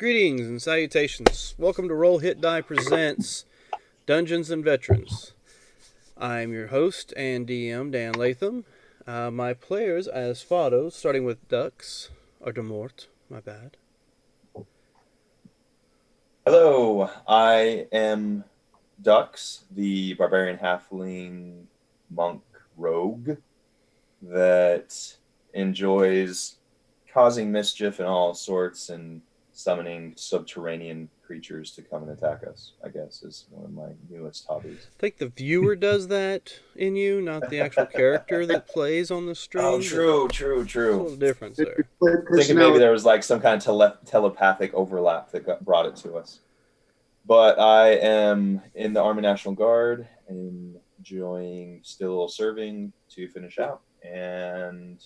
Greetings and salutations. Welcome to Roll Hit Die Presents Dungeons and Veterans. I'm your host and DM, Dan Latham. My players as follows, starting with Dux, or Demort, my bad. Hello, I am Dux, the barbarian halfling monk rogue that enjoys causing mischief in all sorts and summoning subterranean creatures to come and attack us, I guess, is one of my newest hobbies. I think the viewer does that in you, not the actual character that plays on the stream. Oh, true. There's a little difference there. Thinking maybe there was like some kind of telepathic overlap that brought it to us. But I am in the Army National Guard and still serving to finish out. And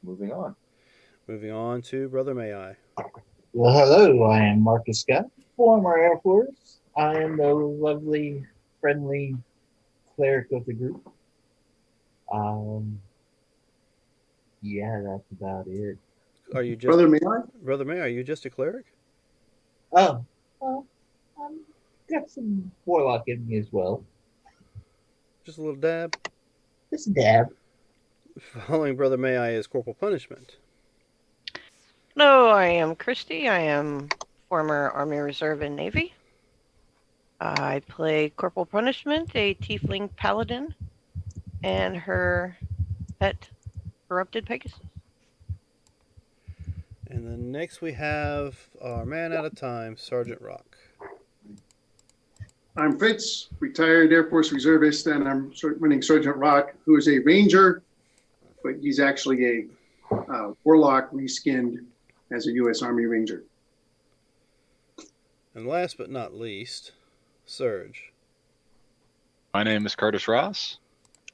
moving on. Moving on to Brother May I. Well, hello, I am Marcus Scott, former Air Force. I am the lovely, friendly cleric of the group. That's about it. Are you just Brother May I? Brother May? Are you just a cleric? Oh, well, got some warlock in me as well. Just a little dab. Just a dab. Following Brother May I is Corporal Punishment. Hello, I am Christy. I am former Army Reserve and Navy. I play Corporal Punishment, a tiefling paladin, and her pet, Corrupted Pegasus. And then next we have our man out of time, Sergeant Rock. I'm Fitz, retired Air Force reservist, and I'm running Sergeant Rock, who is a ranger, but he's actually a warlock reskinned as a U.S. Army Ranger. And last but not least, Surge. My name is Curtis Ross.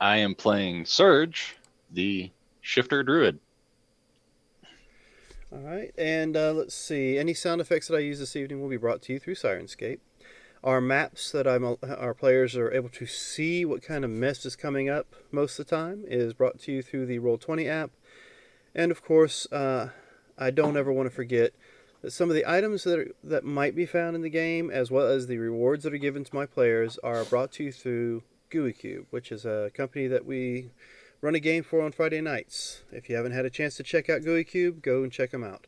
I am playing Surge, the Shifter Druid. All right, and let's see. Any sound effects that I use this evening will be brought to you through Sirenscape. Our maps that our players are able to see what kind of mess is coming up most of the time is brought to you through the Roll20 app. And of course, I don't ever want to forget that some of the items that might be found in the game, as well as the rewards that are given to my players, are brought to you through GUI Cube, which is a company that we run a game for on Friday nights. If you haven't had a chance to check out GUI Cube, go and check them out.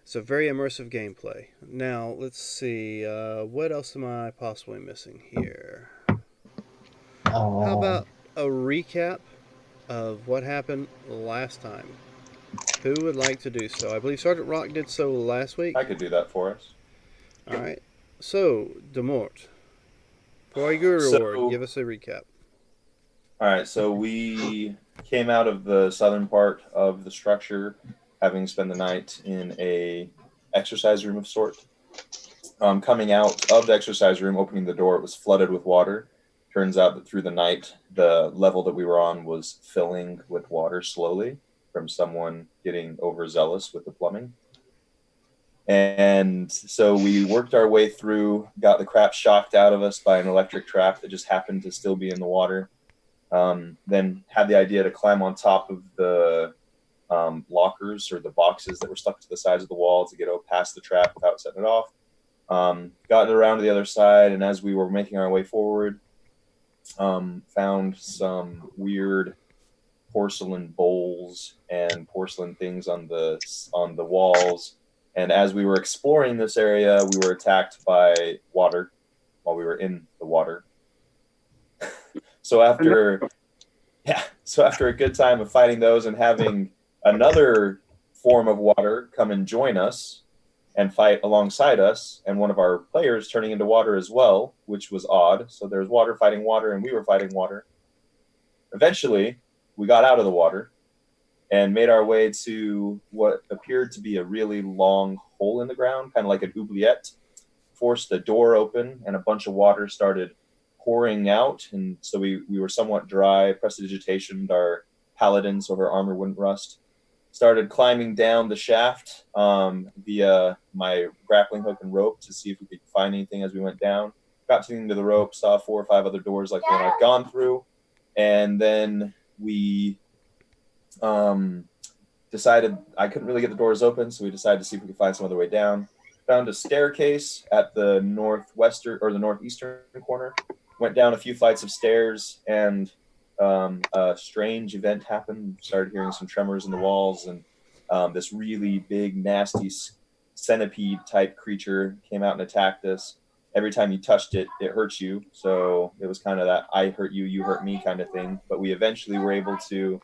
It's a very immersive gameplay. Now, let's see. What else am I possibly missing here? How about a recap of what happened last time? Who would like to do so? I believe Sergeant Rock did so last week. I could do that for us. All right. So, Demort, for your reward, give us a recap. All right, so we came out of the southern part of the structure, having spent the night in a exercise room of sort. Coming out of the exercise room, opening the door, it was flooded with water. Turns out that through the night, the level that we were on was filling with water slowly from someone getting overzealous with the plumbing. And so we worked our way through, got the crap shocked out of us by an electric trap that just happened to still be in the water. Then had the idea to climb on top of the lockers or the boxes that were stuck to the sides of the wall to get past the trap without setting it off. Got around to the other side, and as we were making our way forward, found some weird porcelain bowls and porcelain things on the walls. And as we were exploring this area, we were attacked by water while we were in the water. So after a good time of fighting those and having another form of water come and join us and fight alongside us, and one of our players turning into water as well, which was odd. So there's water fighting water, and we were fighting water. Eventually, we got out of the water and made our way to what appeared to be a really long hole in the ground, kind of like an oubliette. Forced a door open, and a bunch of water started pouring out, and so we were somewhat dry. Prestidigitationed our paladin so her armor wouldn't rust. Started climbing down the shaft via my grappling hook and rope to see if we could find anything as we went down. Got to the end of the rope, saw 4 or 5 other doors like the one I'd gone through, and then we decided I couldn't really get the doors open, so we decided to see if we could find some other way down. Found a staircase at the northwestern or the northeastern corner. Went down a few flights of stairs, and a strange event happened. Started hearing some tremors in the walls, and this really big, nasty centipede type creature came out and attacked us. Every time you touched it, it hurt you. So it was kind of that I hurt you, you hurt me kind of thing. But we eventually were able to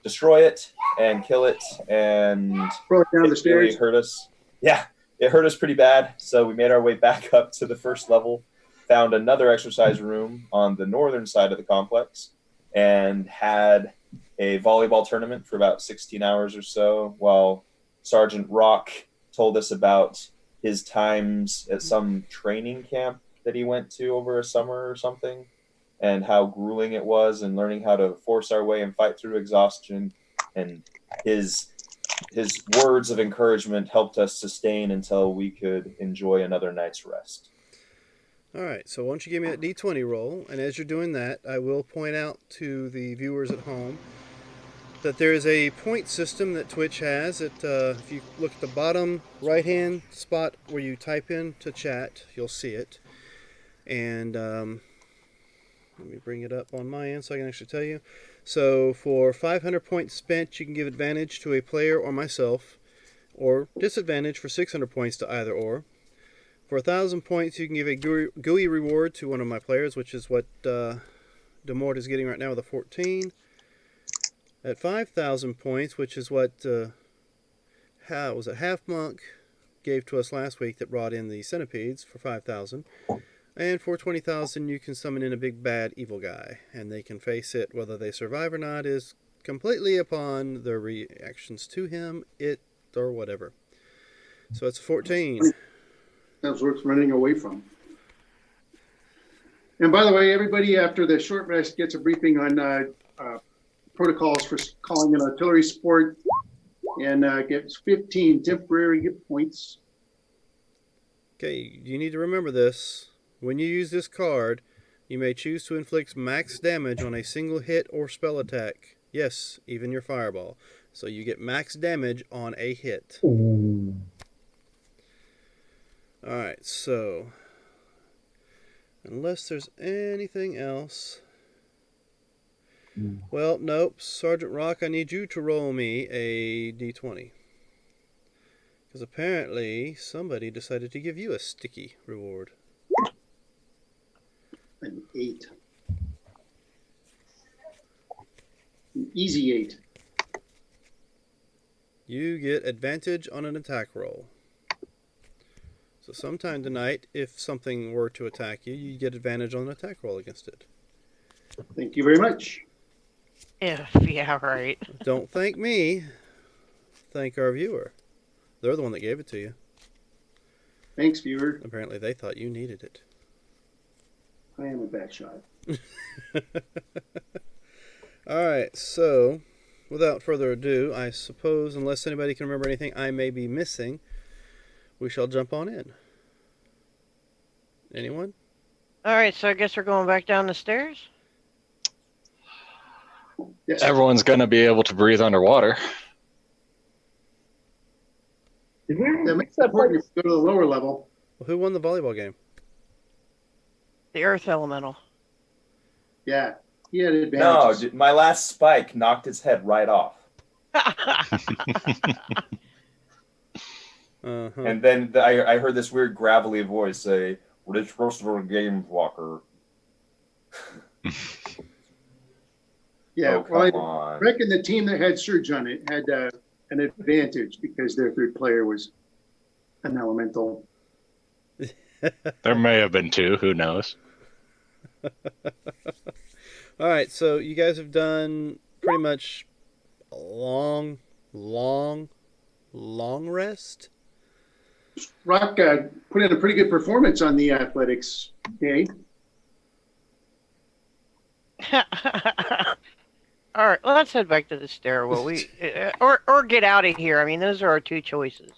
destroy it and kill it, and Throw it down the it really stairs. hurt us. Yeah, it hurt us pretty bad. So we made our way back up to the first level, found another exercise room on the northern side of the complex, and had a volleyball tournament for about 16 hours or so, while Sergeant Rock told us about his times at some training camp that he went to over a summer or something, and how grueling it was, and learning how to force our way and fight through exhaustion. And his words of encouragement helped us sustain until we could enjoy another night's rest. All right, so why don't you give me that D20 roll, and as you're doing that, I will point out to the viewers at home that there is a point system that Twitch has. If you look at the bottom right-hand spot where you type in to chat, you'll see it. And let me bring it up on my end so I can actually tell you. So for 500 points spent, you can give advantage to a player or myself, or disadvantage for 600 points to either or. For 1,000 points, you can give a GUI reward to one of my players, which is what Demort is getting right now with a 14. At 5,000 points, which is what Half Monk gave to us last week that brought in the centipedes for 5,000. And for 20,000, you can summon in a big bad evil guy, and they can face it. Whether they survive or not is completely upon their reactions to him, it, or whatever. So it's 14. That's worth running away from. And by the way, everybody after the short rest gets a briefing on protocols for calling an artillery support, and gets 15 temporary hit points. Okay, you need to remember this. When you use this card, you may choose to inflict max damage on a single hit or spell attack. Yes, even your fireball. So you get max damage on a hit. Ooh. Alright, so unless there's anything else. Well, nope. Sergeant Rock, I need you to roll me a d20. Because apparently somebody decided to give you a sticky reward. An 8. An easy 8. You get advantage on an attack roll. So sometime tonight, if something were to attack you, you get advantage on an attack roll against it. Thank you very much. Yeah, right. Don't thank me. Thank our viewer. They're the one that gave it to you. Thanks, viewer. Apparently they thought you needed it. I am a bad shot. Alright, so without further ado, I suppose, unless anybody can remember anything I may be missing, we shall jump on in. Anyone? All right, so I guess we're going back down the stairs. Yes. Everyone's gonna be able to breathe underwater. Did we That makes it important if you go to the lower level. Well, who won the volleyball game? The Earth Elemental. Yeah, he had No, advantages. dude, my last spike knocked his head right off. Uh-huh. And then I heard this weird gravelly voice say, "What is supposed to be a game walker?" Yeah, Oh, well, come I on. reckon the team that had Surge on it had an advantage because their third player was an elemental. There may have been two, who knows? Alright, so you guys have done pretty much a long rest. Rock put in a pretty good performance on the athletics day. All right, well, let's head back to the stairwell. Or get out of here. I mean, those are our two choices.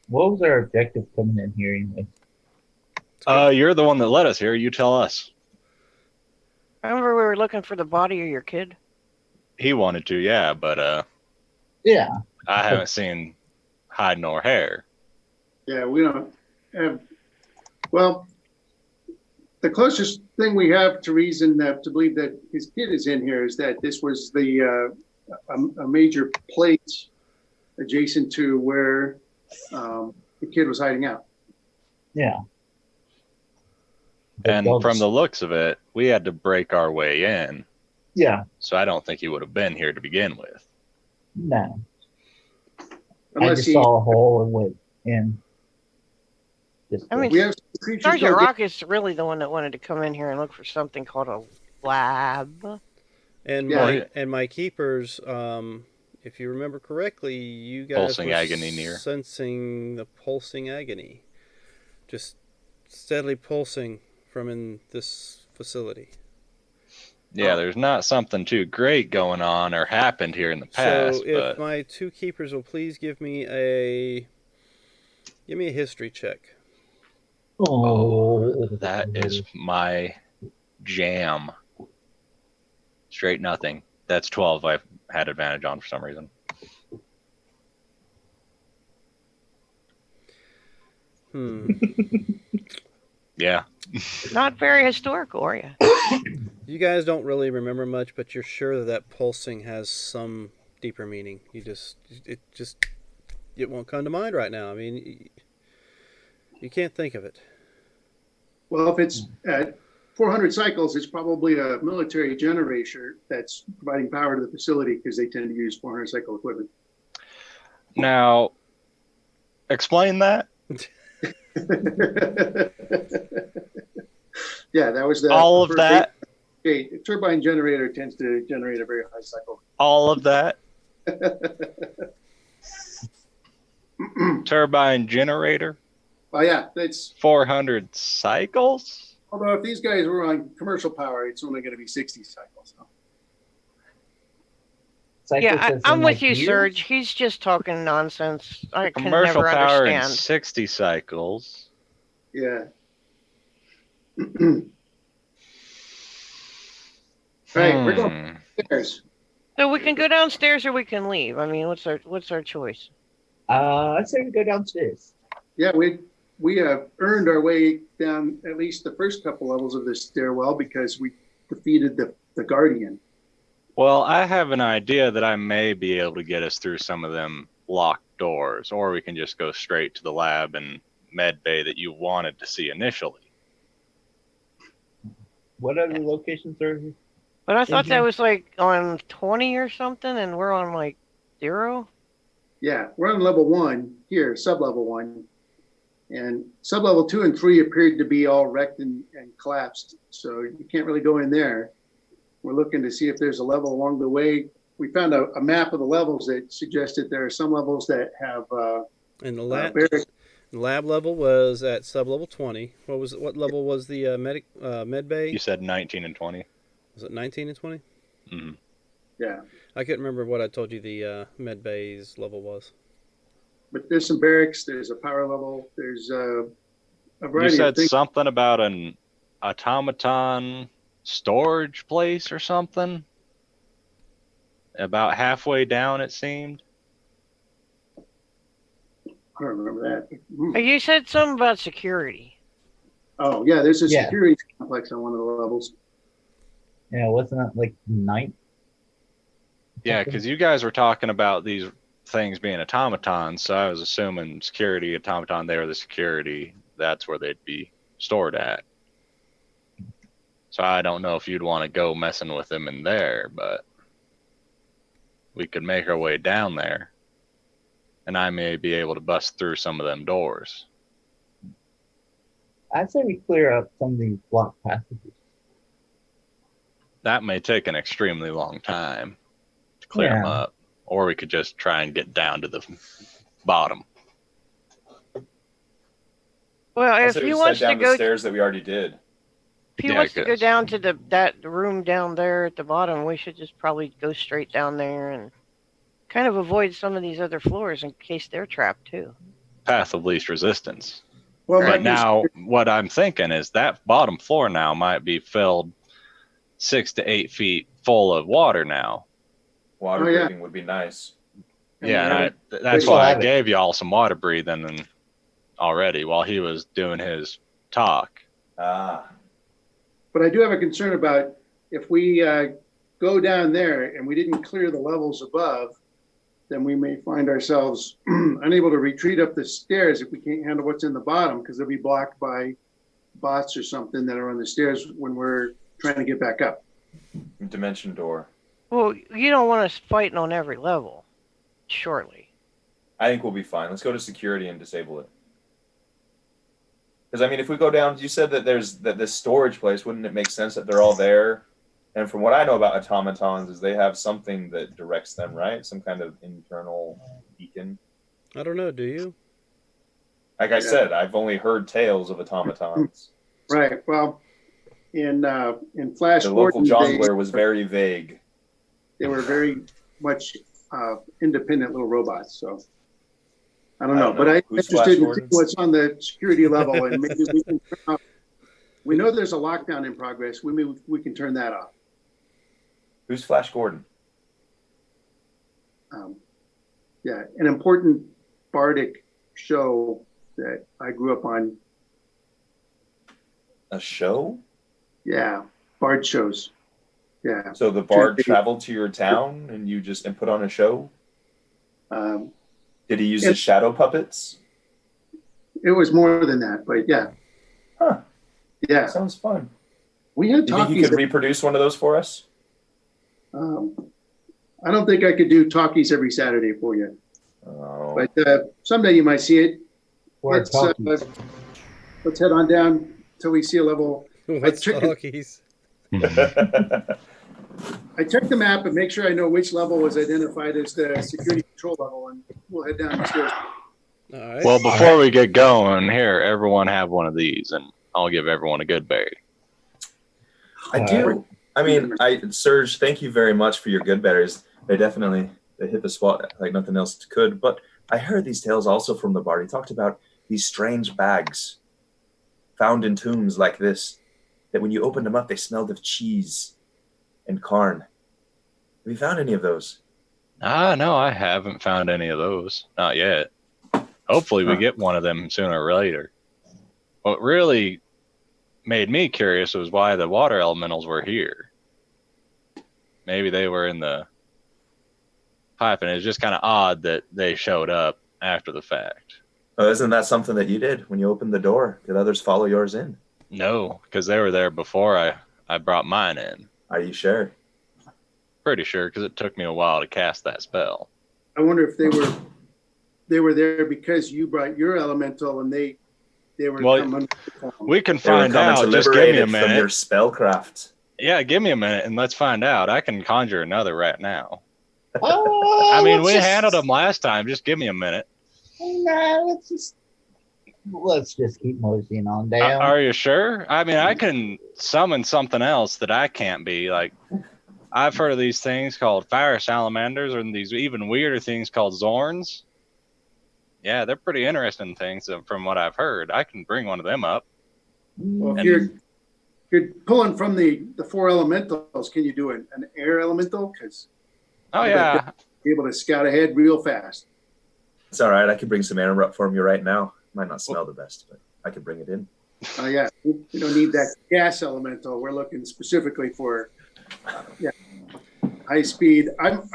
What was our objective coming in here anyway? You're the one that led us here. You tell us. Remember we were looking for the body of your kid? he wanted to, yeah, but Yeah. I haven't seen hide nor hair. Yeah, we don't have, well, the closest thing we have to reason that to believe that his kid is in here is that this was a major place adjacent to where the kid was hiding out. Yeah. And Dogs. from the looks of it, we had to break our way in. Yeah. So I don't think he would have been here to begin with. No. I Unless just he, saw a hole and went in. Just I mean, we have some creatures Sergeant go get- Rock is really the one that wanted to come in here and look for something called a lab. And Yeah. my keepers, if you remember correctly, you guys Pulsing were agony near. sensing the pulsing agony, just steadily pulsing from in this facility. Yeah, Oh. there's not something too great going on or happened here in the past, So if but my two keepers will please give me a history check. Oh, that is my jam. Straight nothing. That's 12 I've had advantage on for some reason. Yeah. Not very historical, are you? You guys don't really remember much, but you're sure that pulsing has some deeper meaning. It won't come to mind right now. I mean, you can't think of it. Well, if it's at 400 cycles, it's probably a military generator that's providing power to the facility because they tend to use 400 cycle equipment. Now, explain that. Yeah, that was the All of that. A turbine generator tends to generate a very high cycle. All of that. Turbine generator. Oh yeah, that's 400 cycles. although if these guys were on commercial power, it's only going to be 60 cycles. So. Yeah, I'm with you, Serge. He's just talking nonsense. I can Commercial never power in understand. 60 cycles. Yeah. All right, we're going upstairs. So we can go downstairs or we can leave. I mean, what's our choice? I'd say we go downstairs. Yeah, we have earned our way down at least the first couple levels of this stairwell because we defeated the Guardian. Well, I have an idea that I may be able to get us through some of them locked doors, or we can just go straight to the lab and med bay that you wanted to see initially. What other locations are? But I thought that Mhm. was like on 20 or something, and we're on like 0. Yeah, we're on level 1 here, sub-level 1. And sub-level 2 and 3 appeared to be all wrecked and collapsed. So you can't really go in there. We're looking to see if there's a level along the way. We found a map of the levels that suggested there are some levels that have And the lab barracks. level was at sub-level 20. What level was the med bay? You said 19 and 20. Was it 19 and 20? Mm-hmm. Yeah, I couldn't remember what I told you the med bay's level was. but there's some barracks. There's a power level. There's a You variety said of things. something about an automaton storage place or something? About halfway down, it seemed. I don't remember that. You said something about security. Oh, yeah, there's a Yeah. security complex on one of the levels. Yeah, wasn't it like night? Yeah, because you guys were talking about these things being automatons, so I was assuming security automaton, they were the security. That's where they'd be stored at. So I don't know if you'd want to go messing with them in there, but we could make our way down there, and I may be able to bust through some of them doors. I'd say we clear up some of these blocked passages. That may take an extremely long time to clear them Yeah. up, or we could just try and get down to the bottom. Well, I if said he we just wants head to down go, the stairs that we already did. if he Yeah, wants to go 'cause- down to that room down there at the bottom, we should just probably go straight down there and kind of avoid some of these other floors in case they're trapped too. Path of least resistance. Well, But Mike, now what I'm thinking is that bottom floor now might be filled 6 to 8 feet full of water now. Water Oh, yeah. breathing would be nice. Yeah, And and that's We'll why I have it. gave y'all some water breathing already while he was doing his talk. Ah, But I do have a concern about if we go down there and we didn't clear the levels above, then we may find ourselves unable to retreat up the stairs if we can't handle what's in the bottom, because they'll be blocked by bots or something that are on the stairs when we're trying to get back up. dimension door. Well, you don't want us fighting on every level, surely. I think we'll be fine. Let's go to security and disable it. Because I mean, if we go down, you said that there's this storage place. Wouldn't it make sense that they're all there? And from what I know about automatons, is they have something that directs them, right? Some kind of internal beacon. I don't know. Do you? Like I Yeah. said, I've only heard tales of automatons. Right. Well, in Flash The local Gordon, jongler was very vague. they were very much independent little robots. So I don't I know, don't but know. I'm Who's interested in Flash seeing what's on the security level, and maybe we can turn off. We know there's a lockdown in progress. We can turn that off. Who's Flash Gordon? Yeah, an important bardic show that I grew up on. A show? Yeah, bard shows. Yeah. So the bard traveled to your town and you just and put on a show? Um, Did he use Yeah. his shadow puppets? it was more than that, but yeah. Huh. Yeah. Sounds fun. We had Do you think you talkies. could reproduce one of those for us? I don't think I could do talkies every Saturday for you, Oh. but someday you might see it. Or Let's talkies. let's head on down till we see a level. What's checked it. talkies? I checked the map and make sure I know which level was identified as the security control level, and we'll head down the stairs. All right. Well, before we get going, here, everyone have one of these, and I'll give everyone a good berry. I do. I mean, Serge, thank you very much for your good betters. They hit the spot like nothing else could. But I heard these tales also from the bard. He talked about these strange bags found in tombs like this, that when you opened them up, they smelled of cheese and Karn. Have you found any of those? No, I haven't found any of those. Not yet. Hopefully we Huh. get one of them sooner or later. What really made me curious was why the water elementals were here. Maybe they were in the pipe, and it's just kind of odd that they showed up after the fact. Oh, isn't that something that you did when you opened the door? Did others follow yours in? No, because they were there before I brought mine in. Are you sure? Pretty sure, because it took me a while to cast that spell. I wonder if they were there because you brought your elemental and they were Well, coming. We can They were find coming out. to Just give liberate me a it from minute. your spellcraft. Yeah, give me a minute and let's find out. I can conjure another right now. Oh, I mean, let's we just- handled them last time. Just give me a minute. Nah, let's just keep moseying on down. Are you sure? I mean, I can summon something else that I can't be. Like, I've heard of these things called fire salamanders, and these even weirder things called zorns. Yeah, they're pretty interesting things from what I've heard. I can bring one of them up. Well, if And- you're pulling from the four elementals, can you do an air elemental? Because Oh yeah, be able to scout ahead real fast. It's all right. I can bring some air up for you right now. Might not smell the best, but I can bring it in. Oh yeah, we don't need that gas elemental. We're looking specifically for high speed. I've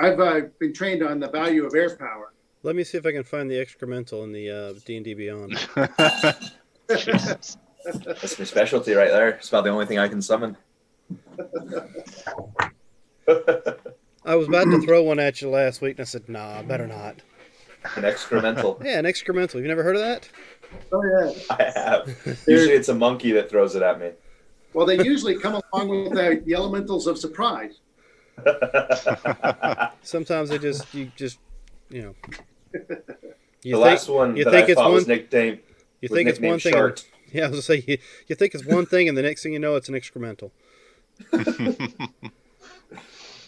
been trained on the value of air power. Let me see if I can find the excremental in the D&D Beyond. Jesus. That's my specialty right there. It's about the only thing I can summon. I was about to throw one at you last week, and I said, nah, better not. An excremental. Yeah, an excremental. You never heard of that? Oh yeah. I have. Usually it's a monkey that throws it at me. Well, they usually come along with the elementals of surprise. Sometimes they just, you know. The last one you that think I it's thought was one- nicknamed You was think it's one nicknamed thing. Shart. Yeah, I was going to say, you think it's one thing, and the next thing you know, it's an excremental.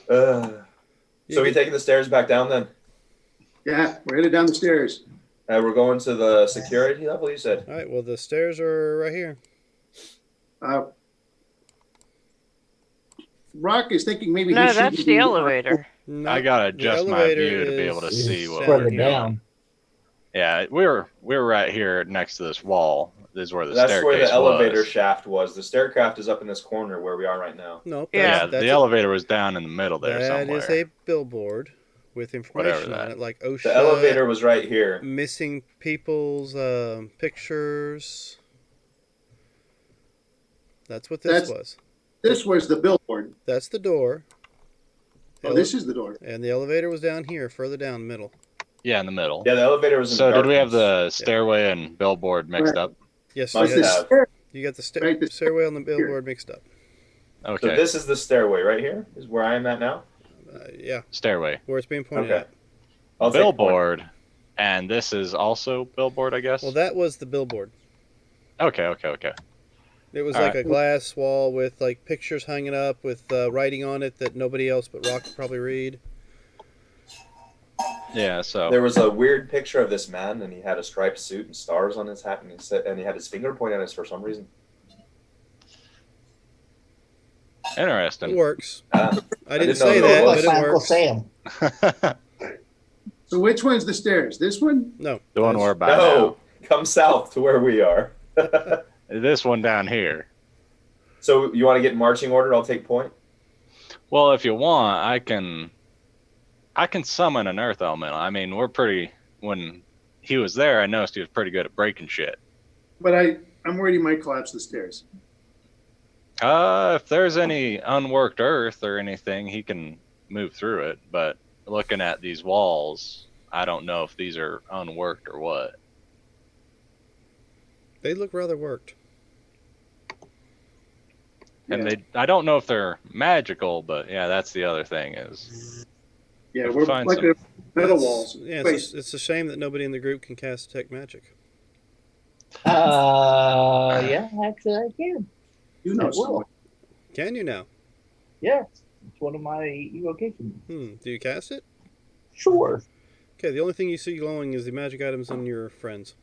So we taking the stairs back down then? Yeah, we're headed down the stairs. We're going to the security level, you said? All right, well, the stairs are right here. Rock is thinking maybe he No, shouldn't that's be- the elevator. No, I gotta the adjust my elevator view to be able to is see what further we're down doing. down. Yeah, we're right here next to this wall. This is where the That's staircase where the elevator was. shaft was. The staircraft is up in this corner where we are right now. Nope. Yeah. Yeah, the elevator was down in the middle there That somewhere. is a billboard with information Whatever on that. it, like OSHA, The elevator was right here. missing people's pictures. That's what this was. This was the billboard. That's the door. Oh, this is the door. And the elevator was down here, further down, middle. Yeah, in the middle. Yeah, the elevator was in So the did we have darkness. the stairway and billboard mixed Right. up? Yes, Must you, have. you got the Right, the- stairway on the billboard mixed up. Okay. So this is the stairway right here, is where I am at now. Yeah, Stairway. where it's being pointed Okay. at. I'll take point. Billboard. And this is also billboard, I guess? Well, that was the billboard. Okay. It was All like right. a glass wall with like pictures hanging up with writing on it that nobody else but Rock could probably read. Yeah, so There was a weird picture of this man, and he had a striped suit and stars on his hat, and he had his finger pointed at us for some reason. It interesting. works. Ah, I didn't didn't know say who it that, was. but it Uncle works. Sam. So which one's the stairs? This one? No, The one we're by no, come south to where we are. now. This one down here. So you want to get in marching order? I'll take point. Well, if you want, I can summon an earth elemental. I mean, when he was there, I noticed he was pretty good at breaking shit. But I'm worried he might collapse the stairs. If there's any unworked earth or anything, he can move through it. But looking at these walls, I don't know if these are unworked or what. they look rather worked. And Yeah. I don't know if they're magical, but yeah, that's the other thing is. Yeah, If we're we find like some- the metal That's- walls. Yeah, Wait, it's a shame that nobody in the group can cast detect magic. Yeah, actually I can. you know I will. someone. Can you now? Yes, it's one of my evocations. Do you cast it? Sure. Okay, the only thing you see glowing is the magic items on your friends.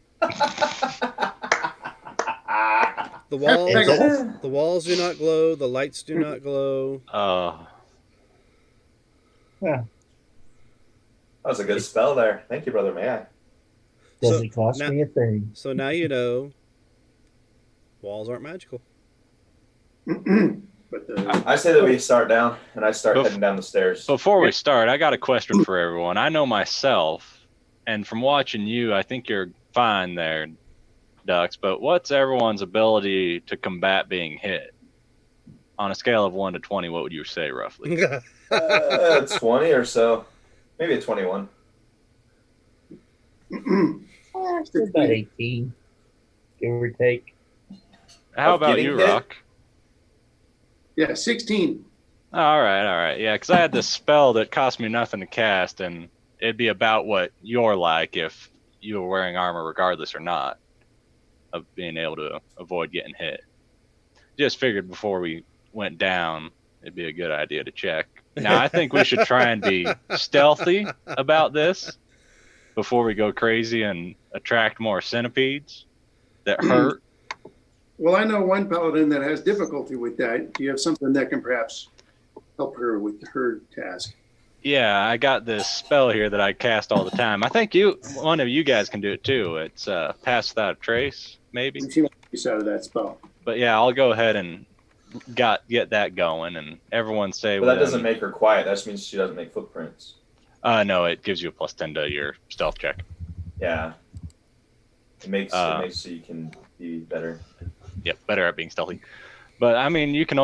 The walls, the walls do not glow. The lights do not glow. That was a good spell there. Thank you, brother. May I? Doesn't cost now- me a thing. So now you know. Walls aren't magical. But I say that we start down, and I start Bef- heading down the stairs. Before we start, I got a question for everyone. I know myself, and from watching you, I think you're fine there, Ducks. But what's everyone's ability to combat being hit? On a scale of 1 to 20, what would you say roughly? 20 or so, maybe a 21. It's about 18, give or take. How Of about getting you, hit? Rock? yeah, 16. All right. Yeah, because I had this spell that cost me nothing to cast, and it'd be about what you're like if you were wearing armor, regardless or not, of being able to avoid getting hit. Just figured before we went down, it'd be a good idea to check. Now, I think we should try and be stealthy about this before we go crazy and attract more centipedes that hurt. Well, I know one paladin that has difficulty with that. Do you have something that can perhaps help her with her task? Yeah, I got this spell here that I cast all the time. I think one of you guys can do it too. It's Pass Without a Trace, maybe. She might be out of that spell. But yeah, I'll go ahead and get that going, and everyone say. But that within- doesn't make her quiet. That just means she doesn't make footprints. No, it gives you a +10 to your stealth check. Yeah. It makes so you can be better. Yep, better at being stealthy. But I mean, you can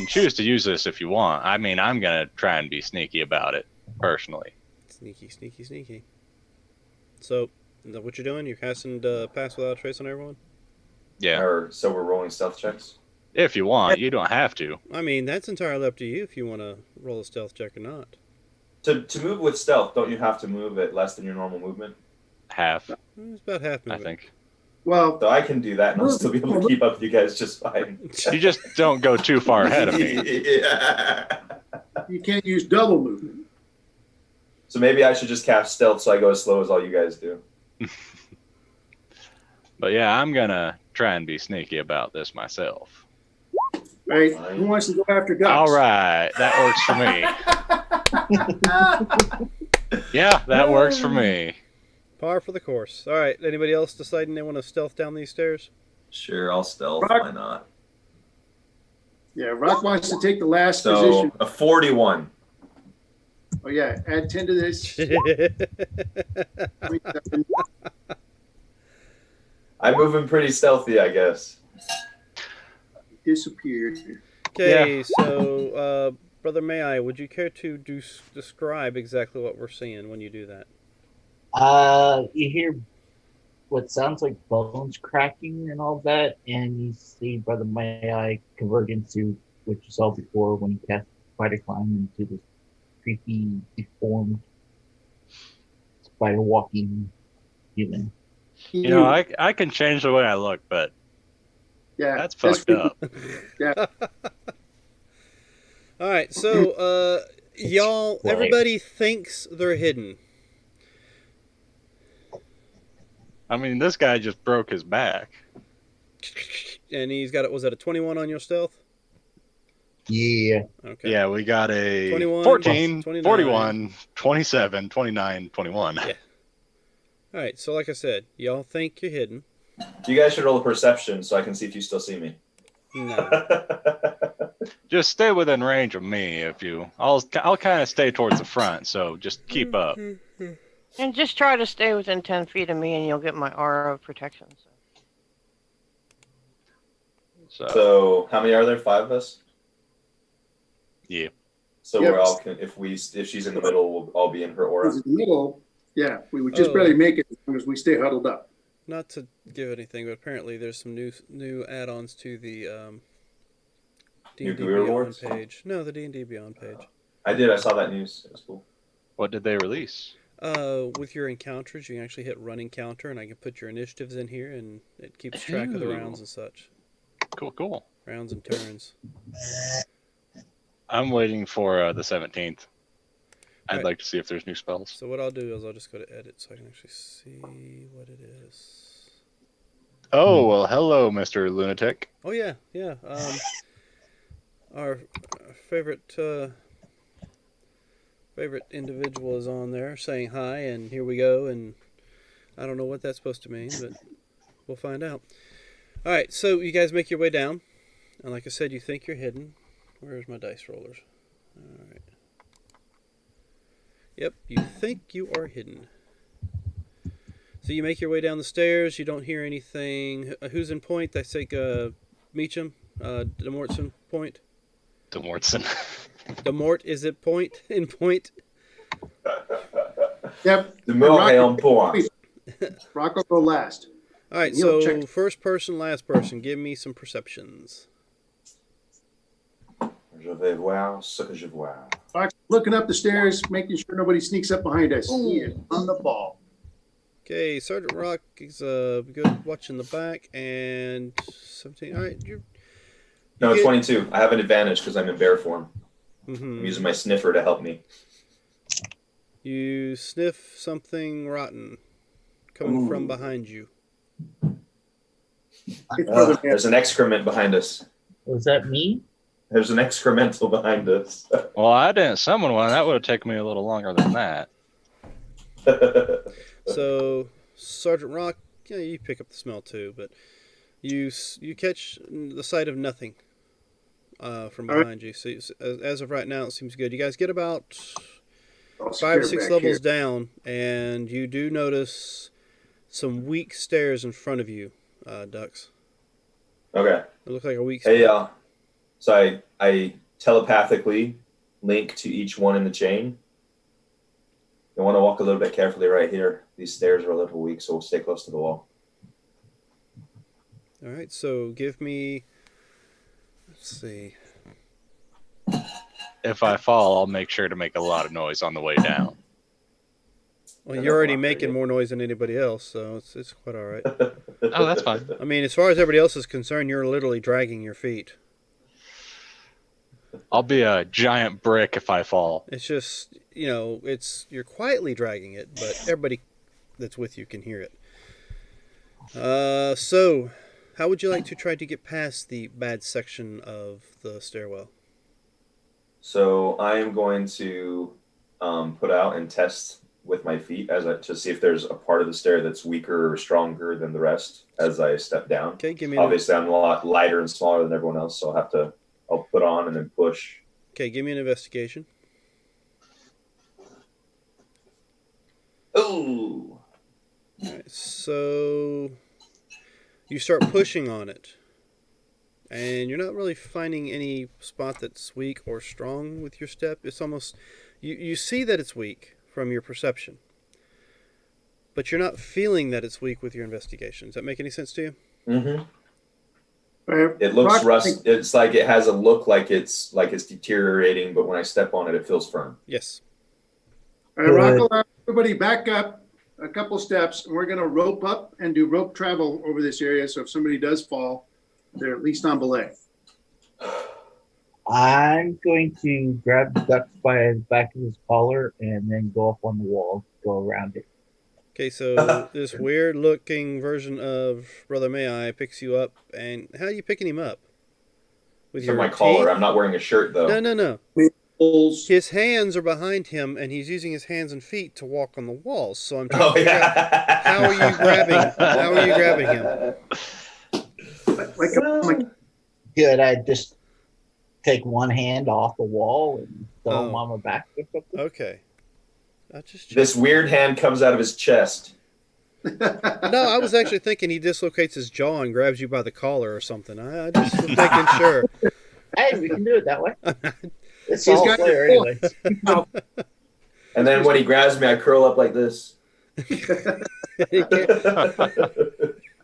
choose to use this if you want. I mean, I'm gonna try and be sneaky about it personally. Sneaky. So, is that what you're doing? You're casting Pass Without a Trace on everyone? Yeah, Or so we're rolling stealth checks. if you want, you don't have to. I mean, that's entirely up to you if you want to roll a stealth check or not. To move with stealth, don't you have to move at less than your normal movement? Half, It's about half I movement. think. Well, So I can do that, and I'll still be able to keep up with you guys just fine. You just don't go too far ahead of me. Yeah. you can't use double movement. So maybe I should just cast stealth so I go as slow as all you guys do. But yeah, I'm gonna try and be sneaky about this myself. Right? Who wants to go after ducks? All right, that works for me. Yeah, that works for me. Par for the course. All right. Anybody else deciding they want to stealth down these stairs? Sure, I'll stealth. Rock. Why not? Yeah, Rock wants to take the last So position. a 41. Oh yeah, add 10 to this. I'm moving pretty stealthy, I guess. Disappeared. Okay, so Brother May, would you care to describe exactly what we're seeing when you do that? You hear what sounds like bones cracking and all that, and you see Brother May convert into what you saw before when he cast Spider Climb into this creepy, deformed, spider walking human. You know, I can change the way I look, but yeah, that's fucked up. Yeah. All right, so y'all, Right. everybody thinks they're hidden. I mean, this guy just broke his back. And he's got it. Was that a 21 on your stealth? Yeah. Okay. Yeah, we got a 21, 14, 29. 41, 27, 29, 21. Yeah. All right, so like I said, y'all think you're hidden. You guys should roll a perception so I can see if you still see me. No. Just stay within range of me if you. I'll kind of stay towards the front, so just keep up. And just try to stay within 10 feet of me and you'll get my aura of protection. So. So how many are there? 5 of us? Yeah. So Yep. we're all if she's in the middle, we'll all be in her aura. In the middle, yeah, we would just Oh. barely make it as long as we stay huddled up. Not to give anything, but apparently there's some new add-ons to the D&D GUI Beyond rewards? page. No, the D&D Beyond page. I saw that news. It was cool. What did they release? With your encounters, you can actually hit run encounter, and I can put your initiatives in here, and it keeps track of the Ooh. rounds and such. Cool. Rounds and turns. I'm waiting for the 17th. I'd Right. like to see if there's new spells. So what I'll do is I'll just go to edit so I can actually see what it is. Oh, well, hello, Mr. Lunatic. Oh yeah. Our favorite individual is on there saying hi, and here we go. And I don't know what that's supposed to mean, but we'll find out. All right, so you guys make your way down, and like I said, you think you're hidden. Where's my dice rollers? All right. Yep, you think you are hidden. So you make your way down the stairs. You don't hear anything. Who's in point? I think Meacham, Demortson point. Demortson. Demort is it point in point? Yep. The mort est en point. Rock will go last. All right, He'll so check. first person, last person. Give me some perceptions. Je vais voir ce que je vois. Rock's looking up the stairs, making sure nobody sneaks up behind us. He is on the ball. Okay, Sergeant Rock is good watching the back, and 17. All right, you're. No, get- 22. I have an advantage because I'm in bear form. Mhm. I'm using my sniffer to help me. You sniff something rotten coming Ooh. from behind you. There's an excrement behind us. Was that me? There's an excremental behind us. Well, I didn't summon one. That would have taken me a little longer than that. So, Sergeant Rock, yeah, you pick up the smell too, but you catch the sight of nothing from All right. behind you. So as of right now, it seems good. You guys get about I'll 5 or scare 6 back levels here. down, and you do notice some weak stairs in front of you, Dux. Okay. It looks like a weak Hey, stair. so I telepathically link to each one in the chain. You want to walk a little bit carefully right here. These stairs are a little weak, so we'll stay close to the wall. All right, so give me. Let's see. If I fall, I'll make sure to make a lot of noise on the way down. Well, Yeah, you're already that's not very making good. more noise than anybody else, so it's quite all right. Oh, that's fine. I mean, as far as everybody else is concerned, you're literally dragging your feet. I'll be a giant brick if I fall. It's just, you're quietly dragging it, but everybody that's with you can hear it. So, how would you like to try to get past the bad section of the stairwell? So I am going to put out and test with my feet to see if there's a part of the stair that's weaker or stronger than the rest as I step down. Okay, give me Obviously, I'm a lot lighter and smaller than everyone else, so I'll put on and then push. Okay, give me an investigation. Ooh. All right, so you start pushing on it, and you're not really finding any spot that's weak or strong with your step. It's almost you see that it's weak from your perception, but you're not feeling that it's weak with your investigation. Does that make any sense to you? Mm-hmm. Right. It looks Rock- rust. It's like it has a look like it's deteriorating, but when I step on it, it feels firm. Yes. All right, Rocco, everybody back up a couple steps, and we're going to rope up and do rope travel over this area. So if somebody does fall, they're at least on belay. I'm going to grab the duck by the back of his collar and then go up on the wall, go around it. Okay, so this weird-looking version of Brother May I picks you up, and how are you picking him up? With From my collar. teeth? I'm not wearing a shirt though. No. Holes. His hands are behind him, and he's using his hands and feet to walk on the walls. So I'm trying to Oh figure out yeah. how are you grabbing him? Like Good. I just take one hand off the wall and throw him Oh. on my back or something. Okay. I just This weird hand comes out of his chest. No, I was actually thinking he dislocates his jaw and grabs you by the collar or something. I just was making sure. Hey, we can do it that way. It's He's all got clear your anyway. And then when he grabs me, I curl up like this.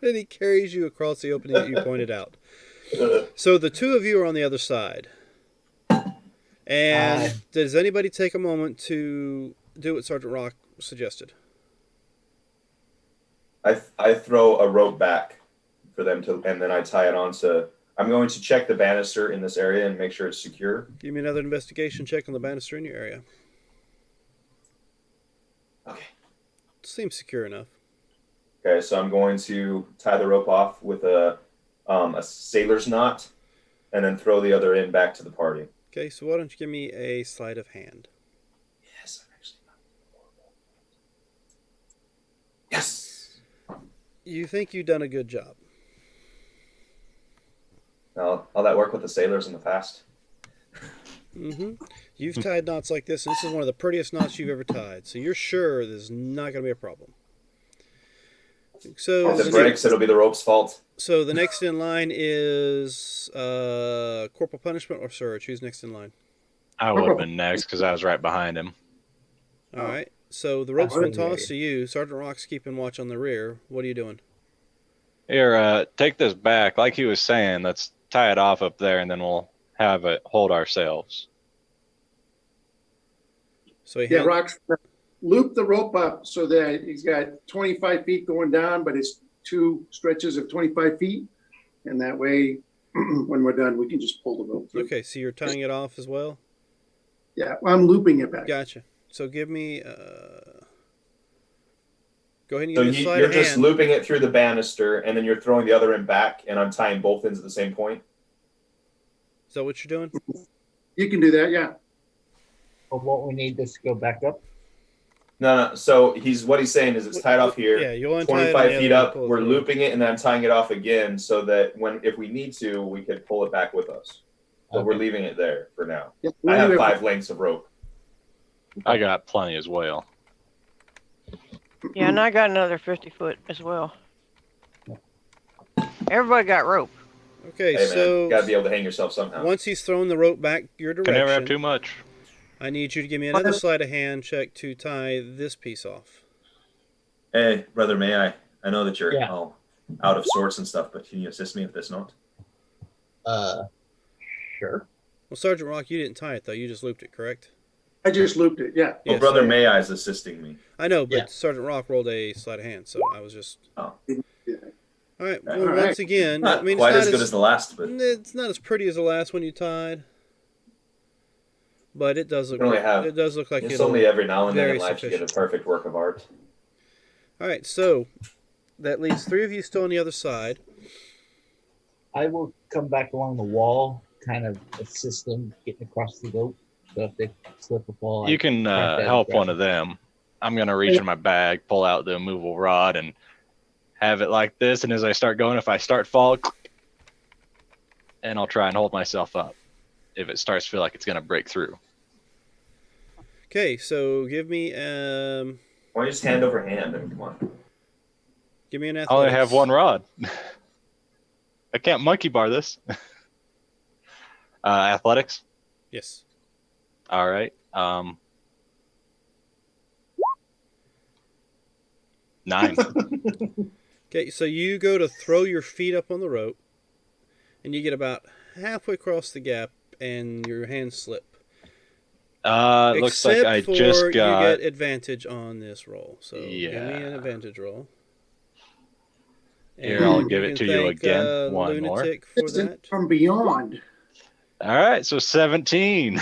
And he carries you across the opening that you pointed out. So the two of you are on the other side. And does anybody take a moment to do what Sergeant Rock suggested? I throw a rope back for them to, and then I tie it on. So I'm going to check the banister in this area and make sure it's secure. Give me another investigation check on the banister in your area. Okay. Seems secure enough. Okay, so I'm going to tie the rope off with a sailor's knot, and then throw the other end back to the party. Okay, so why don't you give me a sleight of hand? Yes, I'm actually not horrible. Yes. You think you've done a good job. Now, all that work with the sailors in the past. Mm-hmm. You've tied knots like this, and this is one of the prettiest knots you've ever tied. So you're sure there's not going to be a problem. So If it breaks, it'll be the rope's fault. So the next in line is Corporal Punishment or Surge. Who's next in line? I would have been next because I was right behind him. All right. So the rope's been tossed to you. Sergeant Rock's keeping watch on the rear. What are you doing? Here, take this back. Like he was saying, let's tie it off up there, and then we'll have it hold ourselves. So he Yeah, hand- Rock's loop the rope up so that he's got 25 feet going down, but it's two stretches of 25 feet. And that way, when we're done, we can just pull the rope through. Okay, so you're tying it off as well? Yeah, well, I'm looping it back. Gotcha. So give me... go ahead and So give me a sleight you're of just hand. looping it through the banister, and then you're throwing the other end back, and I'm tying both ends at the same point. Is that what you're doing? You can do that, yeah. But what we need this to go back up. No. So what he's saying is it's tied off here. Yeah, you'll untie it on 25 the feet other up. end, pull it We're through. looping it, and then I'm tying it off again, so that if we need to, we could pull it back with us. But we're Okay. leaving it there for now. Yeah, I have we'll- 5 lengths of rope. I got plenty as well. Yeah, and I got another 50 foot as well. Everybody got rope. Okay, Hey man, so gotta be able to hang yourself somehow. once he's thrown the rope back your Can never have direction, too much. I need you to give me another sleight of hand check to tie this piece off. Hey, brother, may I? I know that you're Yeah. all out of sorts and stuff, but can you assist me with this note? Sure. Well, Sergeant Rock, you didn't tie it, though. You just looped it, correct? I just looped it, yeah. Well, Yes, brother, I- may I is assisting me. I know, but Yeah. Sergeant Rock rolled a sleight of hand, so I was just... Yeah. All right, well, All right. once again, Not I mean, quite it's as good as the last, but it's not as pretty as the last one you tied, but it does look. You only have- It does look like it's it'll. only every now and then very in life you get a sufficient. perfect work of art. All right, so that leaves 3 of you still on the other side. I will come back along the wall, kind of assist them getting across the rope. So if they slip or fall, You I can grab that and help grab one it. of them. I'm gonna reach in my bag, pull out the immovable rod, and have it like this. And as I start going, if I start falling, and I'll try and hold myself up. If it starts to feel like it's gonna break through. Okay, so give me Why don't you just hand over hand? I mean, come on. an I athletics. only have one rod. I can't monkey bar this. Athletics. Yes. All right. 9. Okay, so you go to throw your feet up on the rope, and you get about halfway across the gap, and your hands slip. It looks like I just you got. get advantage on this roll. So give me an Yeah. advantage roll. Here, I'll And give it can to you thank, again. One more. Lunatic for Distant that. from beyond. All right, so 17.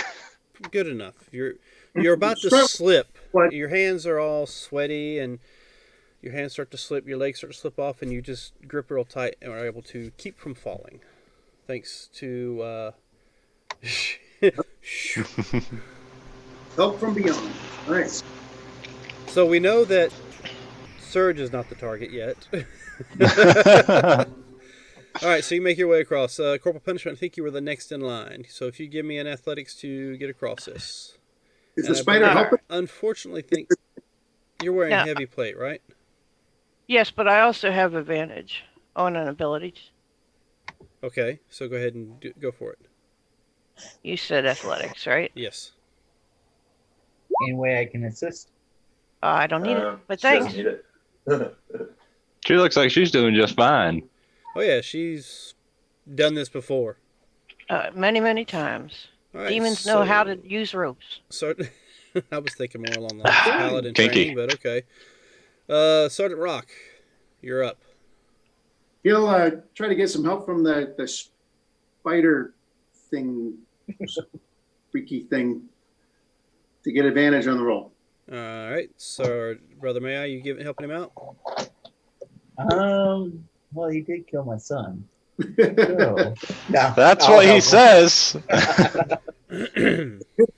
Good enough. You're about to Start- slip. What? Your hands are all sweaty, and your hands start to slip. Your legs start to slip off, and you just grip real tight and are able to keep from falling, thanks to. Help from beyond. All right. So we know that Surge is not the target yet. All right, so you make your way across. Corporal Punishment, I think you were the next in line. So if you give me an athletics to get across this. Is And the I spider believe- helping? Unfortunately, think you're wearing Yeah. heavy plate, right? Yes, but I also have advantage on an ability. Okay, so go ahead and go for it. You said athletics, right? Yes. Any way I can assist? I don't need it, but She doesn't thanks. need it. She looks like she's doing just fine. Oh yeah, she's done this before. Many, many times. All right, Demons know how to use ropes. So, I was thinking more along the lines of paladin Kinky. training, but okay. Sergeant Rock, you're up. He'll try to get some help from the spider thing, freaky thing, to get advantage on the roll. All right, so brother, may I? You helping him out? Well, he did kill my son. So, no, That's I'll what he help him. says.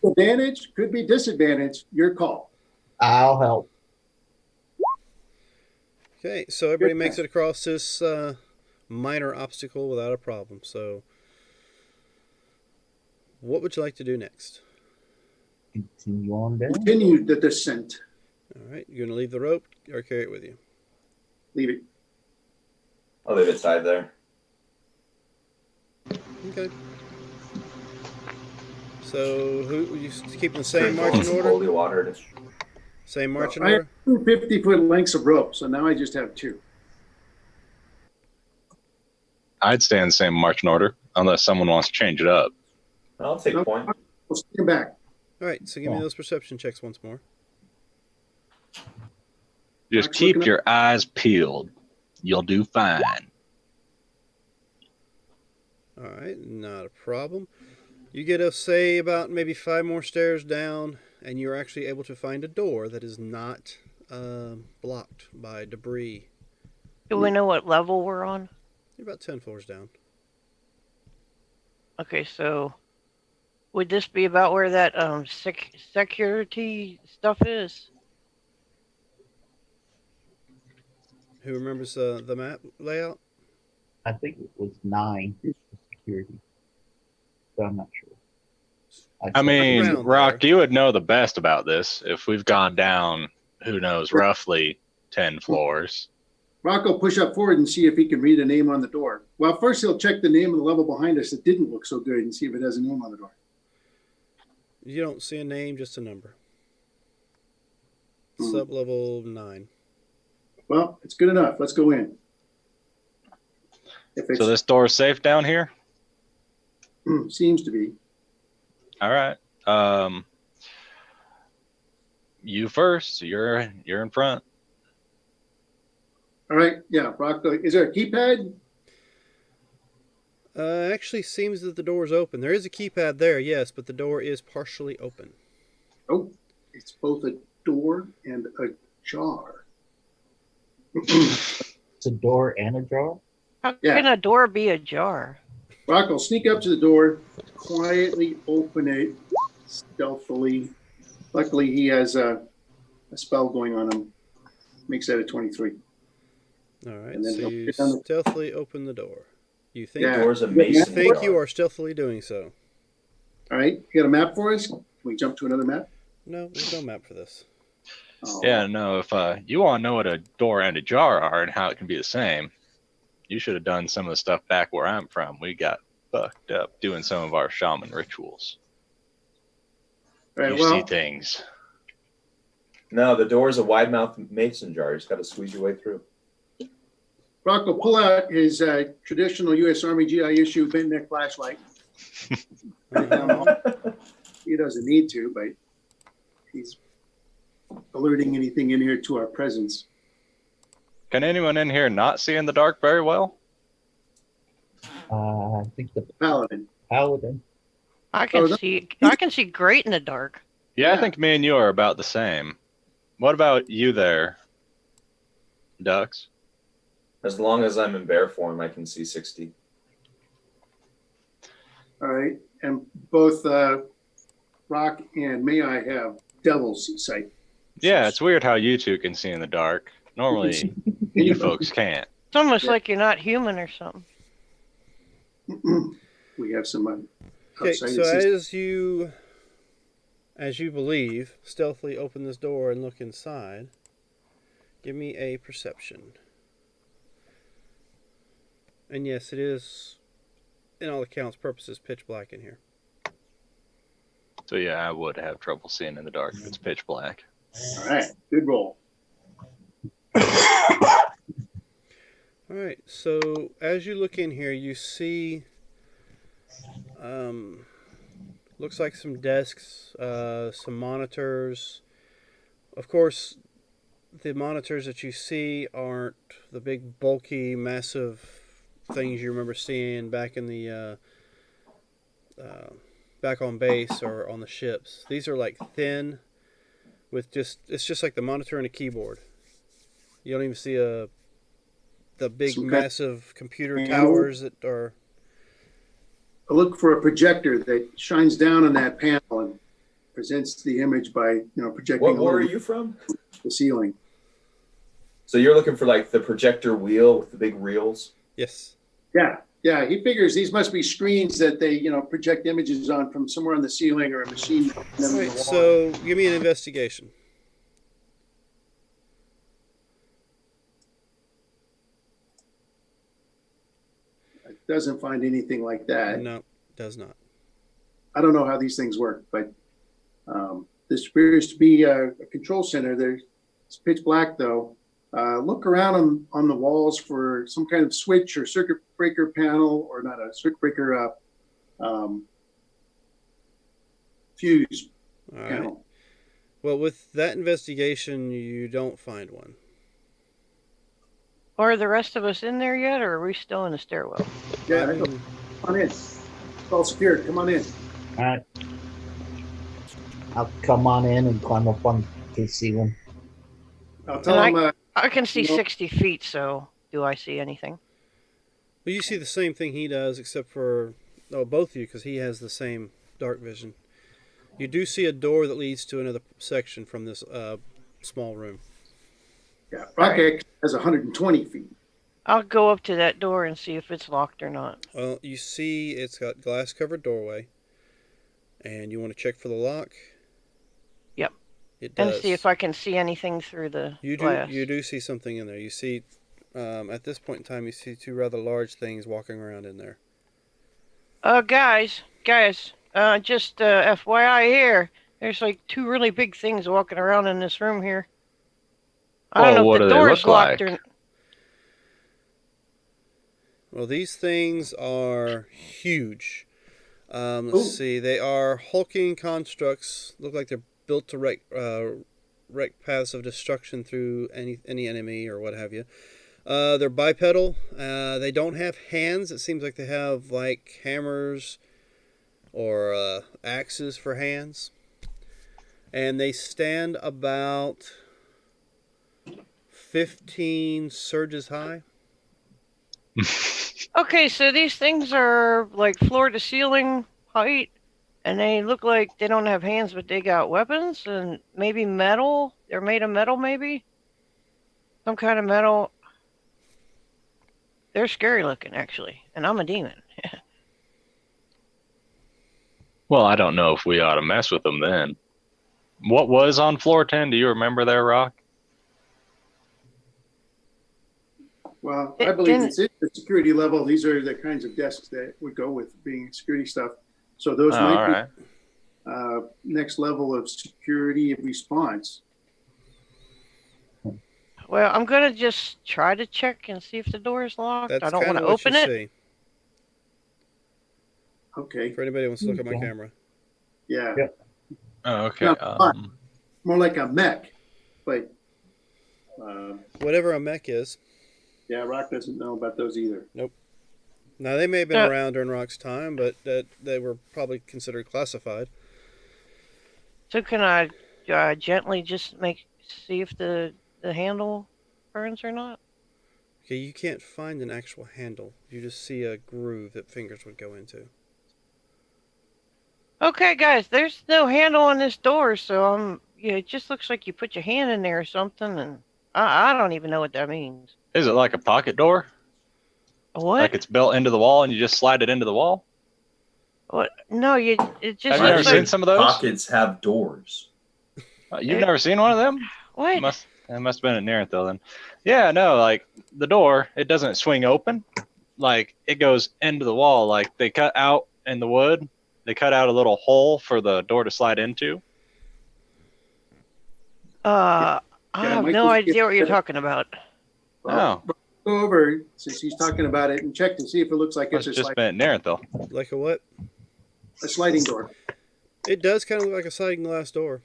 Advantage, could be disadvantage. Your call. I'll help. Okay, so everybody makes it across this minor obstacle without a problem. So, what would you like to do next? Continue on down. Continue the descent. All right, you're gonna leave the rope or carry it with you. Leave it. I'll leave it tied there. Okay. So, who you keeping the same Drink marching some order? holy water. Same marching I order. have 2 50-foot lengths of rope, so now I just have 2. I'd stay in the same marching order unless someone wants to change it up. I'll take Nope. point. We'll stand back. All right, so give me Yeah. those perception checks once more. Just Mark's keep looking your eyes peeled. You'll do fine. All right, not a problem. You get a say about maybe 5 more stairs down, and you're actually able to find a door that is not blocked by debris. Do we know what level we're on? You're about 10 floors down. Okay, so would this be about where that security stuff is? Who remembers the map layout? I think it was 9 for security. But I'm not sure. I mean, Around Rock, there. you would know the best about this. If we've gone down, who knows, roughly 10 floors. Rock will push up forward and see if he can read a name on the door. Well, first he'll check the name of the level behind us that didn't look so good and see if it has a name on the door. You don't see a name, just a number. Hmm. Sub-level 9. Well, it's good enough. Let's go in. If it So this door is safe down here? seems to be. All right. You first. You're in front. All right. Yeah, Rock. Is there a keypad? Actually seems that the door is open. There is a keypad there, yes, but the door is partially open. Oh, it's both a door and a jar. It's a door and a drawer. How Yeah. can a door be ajar? Rock will sneak up to the door, quietly open it, stealthily. Luckily, he has a spell going on him. Makes that a 23. All right, And then so he'll you get on the- stealthily open the door. You think Yeah. Door's a You mason think jar. you are stealthily doing so. All right, you got a map for us? Can we jump to another map? No, there's no map for this. Oh, Yeah, no, if you want to know what a door and a jar are and how it can be the same, you should have done some of the stuff back where I'm from. We got fucked up doing some of our shaman rituals. All right, You see well, things. No, the door's a wide mouth mason jar. You just got to squeeze your way through. Brock will pull out his traditional U.S. Army GI issue bent neck flashlight. He doesn't need to, but he's alerting anything in here to our presence. Can anyone in here not see in the dark very well? I think the Paladin. paladin. I can Oh, that- see. I can see great in the dark. Yeah, I Yeah. think me and you are about the same. What about you there, Ducks? As long as I'm in bear form, I can see 60. All right, and both Rock and May I have devil's sight. Yeah, it's weird how you two can see in the dark. Normally, you folks can't. It's almost Yeah. like you're not human or something. We have some Okay, outside so assistance. as you believe, stealthily open this door and look inside. Give me a perception. And yes, it is, in all accounts purposes, pitch black in here. So yeah, I would have trouble seeing in the dark if it's pitch black. All right, good roll. All right, so as you look in here, you see, looks like some desks, some monitors. Of course, the monitors that you see aren't the big, bulky, massive things you remember seeing back in the back on base or on the ships. These are like thin, with it's just like the monitor and a keyboard. You don't even see the big, Some kind- massive computer panel? towers that are. I look for a projector that shines down on that panel and presents the image by projecting What a war are little you from? the ceiling. So you're looking for like the projector wheel with the big reels? Yes. Yeah. He figures these must be screens that they project images on from somewhere on the ceiling or a machine. All right, so give me an investigation. It doesn't find anything like that. No, does not. I don't know how these things work, but this appears to be a control center. It's pitch black though. Look around on the walls for some kind of switch or circuit breaker panel, or not a circuit breaker, fuse All right. panel. Well, with that investigation, you don't find one. Are the rest of us in there yet, or are we still in the stairwell? Yeah, I come mean, on in. It's all secured. Come on in. All right. I'll come on in and climb up on the ceiling. I'll tell And them. I can see Nope. 60 feet, so do I see anything? well, you see the same thing he does, except for both of you, because he has the same dark vision. You do see a door that leads to another section from this small room. Yeah, Rocket has 120 feet. I'll go up to that door and see if it's locked or not. Well, you see it's got glass-covered doorway, and you want to check for the lock. Yep. It does. And see if I can see anything through the glass. You do see something in there. You see, at this point in time, you see two rather large things walking around in there. Guys, just FYI here, there's like two really big things walking around in this room here. I don't Well, know what if do the they door's look locked like? or. Well, these things are huge. Ooh. Let's see. They are hulking constructs. Look like they're built to wreck paths of destruction through any enemy or what have you. They're bipedal. They don't have hands. It seems like they have like hammers or axes for hands. And they stand about 15 surges high. Okay, so these things are like floor to ceiling height, And they look like they don't have hands, but they got weapons and maybe metal. They're made of metal, maybe? Some kind of metal. They're scary looking, actually. And I'm a demon. Well, I don't know if we ought to mess with them then. What was on floor 10? Do you remember there, Rock? Well, It I believe didn't- it's at the security level. These are the kinds of desks that would go with being security stuff. So those Oh, might all be right. next level of security response. Well, I'm gonna just try to check and see if the door is locked. That's I don't kind want of to what you open it. see. Okay, For anybody who wants to look at my Okay. camera. yeah, Yep. Oh, okay. No, more like a mech, but Whatever a mech is. yeah, Rock doesn't know about those either. Now, they may have been Yeah. around during Rock's time, but they were probably considered classified. So can I gently just see if the handle burns or not? Okay, you can't find an actual handle. You just see a groove that fingers would go into. Okay, guys, there's no handle on this door, so it just looks like you put your hand in there or something, and I don't even know what that means. Is it like a pocket door? What? Like it's built into the wall and you just slide it into the wall? What? No, it just Have you never looks seen like some of those? Pockets have doors. You've It- never seen one of them? what? It must have been at Nerenthal then. Yeah, no, like the door, it doesn't swing open. Like it goes into the wall. Like they cut out in the wood, they cut out a little hole for the door to slide into. I Yeah, have Mike no was idea what you're getting- talking about. Well, go over since he's talking about it and check to see if it looks like It's it's a, just been at Nerenthal. Like a what? a sliding door. It does kind of look like a sliding glass door.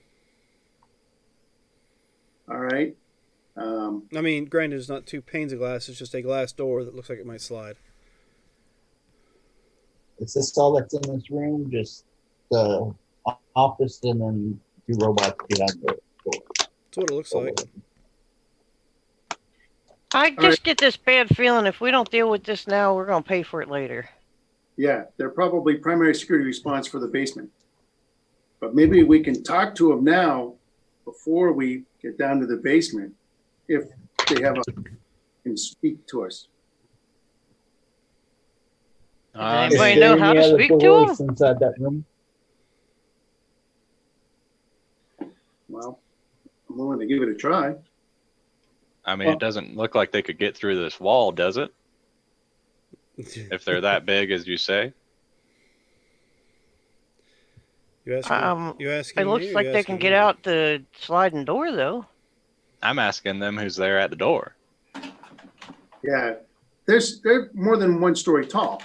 All right. I mean, granted, it's not two panes of glass. It's just a glass door that looks like it might slide. Is this all that's in this room? Just the office and then two robots get out the door. That's what it looks like. I All just get this bad feeling if we don't deal with this now, we're gonna pay for it later. Yeah, they're probably primary security response for the basement. But maybe we can talk to them now before we get down to the basement, if they can speak to us. Anybody Is know there how any to other speak to doors inside that room? Well, I'm willing to give it a try. I mean, it doesn't look like they could get through this wall, does it? If they're that big as you say. You asking? You asking It me, looks or like you they can asking get me? out the sliding door, though. I'm asking them who's there at the door. Yeah, they're more than 1 story tall.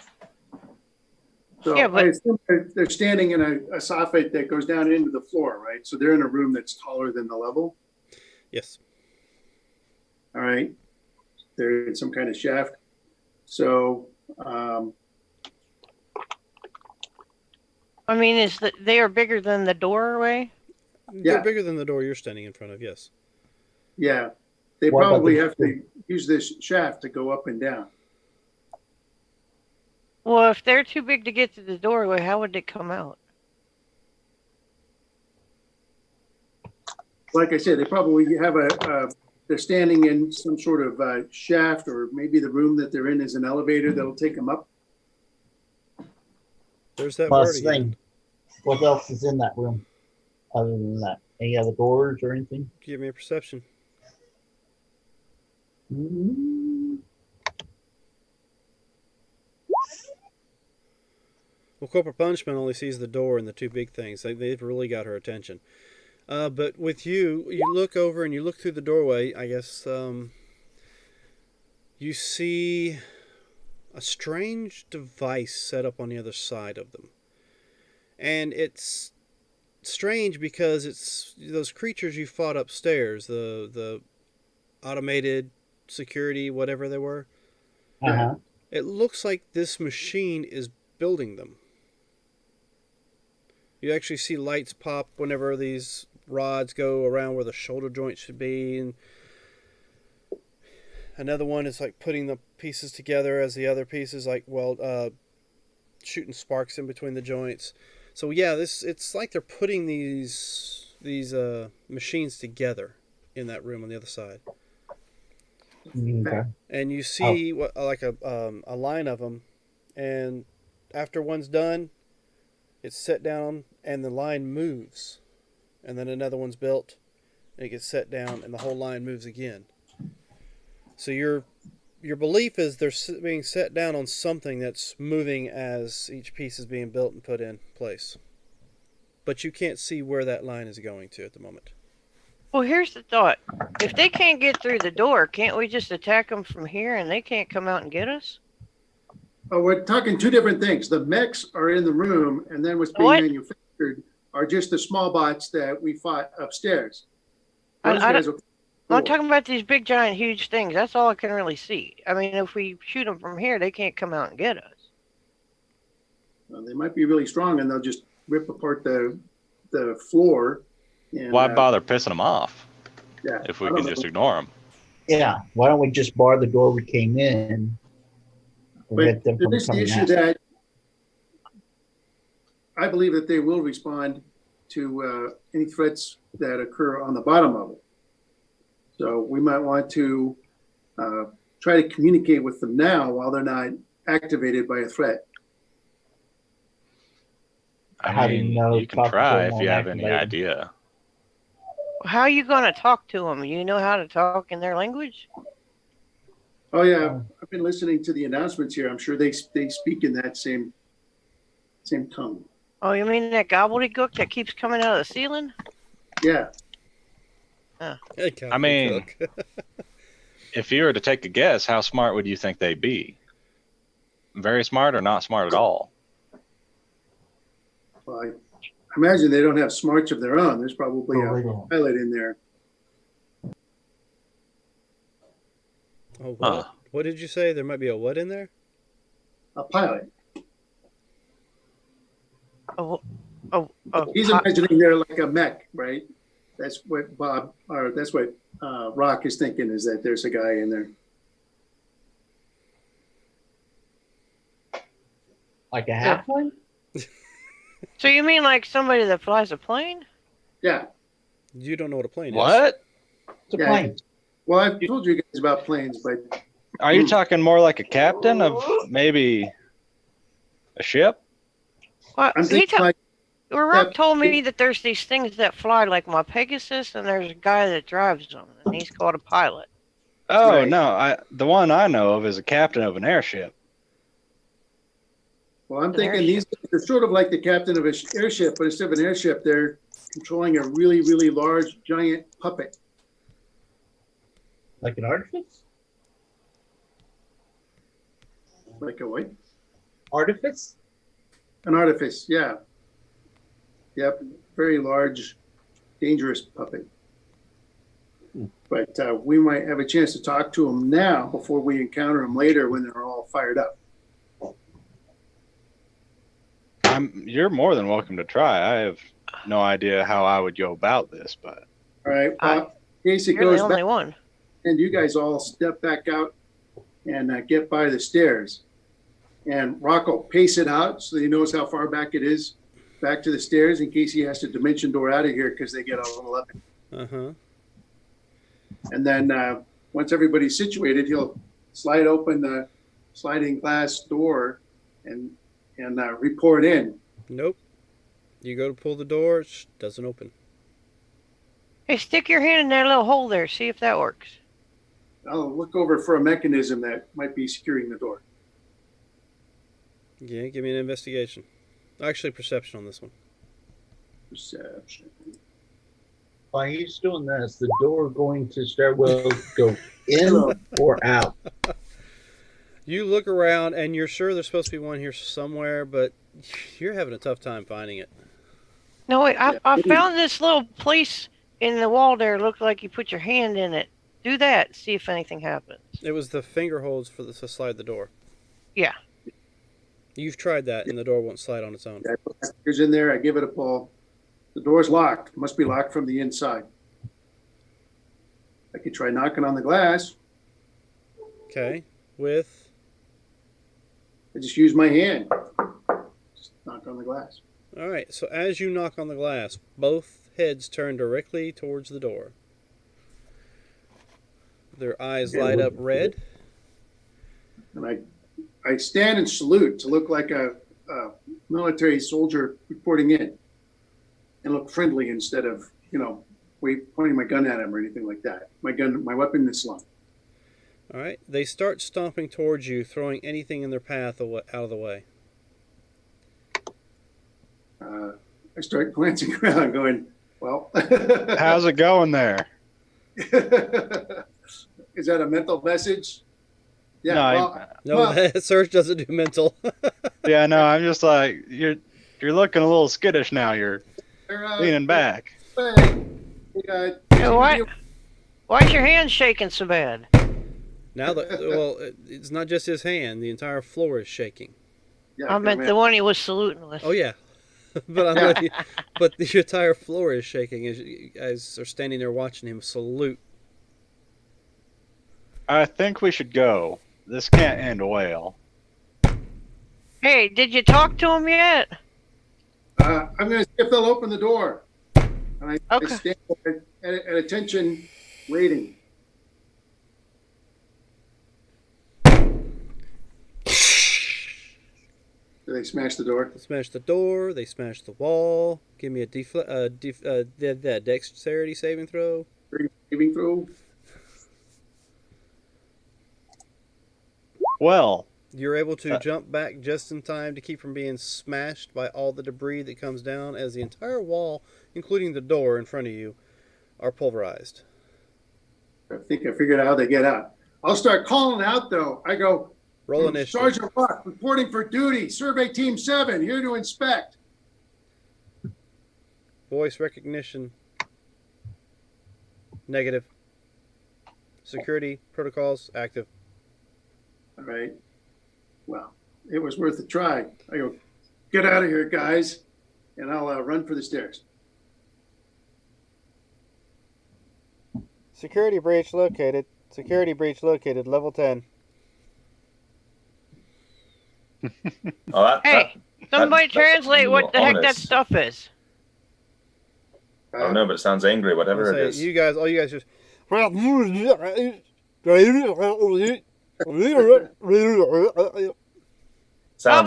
So Yeah, but- I assume they're standing in a soffit that goes down into the floor, right? So they're in a room that's taller than the level. Yes. All right. They're in some kind of shaft. So, I mean, they are bigger than the doorway? They're Yeah. bigger than the door you're standing in front of. Yes. yeah, they What about probably the- have to use this shaft to go up and down. Well, if they're too big to get to the doorway, how would they come out? Like I said, they probably have they're standing in some sort of shaft, or maybe the room that they're in is an elevator that'll take them up. There's that Plus word again. thing. What else is in that room? Other than that, any other doors or anything? Give me a perception. Mm, Well, Corporal Punishment only sees the door and the two big things. They've really got her attention. But with you, you look over and you look through the doorway. I guess you see a strange device set up on the other side of them. And it's strange because it's those creatures you fought upstairs, the automated security, whatever they were. uh-huh. It looks like this machine is building them. You actually see lights pop whenever these rods go around where the shoulder joint should be, and another one is like putting the pieces together as the other pieces, like shooting sparks in between the joints. So yeah, it's like they're putting these machines together in that room on the other side, Okay. and you see what like a line of them, and after one's done, it's set down and the line moves, and then another one's built, and it gets set down and the whole line moves again. So your belief is they're being set down on something that's moving as each piece is being built and put in place. But you can't see where that line is going to at the moment. Well, here's the thought. If they can't get through the door, can't we just attack them from here and they can't come out and get us? Oh, we're talking two different things. The mechs are in the room, and then what's being What? manufactured are just the small bots that we fought upstairs. I Those don't- guys will- I'm talking about these big, giant, huge things. That's all I can really see. I mean, if we shoot them from here, they can't come out and get us. They might be really strong, and they'll just rip apart the floor. And, Why bother pissing them off Yeah, if we I don't can know. just ignore them? Yeah. Why don't we just bar the door we came in? Prevent them But from there is the coming issue out. that I believe that they will respond to any threats that occur on the bottom level. So we might want to try to communicate with them now while they're not activated by a threat. How I do you mean, know you can talk to try them if on you have any activated? idea. How are you going to talk to them? You know how to talk in their language? Oh yeah, I've been listening to the announcements here. I'm sure they speak in that same tongue. Oh, you mean that gobbledygook that keeps coming out of the ceiling? Yeah, I mean- If you were to take a guess, how smart would you think they'd be? Very smart or not smart at all? well, I imagine they don't have smarts of their own. There's probably Oh, a they don't. pilot in there. Oh, what? Huh. What did you say? There might be a what in there? A pilot. Oh, He's imagining they're like a mech, right? That's what Bob, or that's what Rock is thinking, is that there's a guy in there. Like a half one? so you mean like somebody that flies a plane? Yeah. You don't know what a plane is. What? It's a Yeah. plane. Well, I've told you guys about planes, but Are you talking more like a captain of maybe a ship? Well, I'm thinking like, Rock told me that there's these things that fly like my Pegasus, and there's a guy that drives them, and he's called a pilot. Oh Right. no, the one I know of is a captain of an airship. well, I'm An thinking airship. they're sort of like the captain of an airship, but instead of an airship, they're controlling a really, really large, giant puppet. Like an artifice? Like a what? Artifice? An artifice, yeah. Yep, very large, dangerous puppet. But we might have a chance to talk to them now before we encounter them later when they're all fired up. You're more than welcome to try. I have no idea how I would go about this, but All right, well, in case it You're goes the back, only one. and you guys all step back out and get by the stairs. And Rock will pace it out so he knows how far back it is back to the stairs in case he has to dimension door out of here because they get a little up. Uh-huh. And then once everybody's situated, he'll slide open the sliding glass door and report in. Nope. You go to pull the door, it doesn't open. Hey, stick your hand in that little hole there. See if that works. I'll look over for a mechanism that might be securing the door. Yeah, give me an investigation. Actually, perception on this one. Perception. While he's doing this, the door going to stairwell go in or out? You look around and you're sure there's supposed to be one here somewhere, but you're having a tough time finding it. No, wait. I Yeah. found this little place in the wall there. Looked like you put your hand in it. Do that. See if anything happens. It was the finger holds to slide the door. Yeah. You've tried that, and the door won't slide on its own. I put my fingers in there, I give it a pull. The door's locked. It must be locked from the inside. I could try knocking on the glass. Okay. With. I just use my hand. Just knock on the glass. All right. So as you knock on the glass, both heads turn directly towards the door. Their eyes light up red. And I stand and salute to look like a military soldier reporting in, and look friendly instead of, pointing my gun at him or anything like that. My weapon is slung. All right. They start stomping towards you, throwing anything in their path out of the way. I start glancing around, going, "Well, How's it going there? is that a mental message?" Yeah. No, No, Well- Surge doesn't do mental. Yeah, no, I'm just like you're looking a little skittish now. You're leaning back. Hey, Hey, why's your hand shaking so bad? Now it's not just his hand. The entire floor is shaking. I meant the one he was saluting with. Oh yeah, but but the entire floor is shaking as you guys are standing there watching him salute. I think we should go. This can't end well. Hey, did you talk to him yet? I'm going to see if they'll open the door. And I Okay. stand at attention, waiting. Do they smash the door? They smash the door. They smash the wall. Give me a dexterity saving throw. Saving throw? Well, You're able to jump back just in time to keep from being smashed by all the debris that comes down as the entire wall, including the door in front of you, are pulverized. I think I figured out how they get out. I'll start calling out, though. I go, Roll initiative. Sergeant Rock, reporting for duty. Survey Team 7, here to inspect. Voice recognition. Negative. Security protocols active. All right. Well, it was worth a try. I go, get out of here, guys. And I'll run for the stairs. Security breach located. Security breach located. Level 10. Oh, Hey, somebody that's translate what the heck that ominous. stuff is. I don't know, but it sounds angry, whatever it is. You guys, all you guys just. Sounds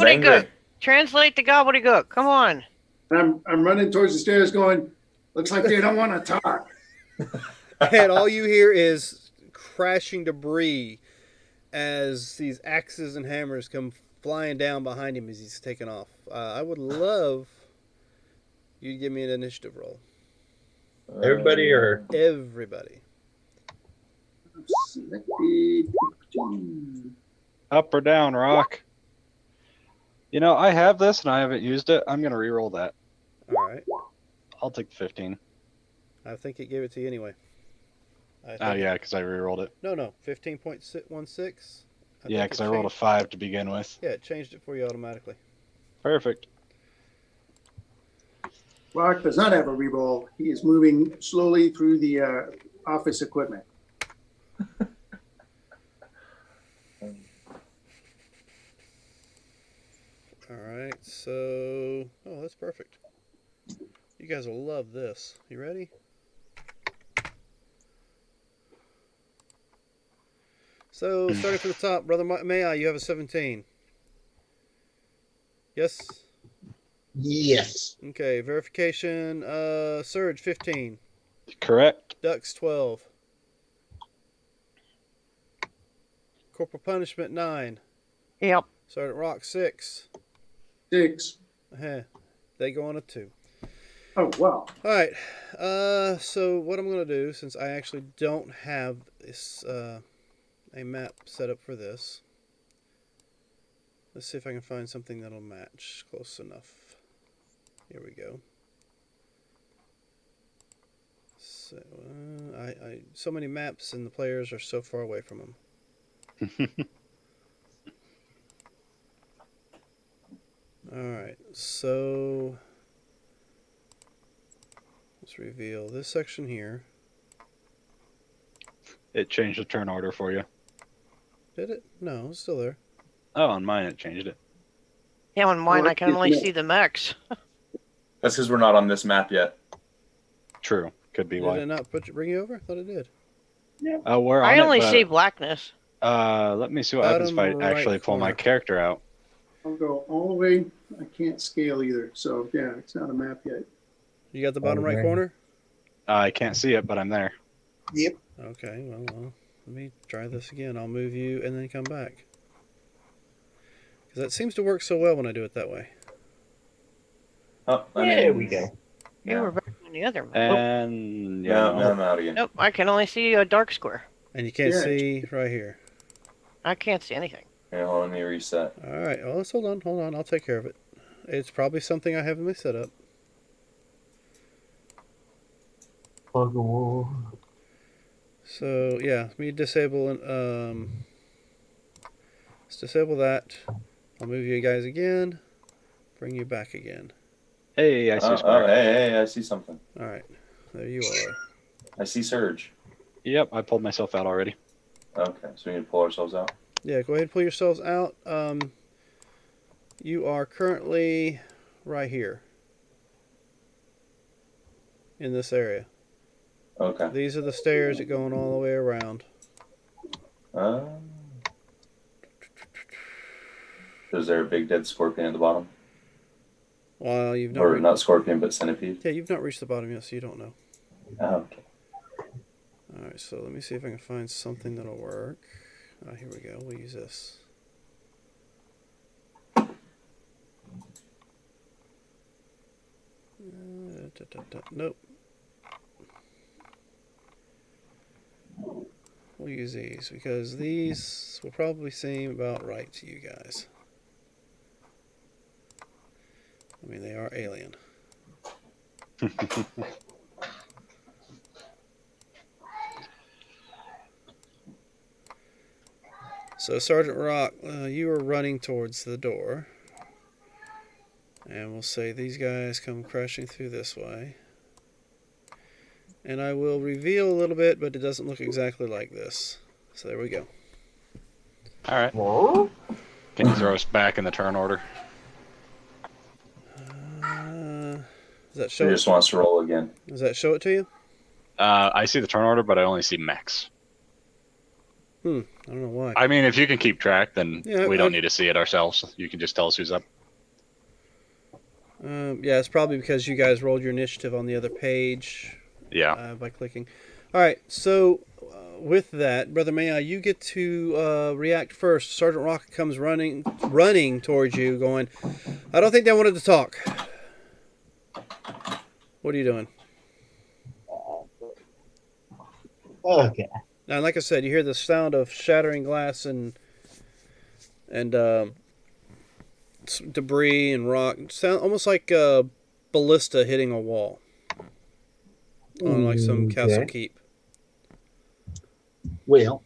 angry. Gobbledygook. Translate the gobbledygook. Come on. And I'm running towards the stairs going, looks like they don't want to talk. And all you hear is crashing debris as these axes and hammers come flying down behind him as he's taking off. I would love you to give me an initiative roll. Everybody or Everybody. Selected. up or down, Rock? You know, I have this and I haven't used it. I'm gonna re-roll that. All right. I'll take the 15. I think it gave it to you anyway. Oh yeah, because I re-rolled it. No. 15.16. Yeah, because I rolled a 5 to begin with. Yeah, it changed it for you automatically. Perfect. Rock does not have a reroll. He is moving slowly through the office equipment. All right, so that's perfect. You guys will love this. You ready? So starting from the top, Brother May you have a 17. Yes. Yes. Okay. Verification. Surge 15. Correct. Ducks 12. Corporal Punishment 9. Yep. Sergeant Rock 6. 6. They go on a 2. Oh, wow. All right. So what I'm gonna do, since I actually don't have this a map set up for this, let's see if I can find something that'll match close enough. Here we go. So so many maps and the players are so far away from them. All right. So let's reveal this section here. It changed the turn order for you. Did it? No, it's still there. Oh, on mine it changed it. Yeah, on mine Well, I can only yeah. see the mechs. That's because we're not on this map yet. True. Could be Did why. it not bring you over? I thought it did. We're on I it, only but, see blackness. let me see what happens if I Bottom right actually pull my corner. character out. I'll go all the way. I can't scale either. So yeah, it's not a map yet. You got the bottom right Okay. corner? I can't see it, but I'm there. Okay, well, let me try this again. I'll move you and then come back. Because that seems to work so well when I do it that way. Oh, I'm There in. we go. You Yeah. were back on the other map. And yeah, No, no. no, I'm out again. Nope, I can only see a dark square. And you can't Yeah. see right here. I can't see anything. Here, hold on, let me reset. All right, well, let's hold on. I'll take care of it. It's probably something I have in my setup. Plug a wall. So yeah, let me disable let's disable that. I'll move you guys again. Bring you back again. Hey, I see a Oh, square. hey, I see something. All right, there you are. I see Surge. Yep, I pulled myself out already. Okay, so we need to pull ourselves out. Yeah, go ahead and pull yourselves out. You are currently right here in this area. Okay. These are the stairs that going all the way around. Is there a big dead scorpion at the bottom? Well, you've not. Or not scorpion, but centipede? Yeah, you've not reached the bottom yet, so you don't know. Oh, okay. All right, so let me see if I can find something that'll work. Here we go. We'll use this. Nope. We'll use these because these will probably seem about right to you guys. I mean, they are alien. So, Sergeant Rock, you are running towards the door. And we'll say these guys come crashing through this way. And I will reveal a little bit, but it doesn't look exactly like this. So there we go. All right. Whoa. Can you throw us back in the turn order? Does that He show just it? wants to roll again. Does that show it to you? I see the turn order, but I only see mechs. I don't know why. I mean, if you can keep track, then Yeah, we don't need to see it ourselves. You can just tell us who's up. Yeah, it's probably because you guys rolled your initiative on the other page Yeah. by clicking. All right, so with that, Brother May, you get to react first. Sergeant Rock comes running towards you, going, "I don't think they wanted to talk." What are you doing? Okay. Now, like I said, you hear the sound of shattering glass and debris and rock. Sound almost like a ballista hitting a wall on like some castle Okay. keep. Well,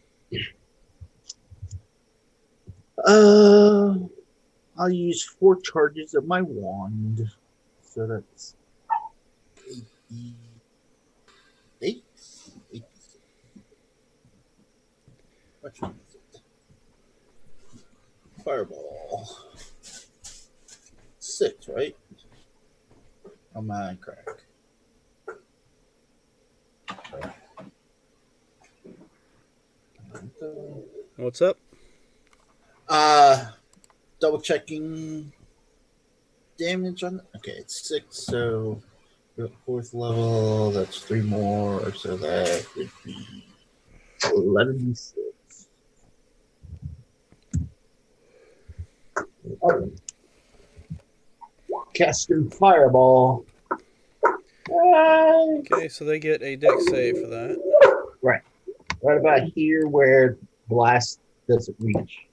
I'll use 4 charges of my wand. So that's 8. Which one is it? Fireball. 6, right? Oh my crack. What's up? Double checking damage on. Okay, it's 6, so we're at 4th level. That's 3 more, so that would be 11d6. Okay. Casting fireball. Okay, so they get a dex save for that. Right about here where blast doesn't reach.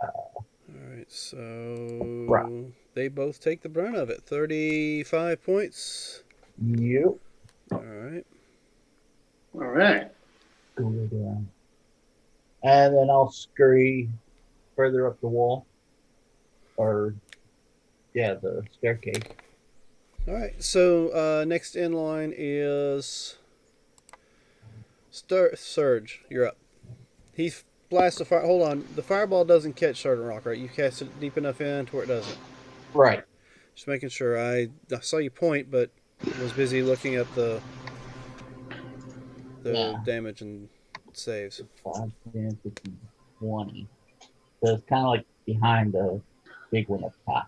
All right, so Right. they both take the brunt of it. 35 points. Yep. All right. All right. Go down. And then I'll scurry further up the wall. Or, yeah, the staircase. All right. So next in line is Surge. You're up. He blasts a fire. Hold on. The fireball doesn't catch Sergeant Rock, right? You cast it deep enough in to where it doesn't. Right. Just making sure. I saw you point, but was busy looking at the Yeah. damage and saves. 5, 10, 15, 20. So it's kind of like behind the big one up top.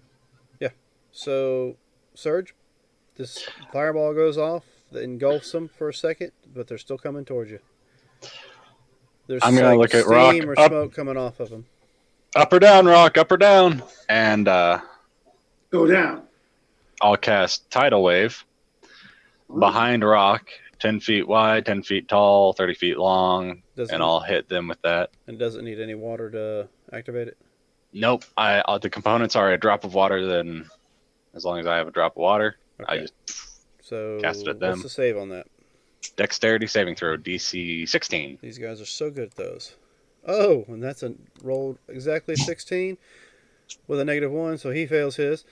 So, Surge, this fireball goes off, that engulfs them for a second, but they're still coming towards you. There's I'm gonna look at Rock. steam or Up, smoke coming off of them. up or down, Rock, up or down. And Go down. I'll cast Tidal Wave behind Rock, 10 feet wide, 10 feet tall, 30 feet long, Doesn't and I'll hit them with that. and doesn't need any water to activate it. Nope. The components are a drop of water. Then, as long as I have a drop of water, I Okay. just So cast it at them. what's the save on that? Dexterity saving throw, DC 16. These guys are so good at those. Oh, and that's a rolled exactly 16 with a -1, so he fails his.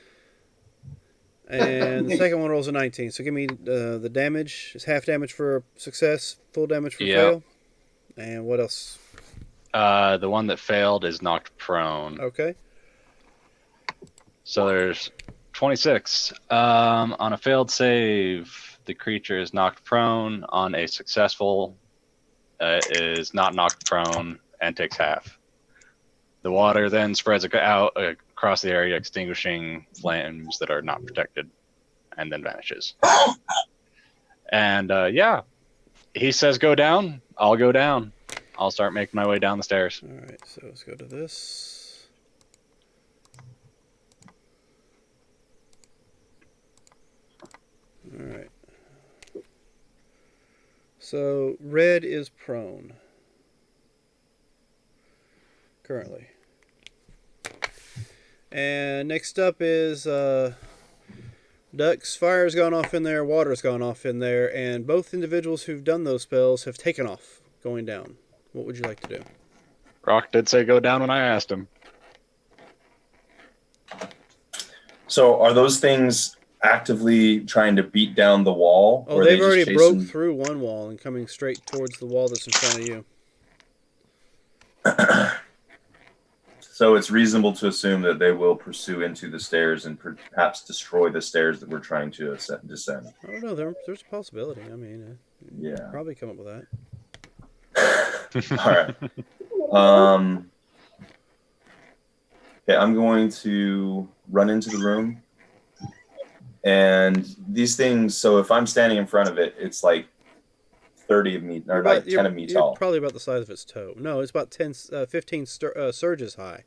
And the second one rolls a 19. So give me the damage. It's half damage for success, full damage for Yep. fail. And what else? The one that failed is knocked prone. Okay. So there's 26. On a failed save, the creature is knocked prone. On a successful, is not knocked prone and takes half. The water then spreads out across the area, extinguishing flames that are not protected, and then vanishes. And yeah, he says go down. I'll go down. I'll start making my way down the stairs. All right. So let's go to this. All right. So red is prone currently. And next up is Duck's fire's gone off in there, water's gone off in there, and both individuals who've done those spells have taken off going down. What would you like to do? Rock did say go down when I asked him. So are those things actively trying to beat down the wall? Oh, or are they've they just already broke chasing- through one wall and coming straight towards the wall that's in front of you. So it's reasonable to assume that they will pursue into the stairs and perhaps destroy the stairs that we're trying to descend. I don't know. There's a possibility. I mean, Yeah. probably come up with that. All right. Okay, I'm going to run into the room. And these things, so if I'm standing in front of it, it's like 30 of me, or like 10 of me you're tall. probably about the size of its toe. No, it's about 15 surges high.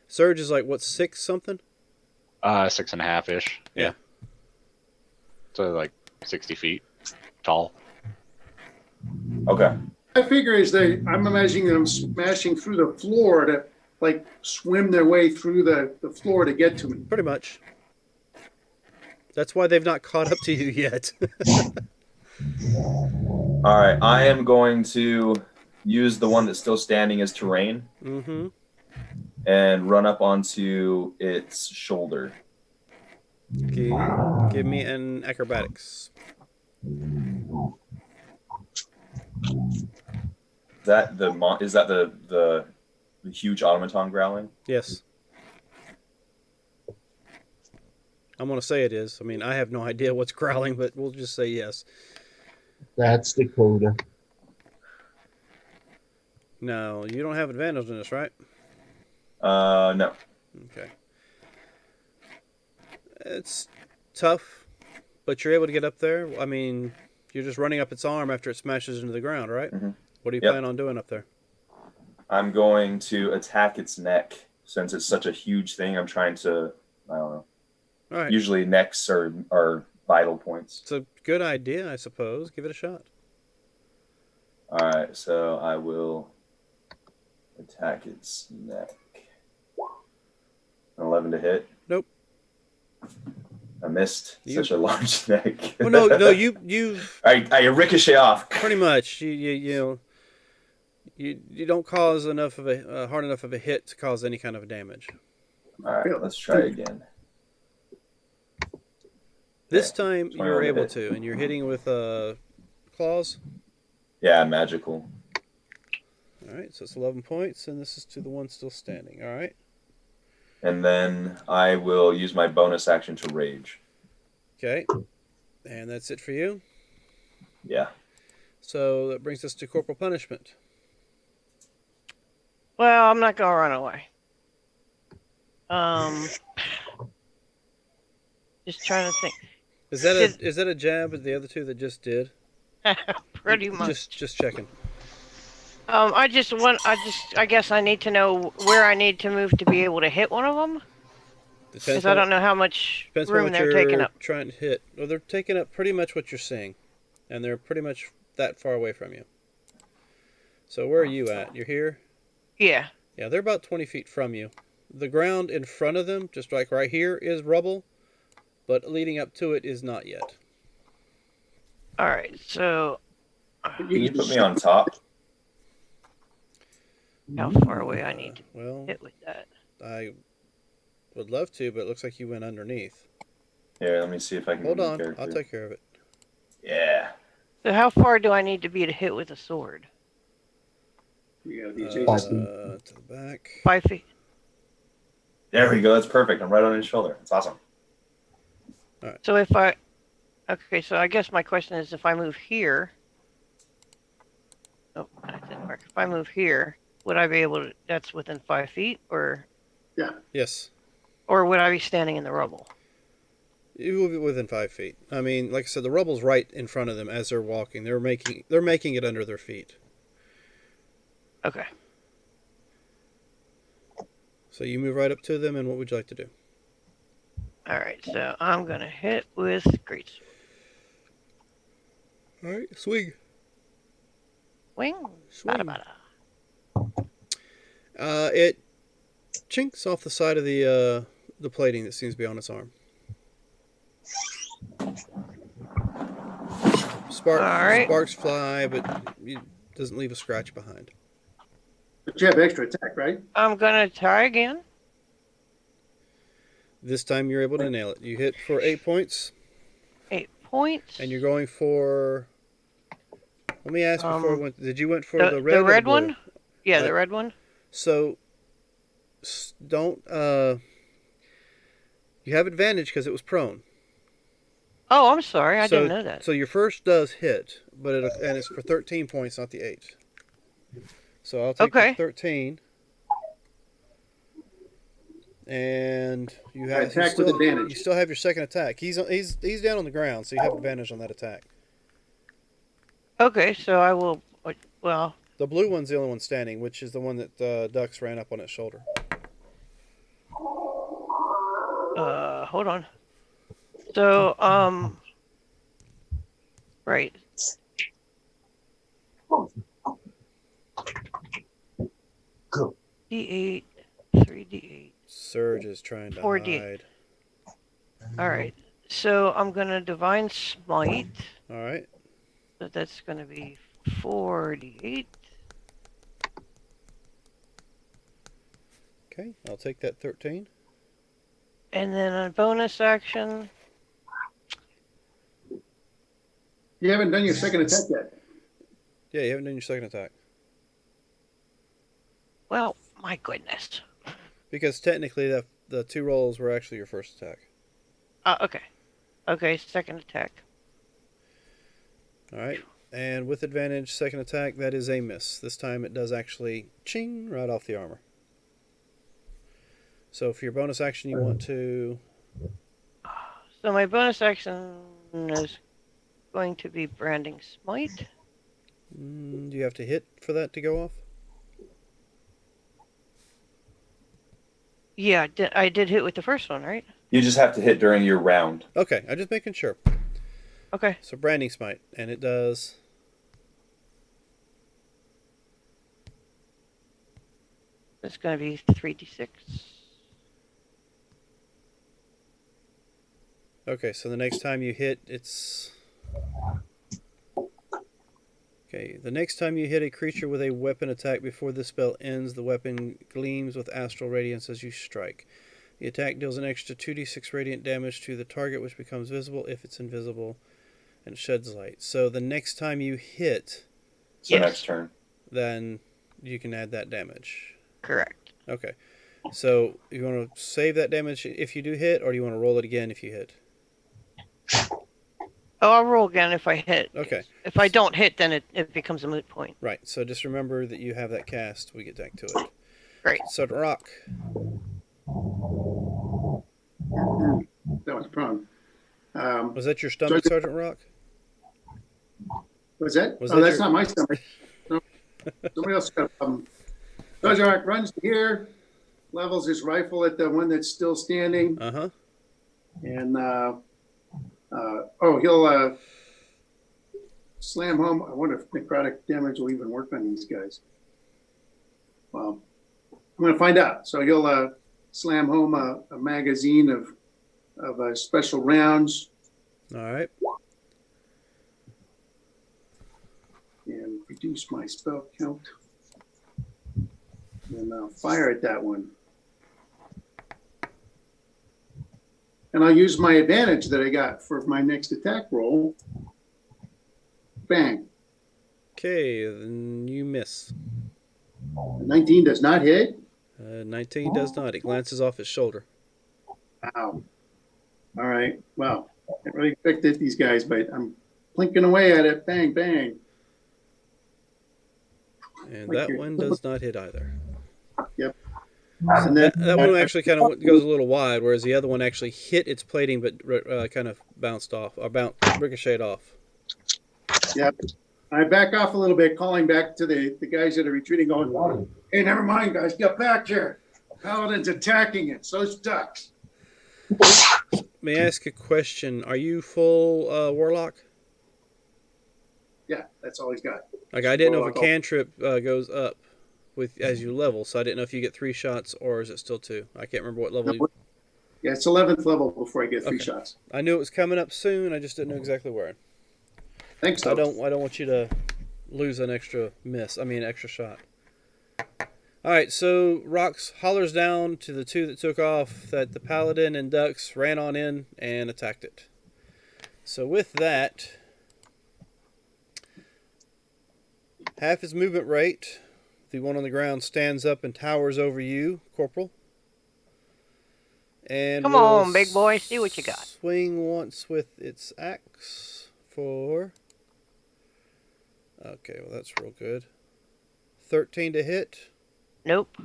Surge is like, what, 6 something? 6.5 ish. Yeah. So like 60 feet tall. Okay. I figure is I'm imagining them smashing through the floor to like swim their way through the floor to get to me. Pretty much. That's why they've not caught up to you yet. All right. I am going to use the one that's still standing as terrain Mm-hmm. and run up onto its shoulder. Give me an acrobatics. Is that the huge automaton growling? Yes. I'm going to say it is. I mean, I have no idea what's growling, but we'll just say yes. That's Dakota. No, you don't have advantage in this, right? No. Okay. It's tough, but you're able to get up there. I mean, you're just running up its arm after it smashes into the ground, right? Mhm. What do you Yep. plan on doing up there? I'm going to attack its neck since it's such a huge thing. I'm trying to, I don't know. All right. Usually necks are vital points. It's a good idea, I suppose. Give it a shot. All right, so I will attack its neck. An 11 to hit. Nope. I missed. You- Such a large neck. Well, no, you've I ricochet off. pretty much you don't cause enough of a hard enough of a hit to cause any kind of damage. All right, let's try again. This Okay, time 21 you're to able hit. to, and you're hitting with claws. Yeah, magical. All right, so it's 11 points, and this is to the one still standing. All right. And then I will use my bonus action to rage. Okay. And that's it for you. Yeah. So that brings us to corporal punishment. Well, I'm not gonna run away. Just trying to think. Is that a jab at the other two that just did? Pretty much. Just checking. I guess I need to know where I need to move to be able to hit one of them. Because I don't know how much room they're taking up. Trying to hit. Well, they're taking up pretty much what you're seeing, and they're pretty much that far away from you. So where are you at? You're here? Yeah. Yeah, they're about 20 feet from you. The ground in front of them, just like right here, is rubble, but leading up to it is not yet. All right, so Can you put me on top? how far away I need to hit with that? I would love to, but it looks like you went underneath. Here, let me see if I can. Hold move on, character. I'll take care of it. Yeah. So how far do I need to be to hit with a sword? You got these To the back. 5 feet. There we go. That's perfect. I'm right on his shoulder. It's awesome. So so I guess my question is, if I move here, oh, that didn't work. If I move here, would I be able to? That's within 5 feet, or Yes. or would I be standing in the rubble? You will be within 5 feet. I mean, like I said, the rubble's right in front of them as they're walking. They're making it under their feet. Okay. So you move right up to them, and what would you like to do? All right. So I'm gonna hit with greatsword. All right, swing. Wing. Swing. Bada bada. It chinks off the side of the plating that seems to be on its arm. Sparks fly, but it doesn't leave a scratch behind. But you have extra attack, right? I'm gonna try again. This time you're able to nail it. You hit for 8 points. 8 points. And you're going for. Let me ask before. Did you went for the red? The red or the blue? one? Yeah, the red one. So don't. You have advantage because it was prone. Oh, I'm sorry. I didn't know that. So your first does hit, but and it's for 13 points, not the 8. So I'll take the 13. And you have attack with advantage. You still have your second attack. He's down on the ground, so you have advantage on that attack. Okay, so I will. Well, the blue one's the only one standing, which is the one that Dux ran up on its shoulder. Hold on. So, right. Go. D8, 3D8. Surge is trying to 4D. hide. All right. So I'm gonna divine smite. All right. So that's gonna be 4D8. Okay, I'll take that 13. And then a bonus action. You haven't done your second attack yet. Yeah, you haven't done your second attack. Well, my goodness. Because technically, the 2 rolls were actually your first attack. Okay. Okay, second attack. All right. And with advantage, second attack, that is a miss. This time it does actually ching right off the armor. So for your bonus action, you want to... So my bonus action is going to be branding smite. Do you have to hit for that to go off? Yeah, I did hit with the first one, right? You just have to hit during your round. Okay, I'm just making sure. Okay. So branding smite, and it does... It's going to be 3d6. Okay, so the next time you hit, it's... Okay, the next time you hit a creature with a weapon attack before the spell ends, the weapon gleams with astral radiance as you strike. The attack deals an extra 2d6 radiant damage to the target, which becomes visible if it's invisible and sheds light. So the next time you hit... So next turn. Then you can add that damage. Correct. Okay. So you want to save that damage if you do hit, or do you want to roll it again if you hit? Oh, I'll roll again if I hit. Okay. If I don't hit, then it becomes a moot point. Right. So just remember that you have that cast. We get back to it. Great. Sergeant Rock. That was a problem. Was that your stomach, Sergeant Rock? Was that? Was Oh, that that's your- not my stomach. No. Somebody else got a problem. Sergeant Rock runs to here, levels his rifle at the one that's still standing, Uh-huh. and he'll slam home. I wonder if necrotic damage will even work on these guys. Well, I'm going to find out. So he'll slam home a magazine of special rounds All right. and reduce my spell count. And I'll fire at that one. And I'll use my advantage that I got for my next attack roll. Bang. Okay, then you miss. 19 does not hit. 19 does not. It glances off his shoulder. Wow. All right. Well, I didn't really expect it, these guys, but I'm plinking away at it. Bang, bang. And Like that your- one does not hit either. And then That one actually kind of goes a little wide, whereas the other one actually hit its plating but kind of bounced off, or ricocheted off. I back off a little bit, calling back to the guys that are retreating, going, hey, never mind, guys, get back here. Paladin's attacking it. So's ducks. May I ask a question? Are you full warlock? Yeah, that's all he's got. Like, I didn't know if a Warlock. cantrip goes up with as you level, so I didn't know if you get 3 shots or is it still 2? I can't remember what level. Yeah, it's 11th level before I get 3 Okay. shots. I knew it was coming up soon. I just didn't know exactly where. Thanks, I though. don't want you to lose an extra shot. All right, so Rox hollers down to the 2 that took off that the Paladin and Ducks ran on in and attacked it. So with that, half his movement rate, the one on the ground stands up and towers over you, Corporal. And Come will on, big boy, see what you got. Swing once with its axe for... Okay, well that's real good. 13 to hit. Nope.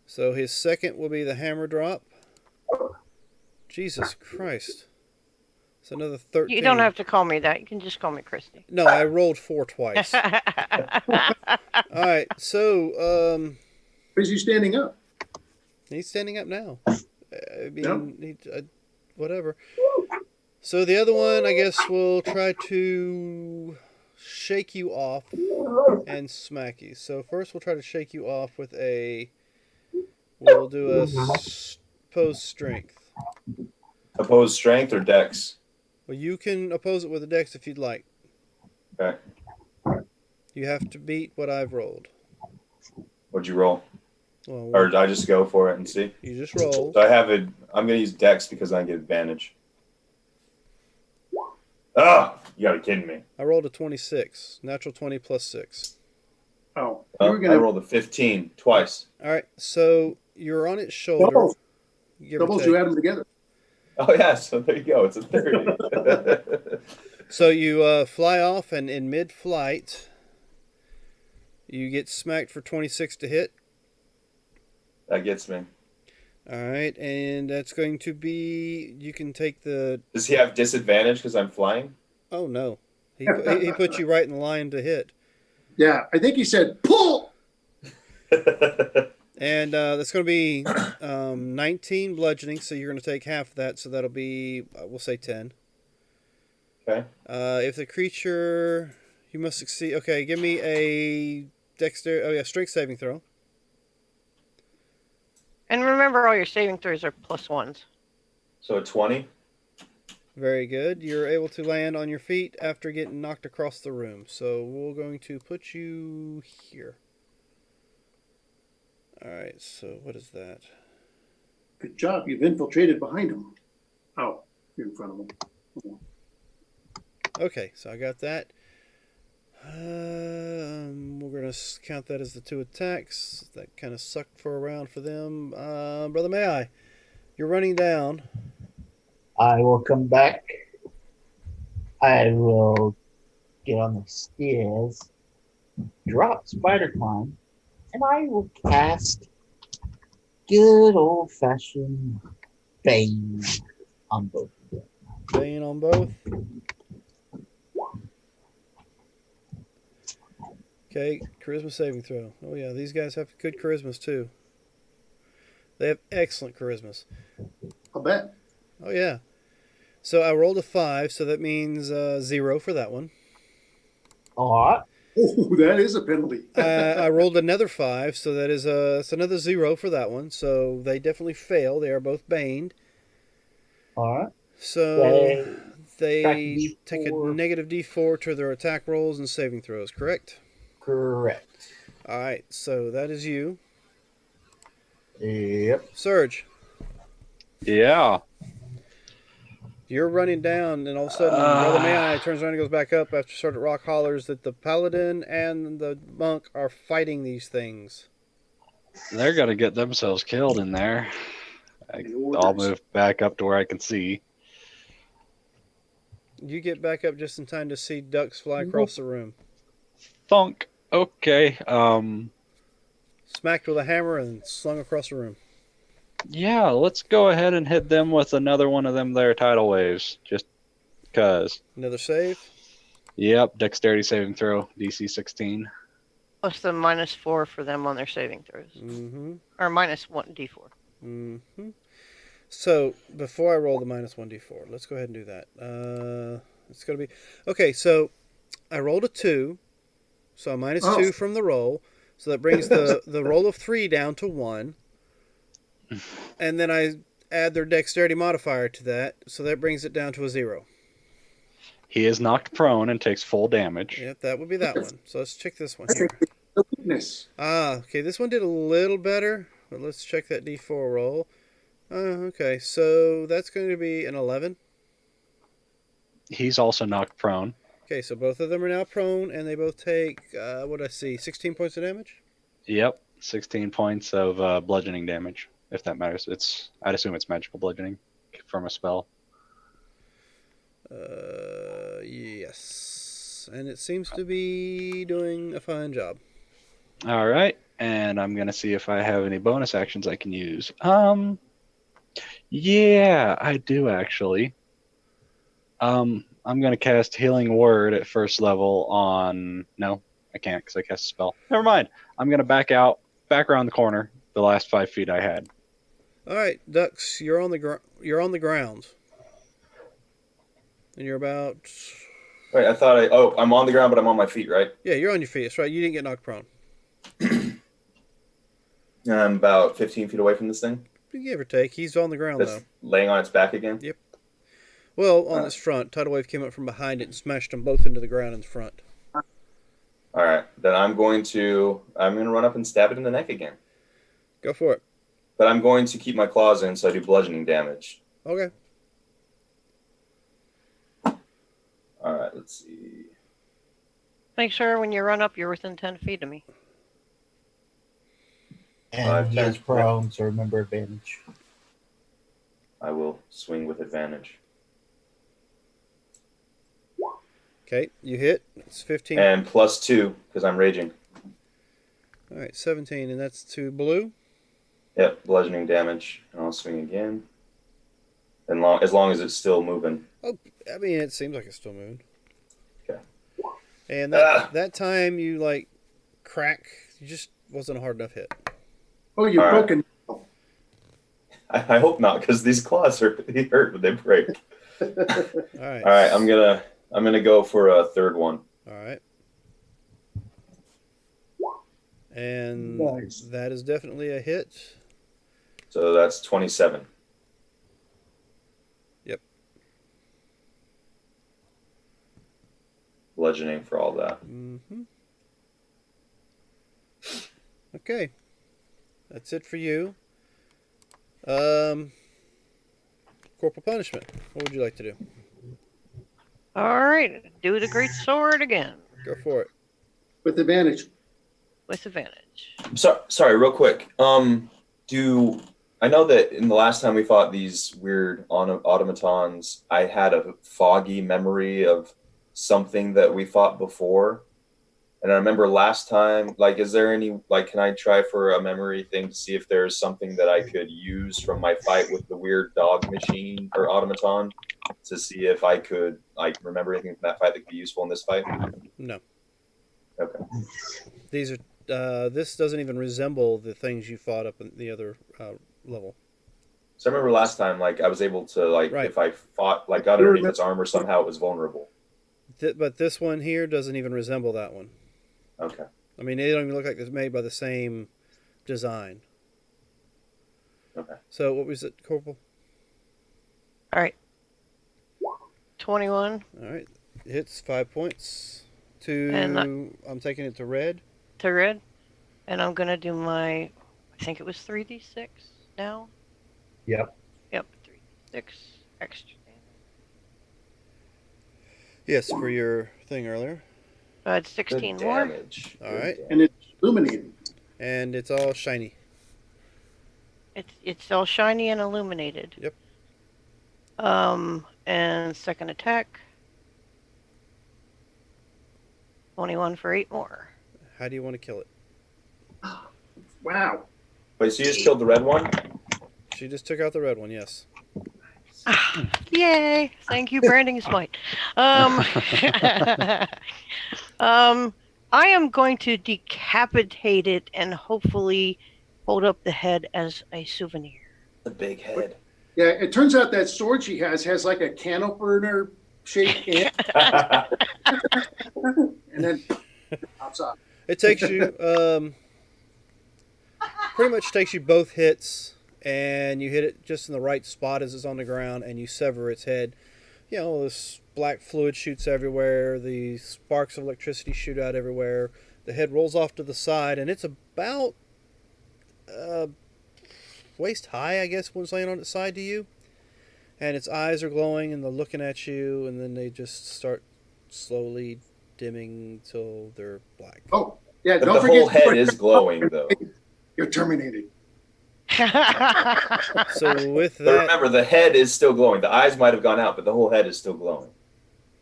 So his second will be the hammer drop. Jesus Christ. It's another 13. You don't have to call me that. You can just call me Christy. No, I rolled 4 twice. Alright, so, Is he standing up? he's standing up now. I mean, Yep. whatever. So the other one, I guess, will try to shake you off and smack you. So first we'll try to shake you off with we'll do a opposed strength. Opposed strength or dex? Well, you can oppose it with a dex if you'd like. Okay. You have to beat what I've rolled. What'd you roll? Well, Or did I just go for it and see? you just roll. So I'm going to use dex because I get advantage. Oh, you got to be kidding me. I rolled a 26. Natural 20 plus 6. Oh, you Oh, were I going to rolled a 15 twice. All right, so you're on its shoulder. doubles. give or Doubles, take. you add them together. Oh, yeah. So there you go. It's a 30. So you fly off, and in mid-flight, you get smacked for 26 to hit. That gets me. All right, and that's going to be. You can take the. Does he have disadvantage because I'm flying? Oh no, he put you right in the line to hit, Yeah, I think he said, pull! and that's going to be 19 bludgeoning. So you're going to take half of that. So that'll be we'll say 10. Okay. If the creature, you must succeed. Okay, give me a strength saving throw. And remember, all your saving throws are +1s. So a 20. Very good. You're able to land on your feet after getting knocked across the room. So we're going to put you here. All right. So what is that? Good job. You've infiltrated behind him. Oh, you're in front of him. Okay. So I got that. We're gonna count that as the 2 attacks. That kind of sucked for a round for them. Brother May I? You're running down. I will come back. I will get on the stairs, drop Spider Climb, and I will cast good old fashioned Bane on both of them. Bane on both. Okay, charisma saving throw. Oh yeah, these guys have good charismas too. They have excellent charismas. I'll bet. Oh yeah. So I rolled a 5, so that means 0 for that one. All right. Oh, that is a penalty. I rolled another 5, so that is it's another 0 for that one. So they definitely fail. They are both baned. All right. So They they take a D4. negative D4 to their attack rolls and saving throws. Correct. Correct. All right. So that is you, Yep. Surge. Yeah. You're running down, and all of a sudden, Brother May turns around and goes back up after Sergeant Rock hollers that the paladin and the monk are fighting these things. They're gonna get themselves killed in there. I'll move back up to where I can see. You get back up just in time to see ducks fly across the room. Thunk. Okay. Smacked with a hammer and slung across the room. Yeah, let's go ahead and hit them with another one of them there tidal waves. Just cause. Another save. Yep, dexterity saving throw, DC 16. Plus the -4 for them on their saving throws. Mm-hmm. Or -1 D4. Mm-hmm. So, before I roll the -1d4, let's go ahead and do that. It's going to be... Okay, so I rolled a 2. So a -2 from the roll. So that brings the roll of 3 down to 1. And then I add their dexterity modifier to that. So that brings it down to a 0. He is knocked prone and takes full damage. Yep, that would be that one. So let's check this one here. The weakness. Okay, this one did a little better. But let's check that d4 roll. Okay, so that's going to be an 11. He's also knocked prone. Okay, so both of them are now prone, and they both take, what did I see, 16 points of damage? Yep, 16 points of bludgeoning damage, if that matters. I'd assume it's magical bludgeoning from a spell. Yes. And it seems to be doing a fine job. All right, and I'm going to see if I have any bonus actions I can use. Yeah, I do actually. I'm going to cast Healing Word at first level on... No, I can't because I cast a spell. Never mind. I'm going to back around the corner, the last 5 feet I had. All right, ducks, you're on the ground. And you're about... Wait, I'm on the ground, but I'm on my feet, right? Yeah, you're on your feet. That's right. You didn't get knocked prone. And I'm about 15 feet away from this thing. Give or take. He's on the ground, That's though. laying on its back again. Yep. Well, on its front. Tidal wave came up from behind it and smashed them both into the ground in front. All right, then I'm going to run up and stab it in the neck again. Go for it. But I'm going to keep my claws in, so I do bludgeoning damage. Okay. All right, let's see. Make sure when you run up, you're within 10 feet of me. And he is prone, so remember advantage. I will swing with advantage. Okay, you hit. It's 15. And +2, because I'm raging. All right, 17, and that's to blue. Yep, bludgeoning damage. And I'll swing again. And as long as it's still moving. Oh, I mean, it seems like it's still moving. Okay. And that time you, like, crack. You just wasn't a hard enough hit. Oh, you're All right. broken. I hope not, because these claws hurt when they break. All right. All right, I'm gonna go for a third one. All right. And Nice. that is definitely a hit. So that's 27. Yep. Bludgeoning for all that. Mm-hmm. Okay. That's it for you. Corporal punishment. What would you like to do? All right, do the great sword again. Go for it. With advantage. with advantage. Sorry, real quick. Do I know that in the last time we fought these weird automatons, I had a foggy memory of something that we fought before. And I remember last time, like, is there any, like, can I try for a memory thing to see if there's something that I could use from my fight with the weird dog machine or automaton to see if I could, like, remember anything from that fight that could be useful in this fight? No. Okay. These are. This doesn't even resemble the things you fought up in the other level. So I remember last time, like, I was able to, like, Right. if I fought, like, got underneath its armor, somehow it was vulnerable. But this one here doesn't even resemble that one. Okay. I mean, they don't even look like they're made by the same design. Okay. So what was it, Corporal? All right. 21 All right. Hits 5 points. And I'm taking it to red. to red. And I'm going to do my, I think it was 3d6 now. Yep. Yep, 3d6 extra damage. Yes, for your thing earlier. So I had 16 Good more. damage. All Good right. damage. And it's illuminated. And it's all shiny. It's all shiny and illuminated. Yep. And second attack. 21 for 8 more. How do you want to kill it? Wow. Wait, so you just killed the red one? She just took out the red one, yes. Yay! Thank you, branding smite. I am going to decapitate it and hopefully hold up the head as a souvenir. The big head. Yeah, it turns out that sword she has like a candle burner shaped hand, and then pops off. It takes you, pretty much takes you both hits, and you hit it just in the right spot as it's on the ground, and you sever its head. You know, this black fluid shoots everywhere, the sparks of electricity shoot out everywhere, the head rolls off to the side, and it's about waist high, I guess, when it's laying on its side to you. And its eyes are glowing, and they're looking at you, and then they just start slowly dimming till they're black. Oh, yeah, But don't the forget whole head is glowing, though. You're terminated. So with But that, remember, the head is still glowing. The eyes might have gone out, but the whole head is still glowing.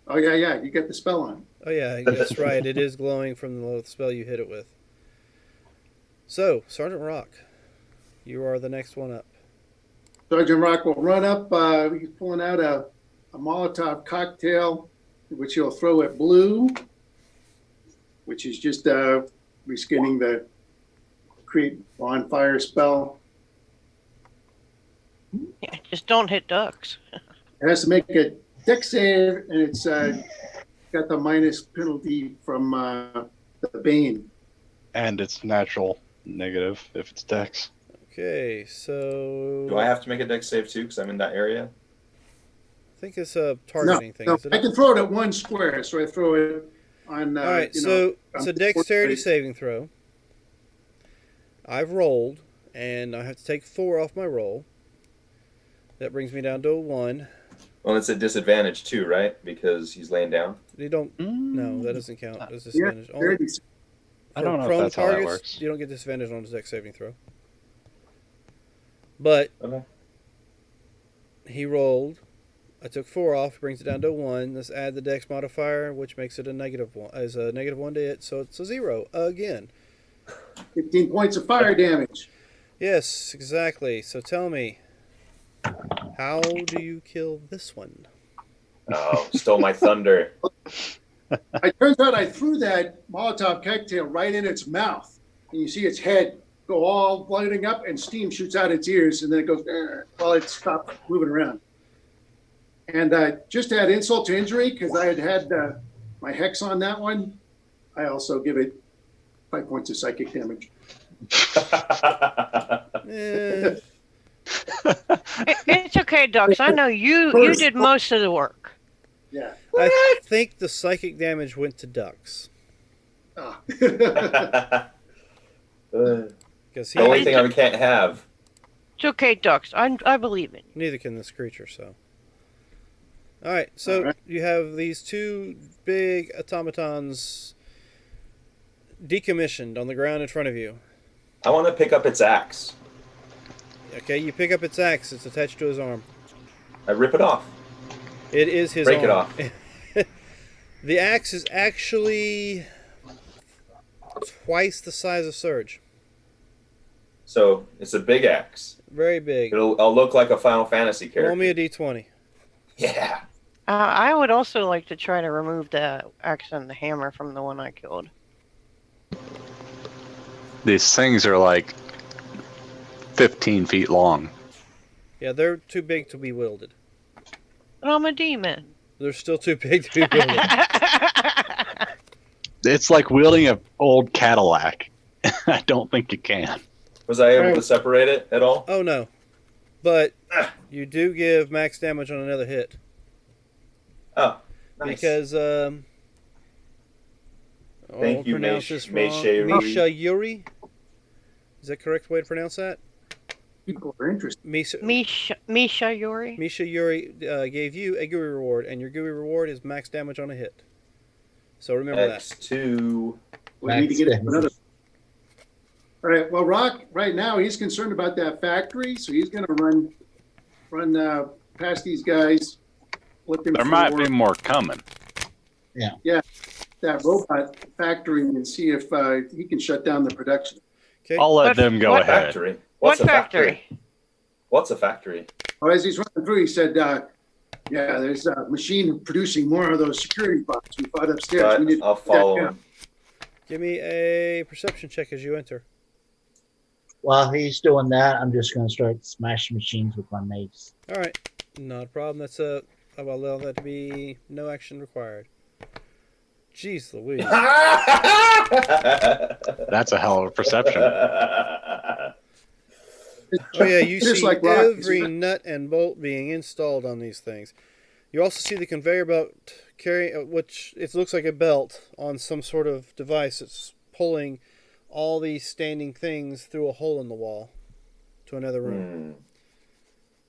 Oh yeah, you get the spell on. oh yeah, that's right. It is glowing from the spell you hit it with. So, Sergeant Rock, you are the next one up. Sergeant Rock will run up. He's pulling out a Molotov cocktail, which he'll throw at Blue, which is just reskinning the create bonfire spell. Yeah, just don't hit ducks. It has to make a dex save, and it's got the minus penalty from the Bane. And it's natural negative if it's dex. Okay, so Do I have to make a dex save too, because I'm in that area? I think it's a targeting thing. No, Isn't I it? can throw it at one square, so I throw it on. All right, you so know, it's a on dexterity 40. saving throw. I've rolled, and I have to take 4 off my roll. That brings me down to a 1. Well, it's a disadvantage too, right? Because he's laying down. You don't. No, that doesn't count as Yeah, disadvantage. Only very I don't know if prone that's how that targets, works. you don't get disadvantage on a dex saving throw. But Okay. he rolled. I took 4 off, brings it down to a 1. Let's add the dex modifier, which makes it a -1. As a -1 to hit, so it's a 0 again. 15 points of fire damage. Yes, exactly. So tell me, how do you kill this one? Oh, stole my thunder. It turns out I threw that Molotov cocktail right in its mouth, and you see its head go all lighting up, and steam shoots out its ears, and then it goes while it stops moving around. And just to add insult to injury, because I had my hex on that one, I also give it 5 points of psychic damage. Eh, It's okay, ducks. I know you did most of the work. Yeah. I think the psychic damage went to Ducks. Ah. The Because only thing I can't have. It's okay, ducks. I believe in you. neither can this creature, so. Alright, so Alright. you have these 2 big automatons decommissioned on the ground in front of you. I want to pick up its axe. Okay, you pick up its axe. It's attached to his arm. I rip it off. It is his Break it arm. off. The axe is actually twice the size of Surge. So it's a big axe. Very big. I'll look like a Final Fantasy character. Roll me a d20. Yeah. I would also like to try to remove the axe and the hammer from the one I killed. These things are like 15 feet long. Yeah, they're too big to be wielded. But I'm a demon. They're still too big to be wielded. It's like wielding an old Cadillac. I don't think you can. Was I able to separate it at all? Oh no. But you do give max damage on another hit. Oh, nice. Because Thank I'll you, pronounce this wrong. Misha Yuri. Misha Yuri. Is that correct way to pronounce that? People are interested. Misha Yuri. Misha Yuri gave you a GUI reward, and your GUI reward is max damage on a hit. So remember that. X2. We need to get another. All right. Well, Rock, right now, he's concerned about that factory, so he's going to run past these guys, looking There for might be more coming. that robot factory and see if he can shut down the production. Okay. I'll let What- them go what ahead. Factory. What What's a factory? What's a factory? Oh, as he's running through, he said, "Yeah, there's a machine producing more of those security bots we fought upstairs. But We need to I'll get that follow down." him. Give me a perception check as you enter. While he's doing that, I'm just going to start smashing machines with my mace. All right. Not a problem. That's I'll allow that to be no action required. Jeez Louise. That's a hell of a perception. Oh yeah, you Just see like Rock, every isn't nut and bolt being installed on these things. You also see the conveyor belt carrying, which it looks like a belt on some sort of device. It's pulling all these standing things through a hole in the wall to another room.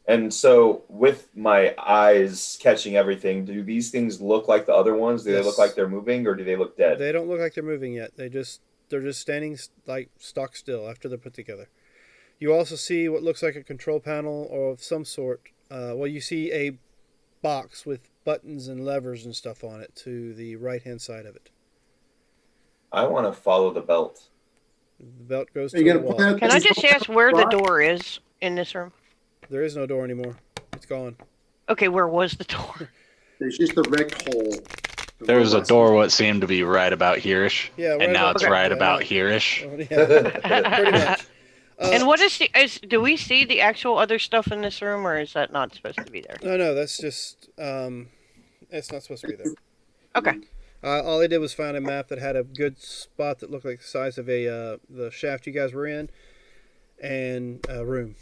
And so, with my eyes catching everything, do these things look like the other ones? Do they look Yes. like they're moving, or do they look dead? They don't look like they're moving yet. They're just standing like stock still after they're put together. You also see what looks like a control panel or of some sort. You see a box with buttons and levers and stuff on it to the right-hand side of it. I want to follow the belt. The belt goes Are to you the gonna wall. point out Can I that just he's- ask where the Rock? door is in this room? There is no door anymore. It's gone. Okay, where was the door? There's just a wrecked hole. There was a door what seemed to be right about here-ish, Yeah, and now it's Okay. right about here-ish. Yeah, pretty much. And what is do we see the actual other stuff in this room, or is that not supposed to be there? No, that's just it's not supposed to be there. Okay. All I did was find a map that had a good spot that looked like the size of the shaft you guys were in, and a room.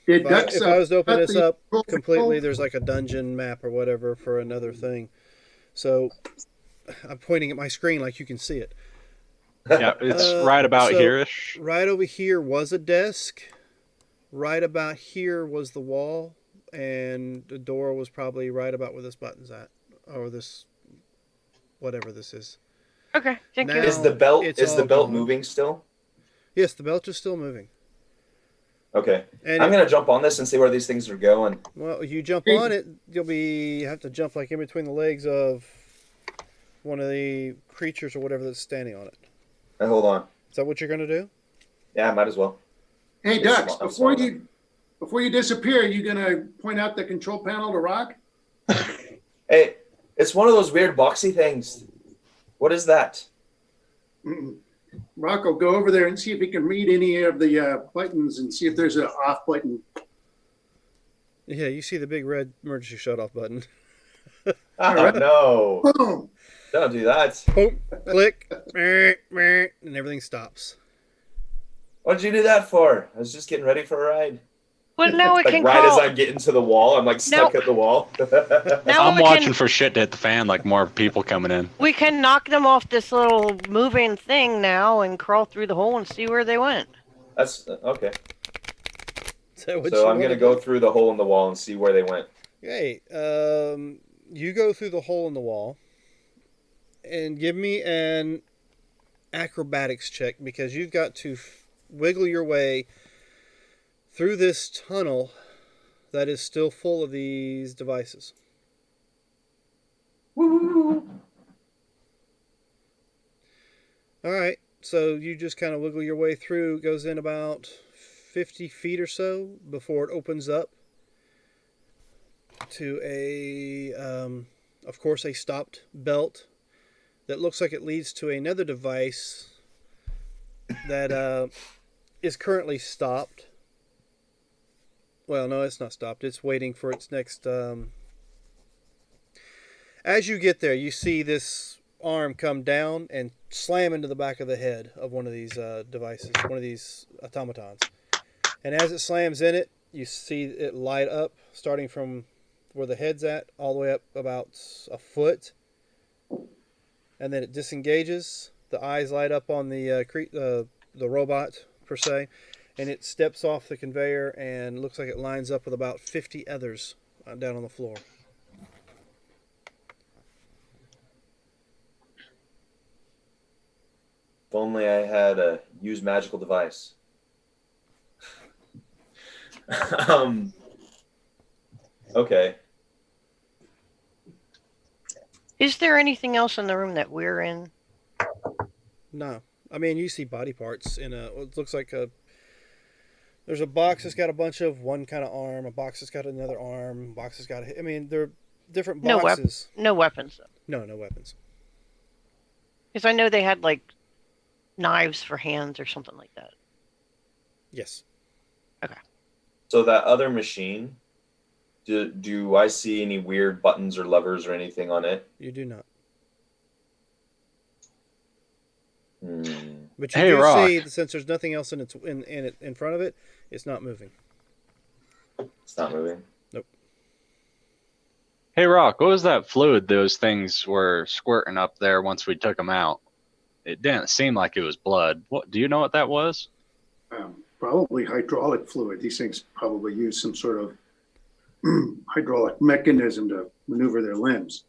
Did If Ducks, I was to open cut this the up control completely, panel? there's like a dungeon map or whatever for another thing. So I'm pointing at my screen like you can see it. Yeah, it's right about so- here-ish. Right over here was a desk. Right about here was the wall, and the door was probably right about where this button's at, or this, whatever this is. Okay, thank Now- you. Is the belt It's is the all belt gone. moving still? Yes, the belt is still moving. Okay, And I'm gonna jump on this and see where these things are going. well, you jump on it, you have to jump like in between the legs of one of the creatures or whatever that's standing on it. Hey, hold on. Is that what you're gonna do? Yeah, might as well. Hey, It's Ducks, small- before you disappear, you gonna point out the control panel to Rock? Hey, it's one of those weird boxy things. What is that? Mm-mm. Rock will go over there and see if he can read any of the buttons and see if there's an off button. Yeah, you see the big red emergency shut-off button. Oh right. no! Boom! Don't do that. Boom, click, and everything stops. What did you do that for? I was just getting ready for a ride. But now we Like can right call. as I get into the wall, I'm like stuck at the wall. Now I'm we watching can, for shit to hit the fan, like more people coming in. we can knock them off this little moving thing now and crawl through the hole and see where they went. That's okay. Is that what So you I'm gonna wanna go do? through the hole in the wall and see where they went. Okay, you go through the hole in the wall, and give me an acrobatics check because you've got to wiggle your way through this tunnel that is still full of these devices. Woo! All right, so you just kind of wiggle your way through. It goes in about 50 feet or so before it opens up to of course, a stopped belt that looks like it leads to another device that is currently stopped. Well, no, it's not stopped. It's waiting for its next. As you get there, you see this arm come down and slam into the back of the head of one of these devices, one of these automatons. And as it slams in it, you see it light up, starting from where the head's at, all the way up about a foot. And then it disengages. The eyes light up on the robot, per se. And it steps off the conveyor and looks like it lines up with about 50 others down on the floor. If only I had a use magical device. Okay. Is there anything else in the room that we're in? No. I mean, you see body parts in it looks like there's a box that's got a bunch of one kind of arm, a box that's got another arm, a box that's got I mean, they're different boxes. No weapons. No weapons. Because I know they had like knives for hands or something like that. Yes. So that other machine, do I see any weird buttons or levers or anything on it? You do not. Hmm. But you Hey, do Rock. see, since there's nothing else in front of it, it's not moving. It's not moving. Hey, Rock, what was that fluid those things were squirting up there once we took them out? It didn't seem like it was blood. What do you know what that was? Probably hydraulic fluid. These things probably use some sort of hydraulic mechanism to maneuver their limbs.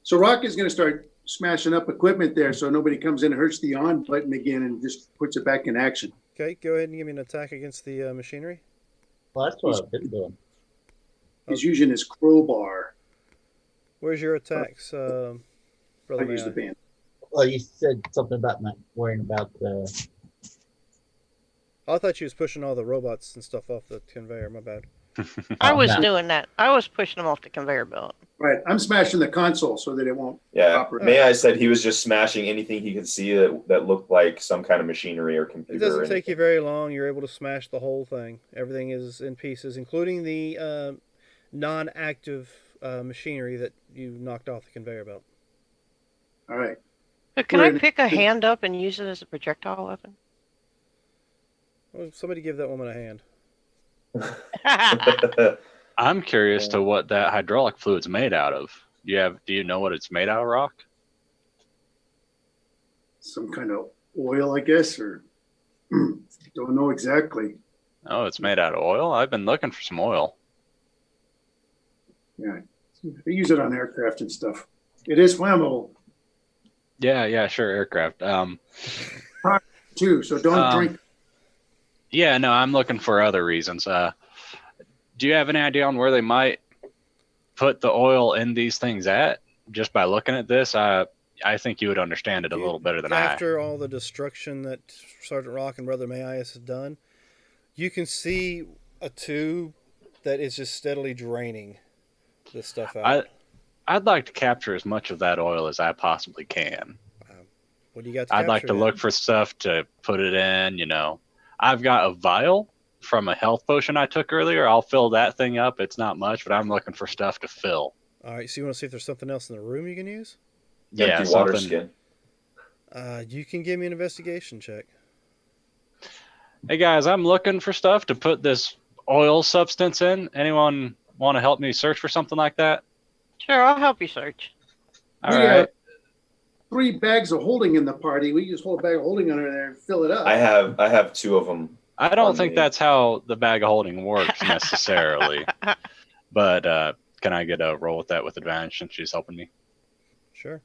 So Rock is going to start smashing up equipment there so nobody comes in and hurts the on button again and just puts it back in action. Okay, go ahead and give me an attack against the machinery. Well, that's what I've been doing. He's using his crowbar. Where's your attacks, I Brother use the May I? band. Well, you said something about not worrying about the. I thought you was pushing all the robots and stuff off the conveyor. My bad. I was no. doing that. I was pushing them off the conveyor belt. Right, I'm smashing the console so that it won't Yeah. operate. May I said he was just smashing anything he could see that looked like some kind of machinery or It computer. doesn't or take you anything. very long. You're able to smash the whole thing. Everything is in pieces, including the non-active machinery that you knocked off the conveyor belt. All right. But can We're I in- pick a hand up and use it as a projectile weapon? Well, somebody give that woman a hand. I'm curious to what that hydraulic fluid's made out of. Do you know what it's made out of, Rock? Some kind of oil, I guess, or don't know exactly. Oh, it's made out of oil? I've been looking for some oil. Yeah, they use it on aircraft and stuff. It is flammable Yeah, sure, aircraft. too, so don't drink. Yeah, no, I'm looking for other reasons. Do you have any idea on where they might put the oil in these things at? Just by looking at this, I think you would understand it a little better than I. After all the destruction that Sergeant Rock and Brother Mayai has done, you can see a tube that is just steadily draining this stuff out. I'd like to capture as much of that oil as I possibly can. What do you got to I'd like capture to then? look for stuff to put it in, I've got a vial from a health potion I took earlier. I'll fill that thing up. It's not much, but I'm looking for stuff to fill. All right, so you want to see if there's something else in the room you can use? Yeah, Empty water something. skin. You can give me an investigation check. Hey guys, I'm looking for stuff to put this oil substance in. Anyone want to help me search for something like that? Sure, I'll help you search. All We right. have 3 bags of holding in the party. We just hold a bag of holding under there and fill it up. I have 2 of them. I don't on think me. that's how the bag of holding works necessarily. But can I get a roll with that with advantage since she's helping me? Sure.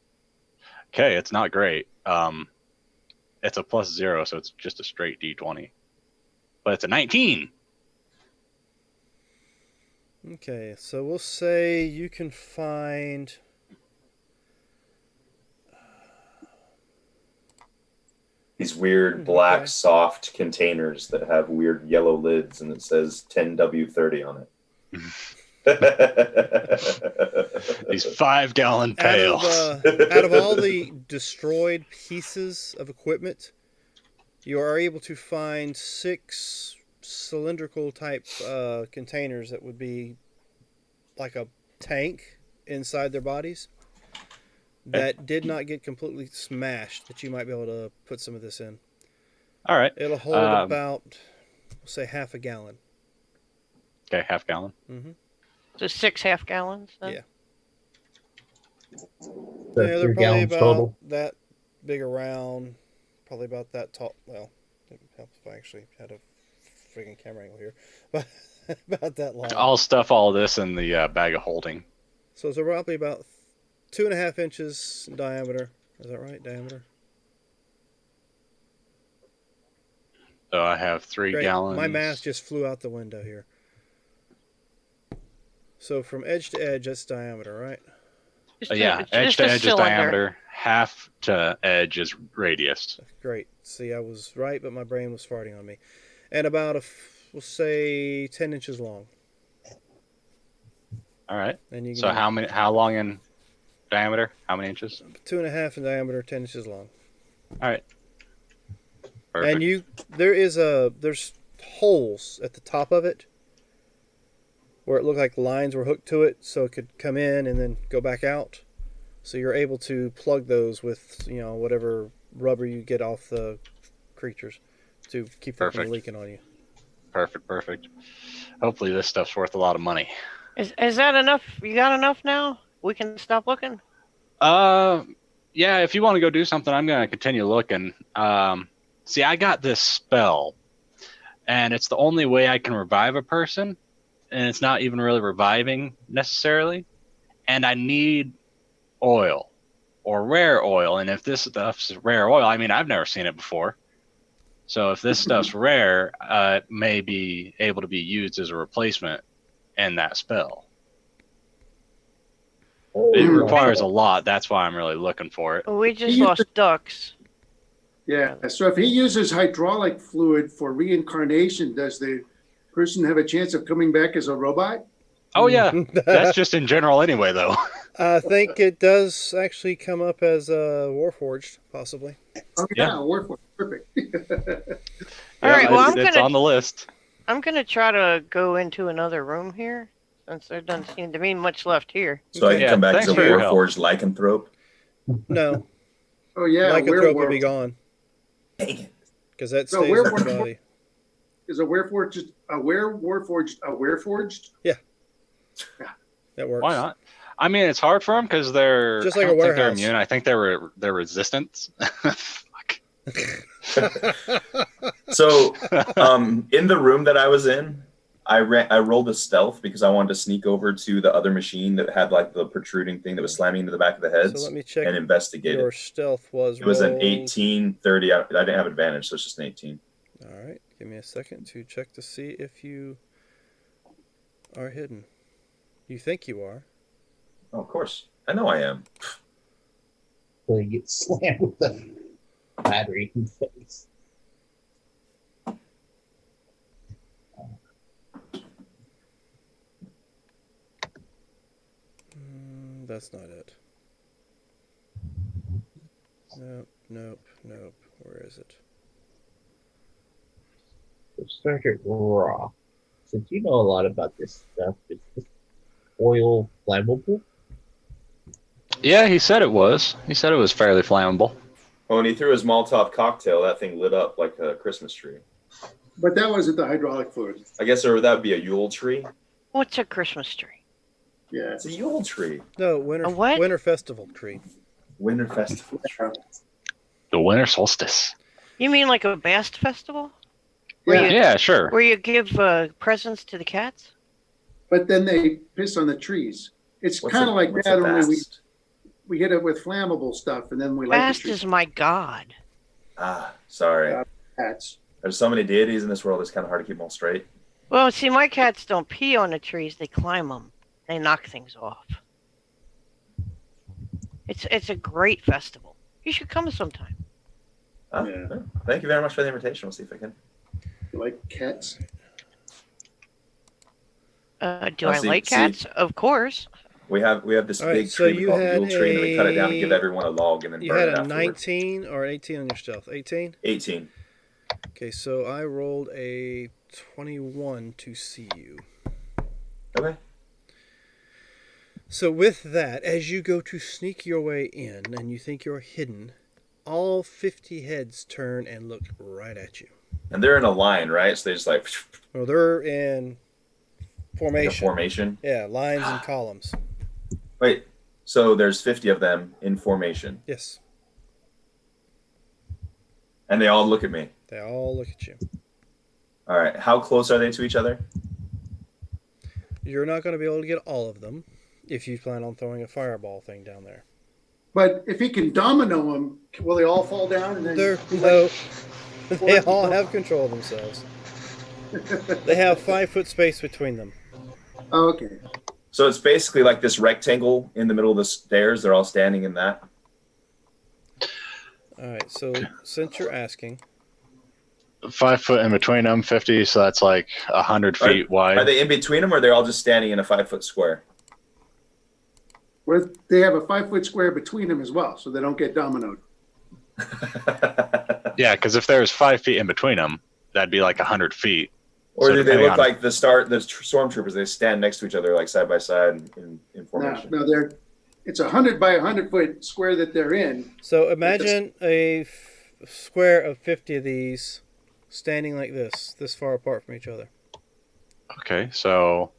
Okay, it's not great. It's a +0, so it's just a straight D20. But it's a 19. Okay, so we'll say you can find. These weird black Okay. soft containers that have weird yellow lids, and it says 10W30 on it. These 5-gallon Out pails. of all the destroyed pieces of equipment, you are able to find 6 cylindrical type containers that would be like a tank inside their bodies that did not get completely smashed, that you might be able to put some of this in. All right. It'll hold about, we'll say, half a gallon. Okay, half gallon. Mm-hmm. So 6 half-gallons then? Yeah. So Yeah, they're 3 probably gallons about total. that big around, probably about that tall. Well, it helps if I actually had a freaking camera angle here, but about that long. I'll stuff all this in the bag of holding. So it's probably about 2.5 inches in diameter. Is that right? Diameter? So I have 3 Great. gallons. My math just flew out the window here. So from edge to edge, that's diameter, right? Yeah, edge to edge is diameter. Half to edge is radius. Great. See, I was right, but my brain was farting on me. And about we'll say 10 inches long. All right. And you can So how long in diameter? How many inches? 2.5 in diameter, 10 inches long. All right. Perfect. And there's holes at the top of it where it looked like lines were hooked to it, so it could come in and then go back out. So you're able to plug those with, whatever rubber you get off the creatures to keep them from Perfect. leaking on you. Perfect. Hopefully this stuff's worth a lot of money. Is that enough? You got enough now? We can stop looking? Yeah, if you want to go do something, I'm going to continue looking. See, I got this spell, and it's the only way I can revive a person, and it's not even really reviving necessarily. And I need oil or rare oil, and if this stuff's rare oil, I mean, I've never seen it before. So if this stuff's rare, it may be able to be used as a replacement in that spell. It requires a lot. That's why I'm really looking for it. We just lost ducks. Yeah, so if he uses hydraulic fluid for reincarnation, does the person have a chance of coming back as a robot? Oh, yeah. That's just in general anyway, though. I think it does actually come up as Warforged, possibly. Oh, yeah, work for it. Perfect. All right, well, it's on the list. I'm going to try to go into another room here, since there doesn't seem to be much left here. So I can come back as thanks a for your help. Warforged lycanthrope. No, Oh, yeah, lycanthrope will be werewolf. gone. Dang it. Because that So stays in werewolf- the body. Is a Warforged a Warforged? That works. Why not? I mean, it's hard for them because they're Just like I don't a think they're warehouse. immune. I think they're resistant. Fuck. So, in the room that I was in, I rolled a stealth because I wanted to sneak over to the other machine that had like the protruding thing that was slamming into the back of the heads So let me check. and investigate Your it. stealth was. It was an rolled- 18, 30. I didn't have advantage, so it's just an 18. All right, give me a second to check to see if you are hidden. You think you are. Oh, of course. I know I am. So you get slammed with a battery in the face. That's not it. Nope. Where is it? So Sergeant Raw, since you know a lot about this stuff, is this oil flammable? Yeah, he said it was. He said it was fairly flammable. Oh, and he threw his Molotov cocktail. That thing lit up like a Christmas tree. But that wasn't the hydraulic fluid. I guess that would be a Yule tree. What's a Christmas tree? Yeah. It's a Yule tree. No, winter. A what? Winter festival tree. Winter festival tree. The winter solstice. You mean like a Bast festival? Yeah. Yeah, sure. Where you give presents to the cats? But then they piss on the trees. It's What's kind of like what's that, a only we bast? we hit it with flammable stuff, and then we light the Fast tree. is my god. Sorry. Cats. There's so many deities in this world. It's kind of hard to keep them all straight. Well, see, my cats don't pee on the trees; they climb them. They knock things off. It's a great festival. You should come sometime. Yeah. Thank you very much for the invitation. We'll see if I can. You like cats? Do I like cats? Of course. We have this All right, big so tree we you call the had Yule tree, and then we cut it down and give a- everyone a log and then You burn had it a afterwards. 19 or 18 on your stealth. 18? 18. Okay, so I rolled a 21 to see you. Okay. So with that, as you go to sneak your way in and you think you're hidden, all 50 heads turn and look right at you. And they're in a line, right? So they just like Well, they're in a formation. formation. Yeah, lines and columns. Wait. So there's 50 of them in formation, Yes, and they all look at me. they all look at you. All right. How close are they to each other? You're not going to be able to get all of them if you plan on throwing a fireball thing down there. But if he can domino them, will they all fall down? And then No, they all have control of themselves. They have 5 foot space between them. Oh, okay. So it's basically like this rectangle in the middle of the stairs. They're all standing in that. All right, so since you're asking, 5 foot in between them, 50, so that's like 100 feet wide. Are they in between them, or they're all just standing in a 5 foot square? Where they have a 5 foot square between them as well, so they don't get dominoed. Yeah, because if there's 5 feet in between them, that'd be like 100 feet. Or So do they depending look on- like the stormtroopers? They stand next to each other, like side by side in No, formation. no, it's 100 by 100 foot square that they're in. so imagine a square of 50 of these standing like this far apart from each other. Okay, so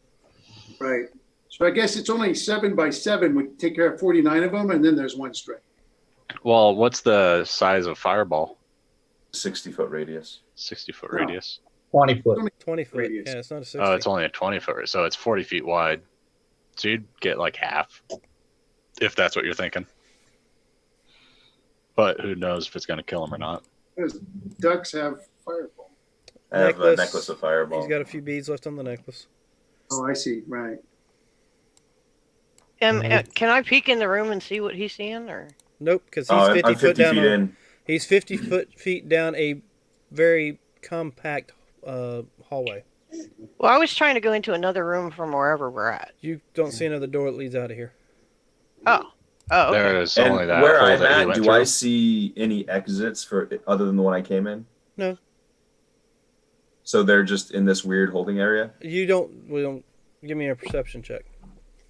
Right. So I guess it's only 7 by 7 would take care of 49 of them, and then there's one strip. well, what's the size of fireball? 60-foot radius. 60-foot No. radius. 20 foot. 20 foot. Radius. Yeah, it's not a 60. Oh, it's only a 20-foot, so it's 40 feet wide. So you'd get like half, if that's what you're thinking. But who knows if it's going to kill him or not. Those ducks have fireball. I have a Necklace. necklace of fireball. He's got a few beads left on the necklace. Oh, I see. Right. Can I peek in the room and see what he's seeing, or? Nope, because Oh, he's 50 I'm foot 50 down. feet in. He's 50 feet down a very compact hallway. Well, I was trying to go into another room from wherever we're at. You don't see another door that leads out of here. Oh, okay. There is And only that where hole I'm that you at, went do through. I see any exits for other than the one I came in? No. So they're just in this weird holding area? We don't. Give me a perception check.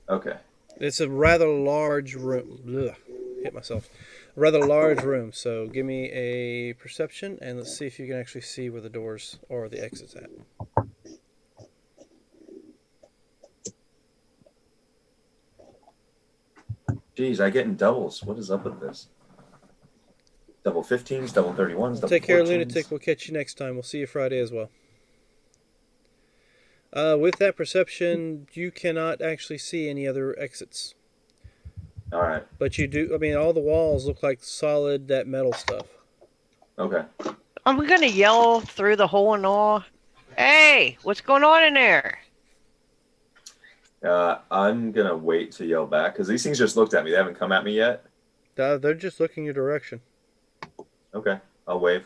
Okay. It's a rather large room. Ugh, hit myself. A rather large room. So give me a perception, and let's see if you can actually see where the doors or the exits at. Geez, I get in doubles. What is up with this? Double 15s, double 31s, double Take care, 14s. Lunatic. We'll catch you next time. We'll see you Friday as well. With that perception, you cannot actually see any other exits. All right. But you do. I mean, all the walls look like solid, that metal stuff. Okay. Are we gonna yell through the hole and all? Hey, what's going on in there? I'm going to wait to yell back because these things just looked at me. They haven't come at me yet. They're just looking your direction. Okay. I'll wave.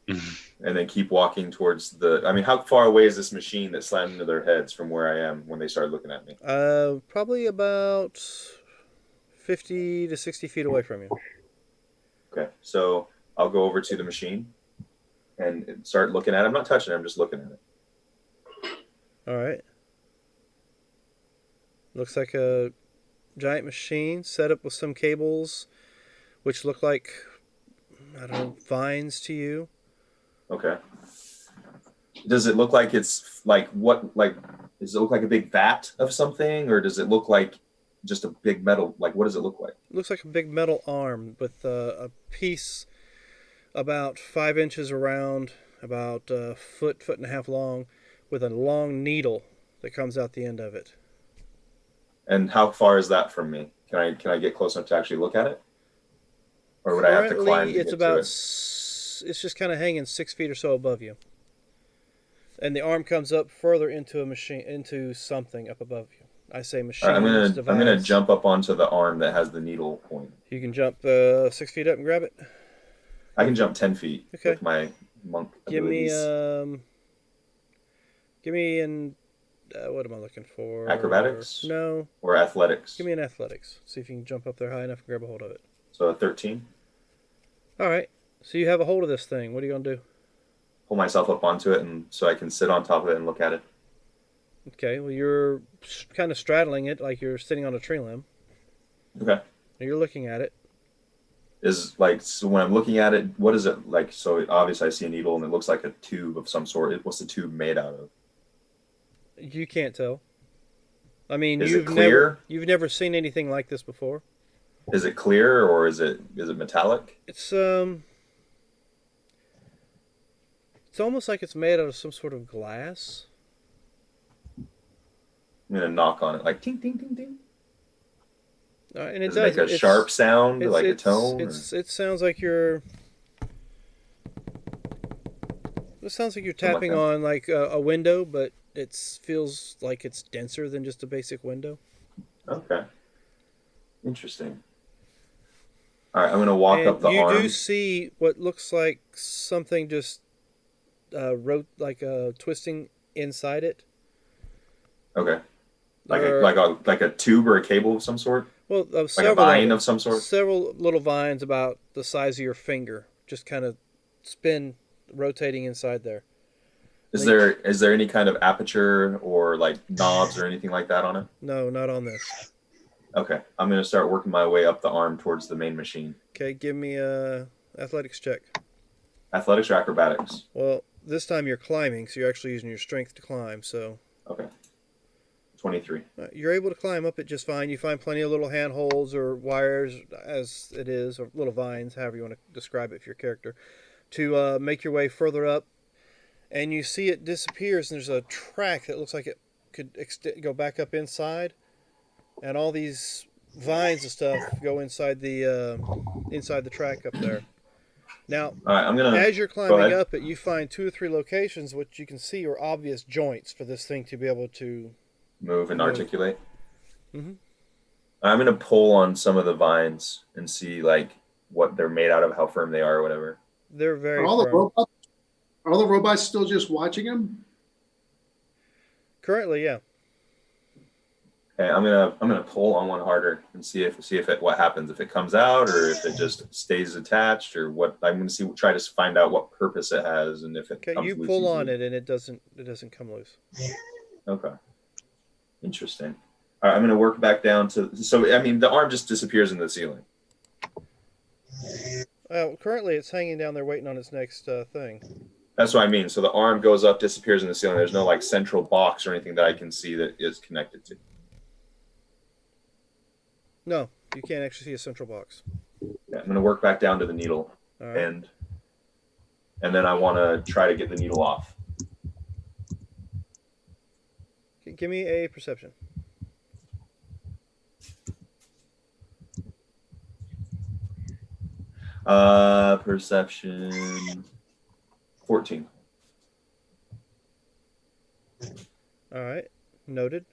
And then keep walking towards the. I mean, how far away is this machine that slammed into their heads from where I am when they started looking at me? Probably about 50 to 60 feet away from you. Okay. So I'll go over to the machine and start looking at it. I'm not touching it. I'm just looking at it. All right. Looks like a giant machine set up with some cables, which look like, I don't know, vines to you. Okay. Does it look like it's like what? Like, does it look like a big vat of something, or does it look like just a big metal? Like, what does it look like? Looks like a big metal arm with a piece about 5 inches around, about a foot and a half long, with a long needle that comes out the end of it. And how far is that from me? Can I get close enough to actually look at it, or would I have to climb? Currently, To it's get about to it? it's just kind of hanging 6 feet or so above you, and the arm comes up further into a machine, into something up above you. I say machine. All right, I'm gonna device. jump up onto the arm that has the needle point. You can jump 6 feet up and grab it. I can jump 10 feet Okay. with my monk Give me abilities. what am I looking for? Acrobatics? No. Or athletics. Give me an athletics. See if you can jump up there high enough and grab a hold of it. So a 13. All right. So you have a hold of this thing. What are you gonna do? Pull myself up onto it, and so I can sit on top of it and look at it. Okay. Well, you're kind of straddling it like you're sitting on a tree limb. Okay. You're looking at it. Is like, so when I'm looking at it, what is it like? So obviously I see a needle and it looks like a tube of some sort. What's the tube made out of? You can't tell. I mean, Is it clear? You've never seen anything like this before. Is it clear or is it metallic? It's almost like it's made out of some sort of glass. I'm gonna knock on it like ting ting ting ting. And it Does it make a it's- sharp sound, it's- like a it's- tone? It sounds like you're. It sounds like you're Something like tapping that. on like a window, but it feels like it's denser than just a basic window. Okay. Interesting. All right, I'm gonna walk And up the you arm. do see what looks like something just twisting inside it. Okay. Or- Like a tube or a cable of some sort, Well, like a several vine of some sort. several little vines about the size of your finger, just kind of rotating inside there. Is there any kind of aperture or like knobs or anything like that on it? No, not on this. Okay, I'm gonna start working my way up the arm towards the main machine. Okay, give me a athletics check. Athletics or acrobatics? Well, this time you're climbing, so you're actually using your strength to climb. So Okay. 23. you're able to climb up it just fine. You find plenty of little handholds or wires, as it is, or little vines, however you want to describe it for your character, to make your way further up. And you see it disappears, and there's a track that looks like it could go back up inside, and all these vines and stuff go inside the track up there. Now, All right, I'm gonna. as you're Go climbing ahead. up it, you find 2 or 3 locations which you can see are obvious joints for this thing to be able to. Move and Move. articulate. Mhm. I'm gonna pull on some of the vines and see like what they're made out of, how firm they are, or whatever. They're very Are all the firm. robots? Are all the robots still just watching him? Currently, yeah. Okay, I'm gonna pull on one harder and see if what happens, if it comes out or if it just stays attached or what. I'm gonna try to find out what purpose it has and if it Okay, comes you loose pull on easily. it and it doesn't come loose. Okay. Interesting. All right, I'm gonna work back down to. So I mean, the arm just disappears in the ceiling. Currently, it's hanging down there waiting on its next thing. That's what I mean. So the arm goes up, disappears in the ceiling. There's no like central box or anything that I can see that is connected to. No, you can't actually see a central box. Yeah, I'm gonna work back down to the needle All right. and then I want to try to get the needle off. Give me a perception. Perception 14. All right, noted.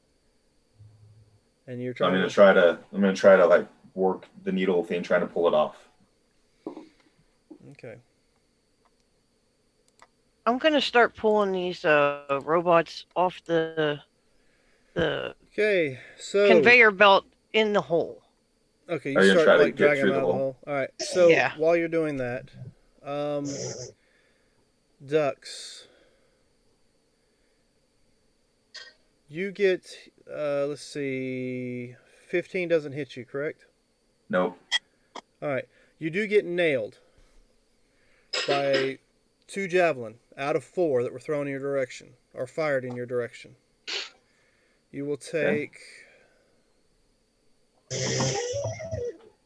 And you're So I'm trying. gonna try to like work the needle thing, trying to pull it off. Okay. I'm gonna start pulling these robots off the Okay. So. conveyor belt in the hole. Okay, Are you you gonna start try to like get dragging through them out the of the hole? hole. All right. So Yeah. while you're doing that, ducks. You get let's see, 15 doesn't hit you, correct? Nope. All right. You do get nailed by 2 javelin out of 4 that were thrown in your direction or fired in your direction. You will take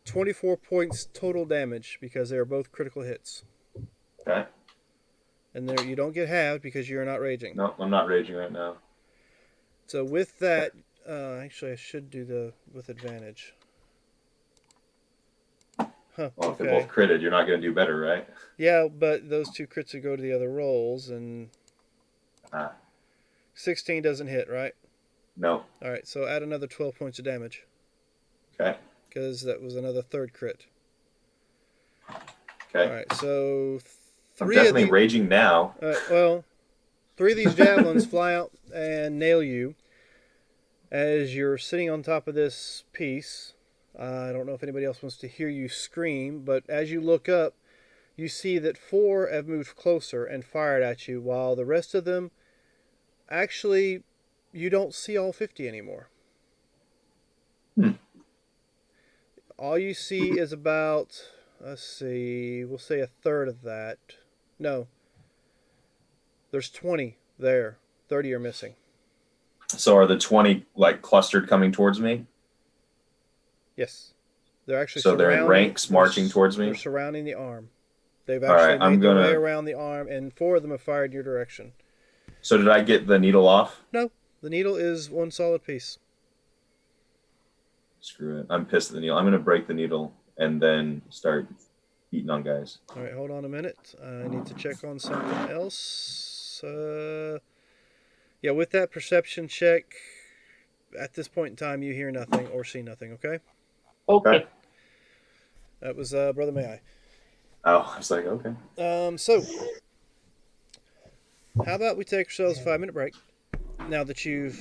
24 points total damage because they are both critical hits. Okay. And there you don't get halved because you're not raging. No, I'm not raging right now. So with that, actually I should do with advantage. Huh. Well, if they're Okay. both critted, you're not going to do better, right? Yeah, but those 2 crits would go to the other rolls, and Ah, 16 doesn't hit, right? no. All right, so add another 12 points of damage Okay. because that was another third crit. Okay. All right, so I'm 3 of definitely the raging now. well, 3 of these javelins fly out and nail you as you're sitting on top of this piece. I don't know if anybody else wants to hear you scream, but as you look up, you see that 4 have moved closer and fired at you, while the rest of them, actually, you don't see all 50 anymore. All you see is about, let's see, we'll say a third of that. No, there's 20 there. 30 are missing. So are the 20 like clustered coming towards me? Yes. They're actually So they're in surrounding, ranks marching towards me? They're surrounding the arm. They've All actually right, I'm made their way gonna- around the arm, and 4 of them have fired in your direction. So did I get the needle off? No, the needle is one solid piece. Screw it. I'm pissed at the needle. I'm going to break the needle and then start eating on guys. All right, hold on a minute. I need to check on something else. Yeah, with that perception check, at this point in time, you hear nothing or see nothing, okay? Okay. That was Brother May I. Oh, I was like, okay. So, how about we take ourselves a 5-minute break now that you've,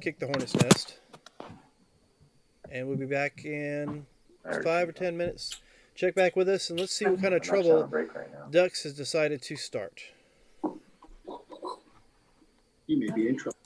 kicked the hornet's nest? And we'll be back in 5 or 10 minutes. Check back with us and let's see what kind of I'm actually on a trouble break right now. Dux has decided to start. He may be in trouble.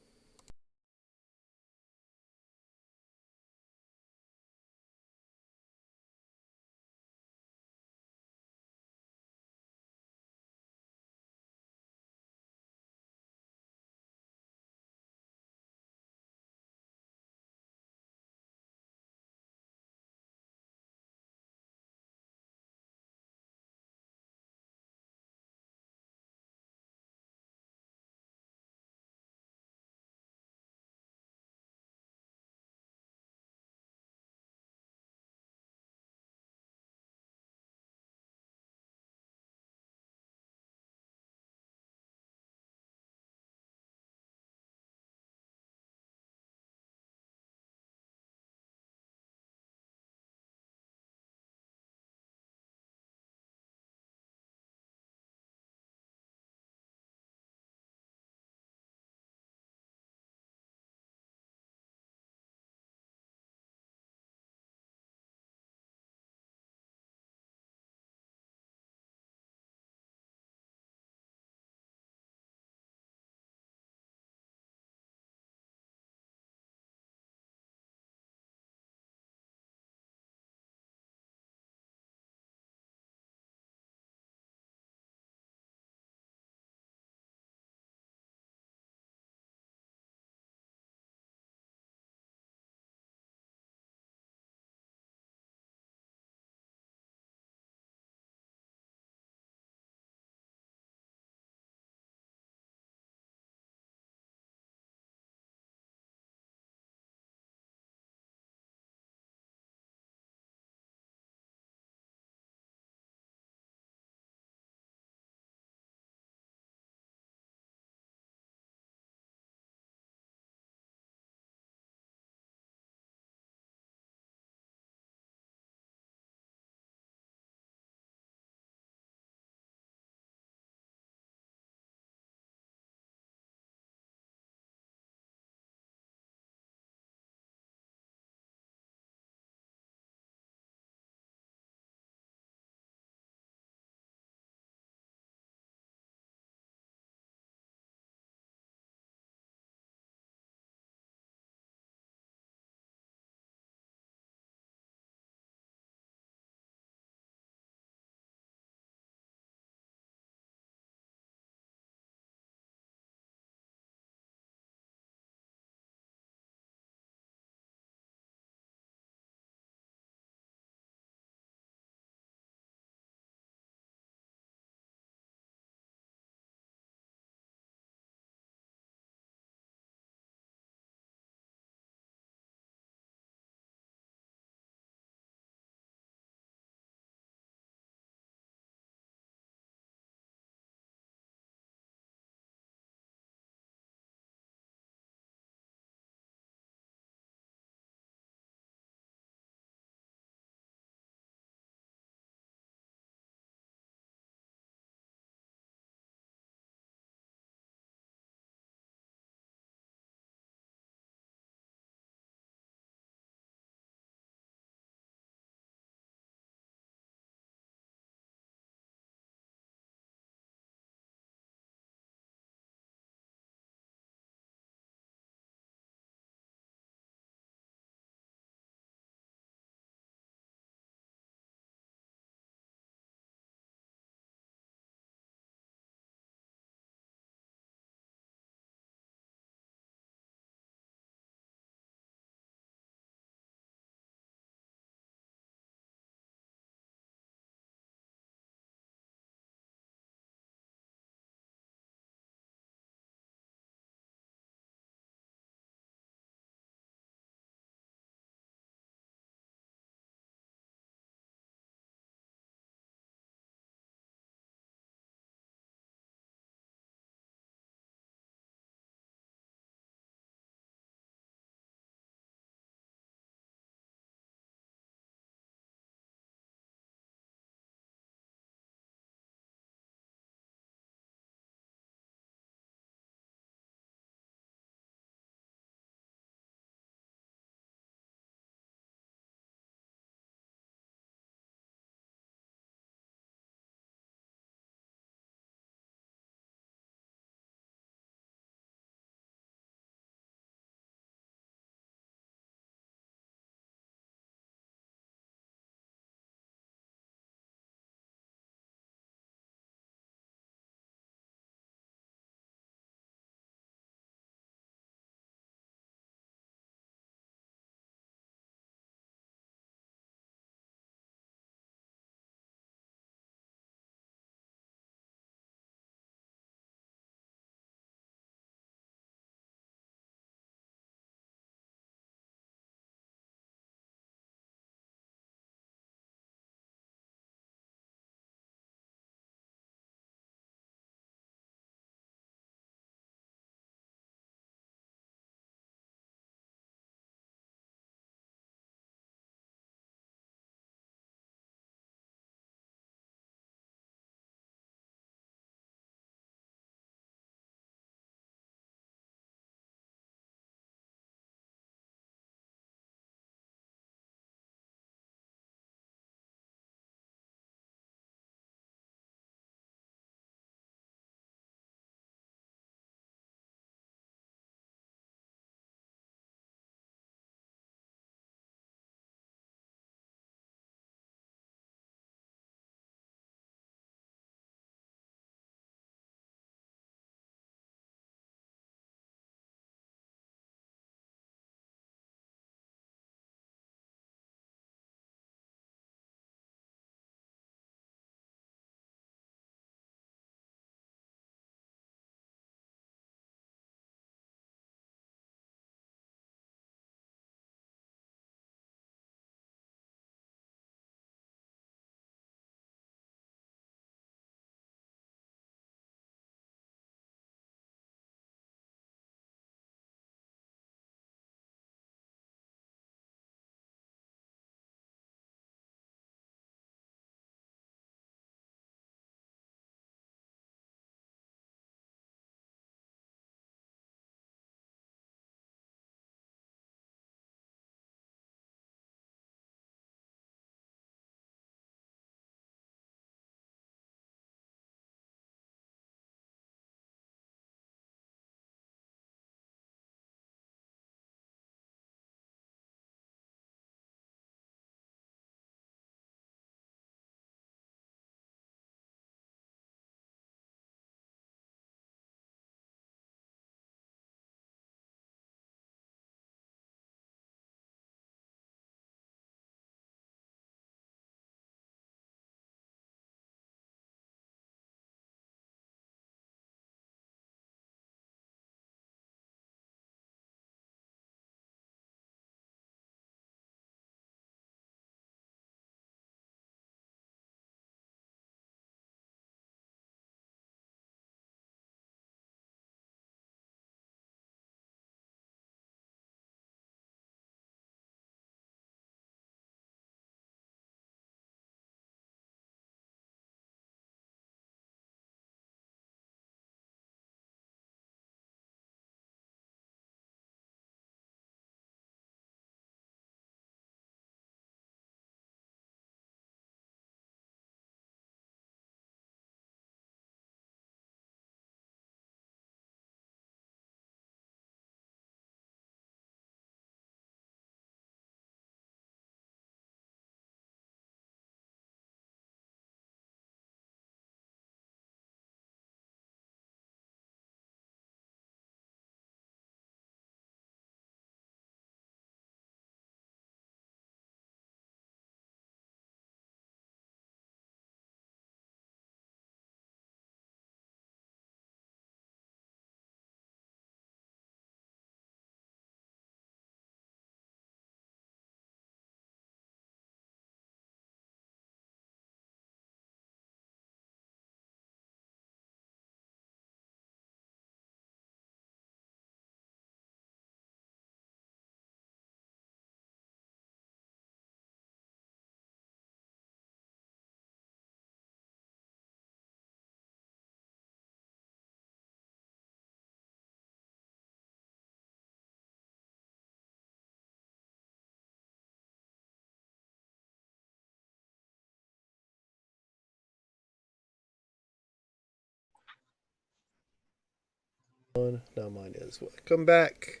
Now mine is. Welcome back.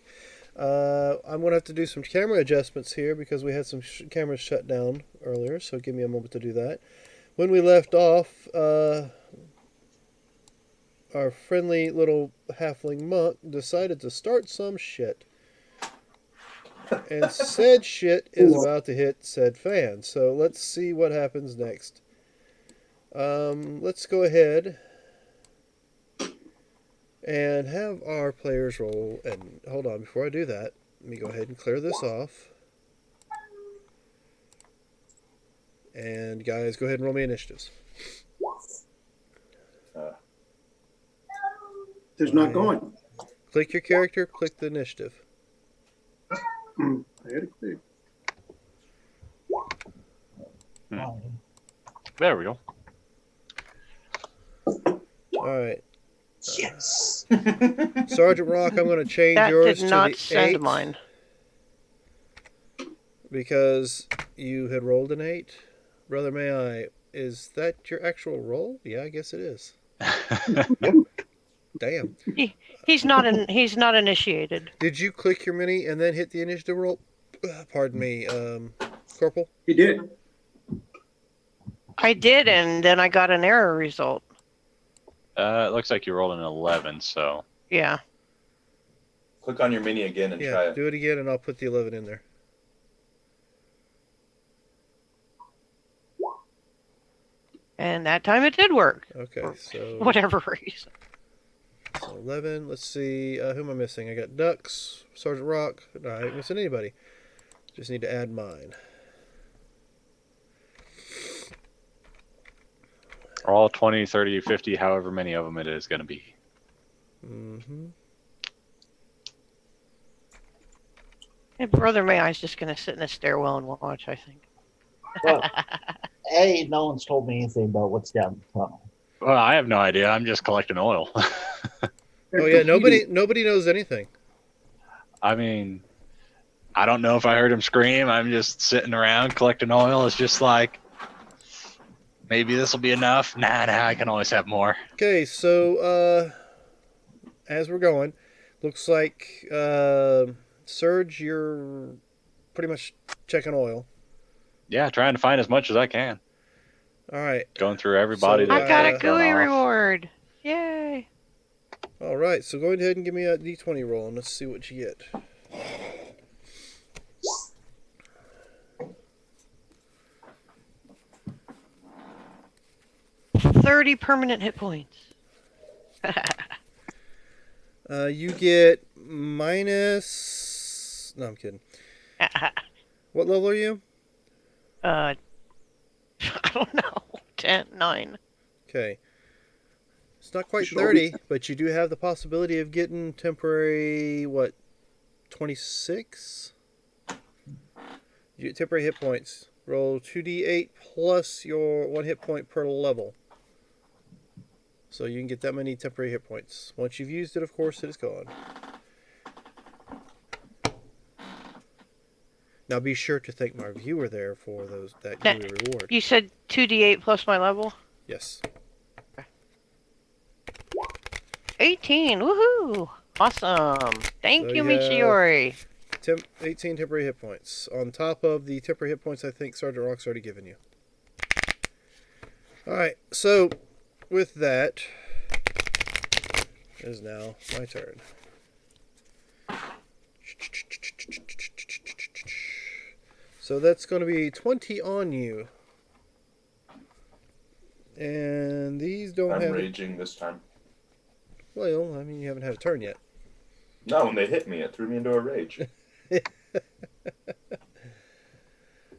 I'm going to have to do some camera adjustments here because we had some cameras shut down earlier, so give me a moment to do that. When we left off, our friendly little halfling monk decided to start some shit. And said shit is about to hit said fan. So let's see what happens next. Let's go ahead and have our players roll. And hold on, before I do that, let me go ahead and clear this off. And guys, go ahead and roll me initiatives. There's not going. Click your character, click the initiative. I had it clear. There we go. Alright. Yes. Sergeant Rock, I'm going to change That yours did to not the send 8 mine. because you had rolled an 8. Brother, may I? Is that your actual roll? Yeah, I guess it is. Damn. He's not initiated. Did you click your mini and then hit the initiative roll? Pardon me, Corporal? He did. I did, and then I got an error result. It looks like you rolled an 11, so Yeah. Click on your mini again and try Yeah, it. do it again and I'll put the 11 in there. And that time it did work. Okay, so Whatever reason. So 11. Let's see. Who am I missing? I got Ducks, Sergeant Rock. No, I ain't missing anybody. Just need to add mine. all 20, 30, 50, however many of them it is going to be. Mm-hmm. And Brother May I's just going to sit in the stairwell and watch, I think. Well, A, no one's told me anything about what's down the tunnel. Well, I have no idea. I'm just collecting oil. Oh yeah, nobody knows anything. I mean, I don't know if I heard him scream. I'm just sitting around collecting oil. It's just like, maybe this will be enough. Nah, I can always have more. Okay, so as we're going, looks like Serge, you're pretty much checking oil. Yeah, trying to find as much as I can. All right. Going through everybody. So, I got a uh, GUI off. reward. Yay. All right. So go ahead and give me a d20 roll and let's see what you get. $30 permanent hit points. You get minus. No, I'm kidding. What level are you? I don't know. 10, 9. Okay. It's not quite should 30, but you do have the possibility of getting temporary, 26? You get temporary hit points. Roll 2d8 plus your 1 hit point per level. So you can get that many temporary hit points. Once you've used it, of course, it is gone. Now be sure to thank my viewer there for that That- GUI reward. You said 2d8 plus my level? Yes. 18. Woohoo. Awesome. Thank So you, you have- Michiori. 18 temporary hit points. On top of the temporary hit points I think Sergeant Rock's already given you. Alright, so with that, it is now my turn. So that's going to be 20 on you. And these don't I'm have... raging this time. Well, I mean, you haven't had a turn yet. No, when they hit me, it threw me into a rage.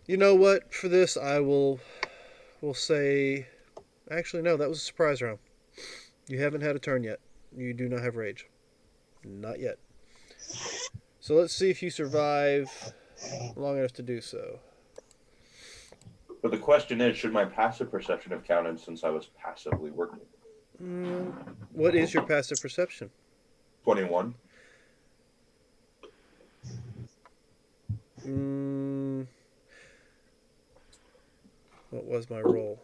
You know what? For this, I will say... Actually, no, that was a surprise round. You haven't had a turn yet. You do not have rage. Not yet. So let's see if you survive long enough to do so. But the question is, should my passive perception have counted since I was passively working? What is your passive perception? 21. What was my roll?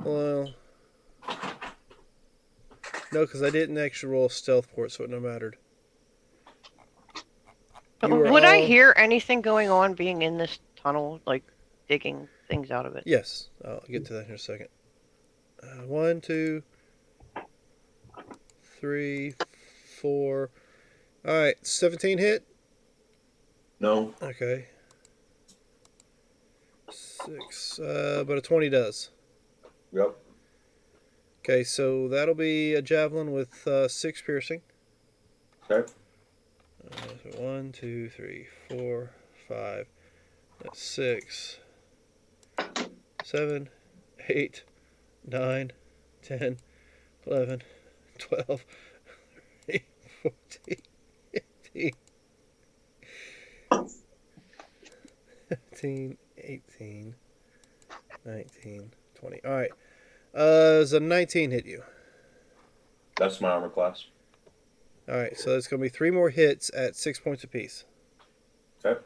Well, no, because I didn't actually roll a stealth for it, so it no mattered. You were Would I all- hear anything going on being in this tunnel, like digging things out of it? Yes, I'll get to that in a second. 1, 2, 3, 4. All right, 17 hit. No. Okay. 6, but a 20 does. Yep. Okay, so that'll be a javelin with 6 piercing. Okay. So 1, 2, 3, 4, 5. That's 6, 7, 8, 9, 10, 11, 12, 13, 14, 15, 17, 18, 19, 20. All right. Does a 19 hit you? That's my armor class. All right, so it's going to be 3 more hits at 6 points apiece. Okay.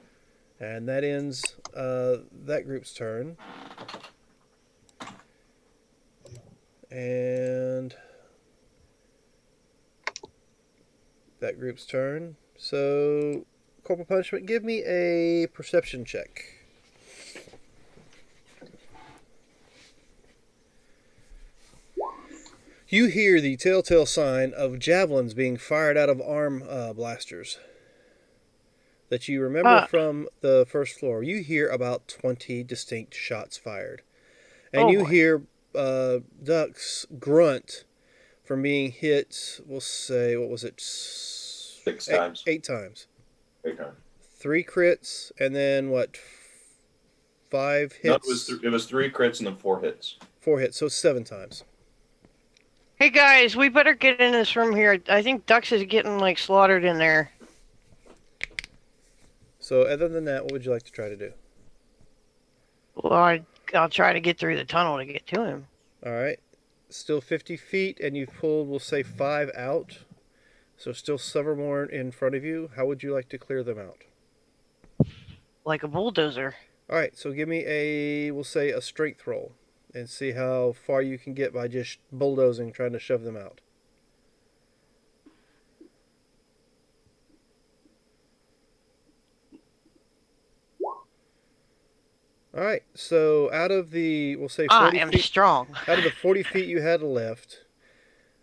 And that ends that group's turn. And that group's turn. So, Corporal Punishment, give me a perception check. You hear the telltale sign of javelins being fired out of arm blasters that you remember from the first floor. You hear about 20 distinct shots fired. And you boy. hear ducks grunt from being hit, we'll say, what was it? 6 times. 8 times. 8 times. 3 crits, and then what? 5 hits? No, it was 3 crits and then 4 hits. 4 hits, so 7 times. Hey guys, we better get in this room here. I think Dux is getting like slaughtered in there. So other than that, what would you like to try to do? Well, I'll try to get through the tunnel to get to him. All right. Still 50 feet, and you've pulled, we'll say, 5 out. So still several more in front of you. How would you like to clear them out? Like a bulldozer. All right, so give me a, we'll say, a strength roll. And see how far you can get by just bulldozing, trying to shove them out. All right, so out of the, we'll say 40 I am feet, strong. out of the 40 feet you had left,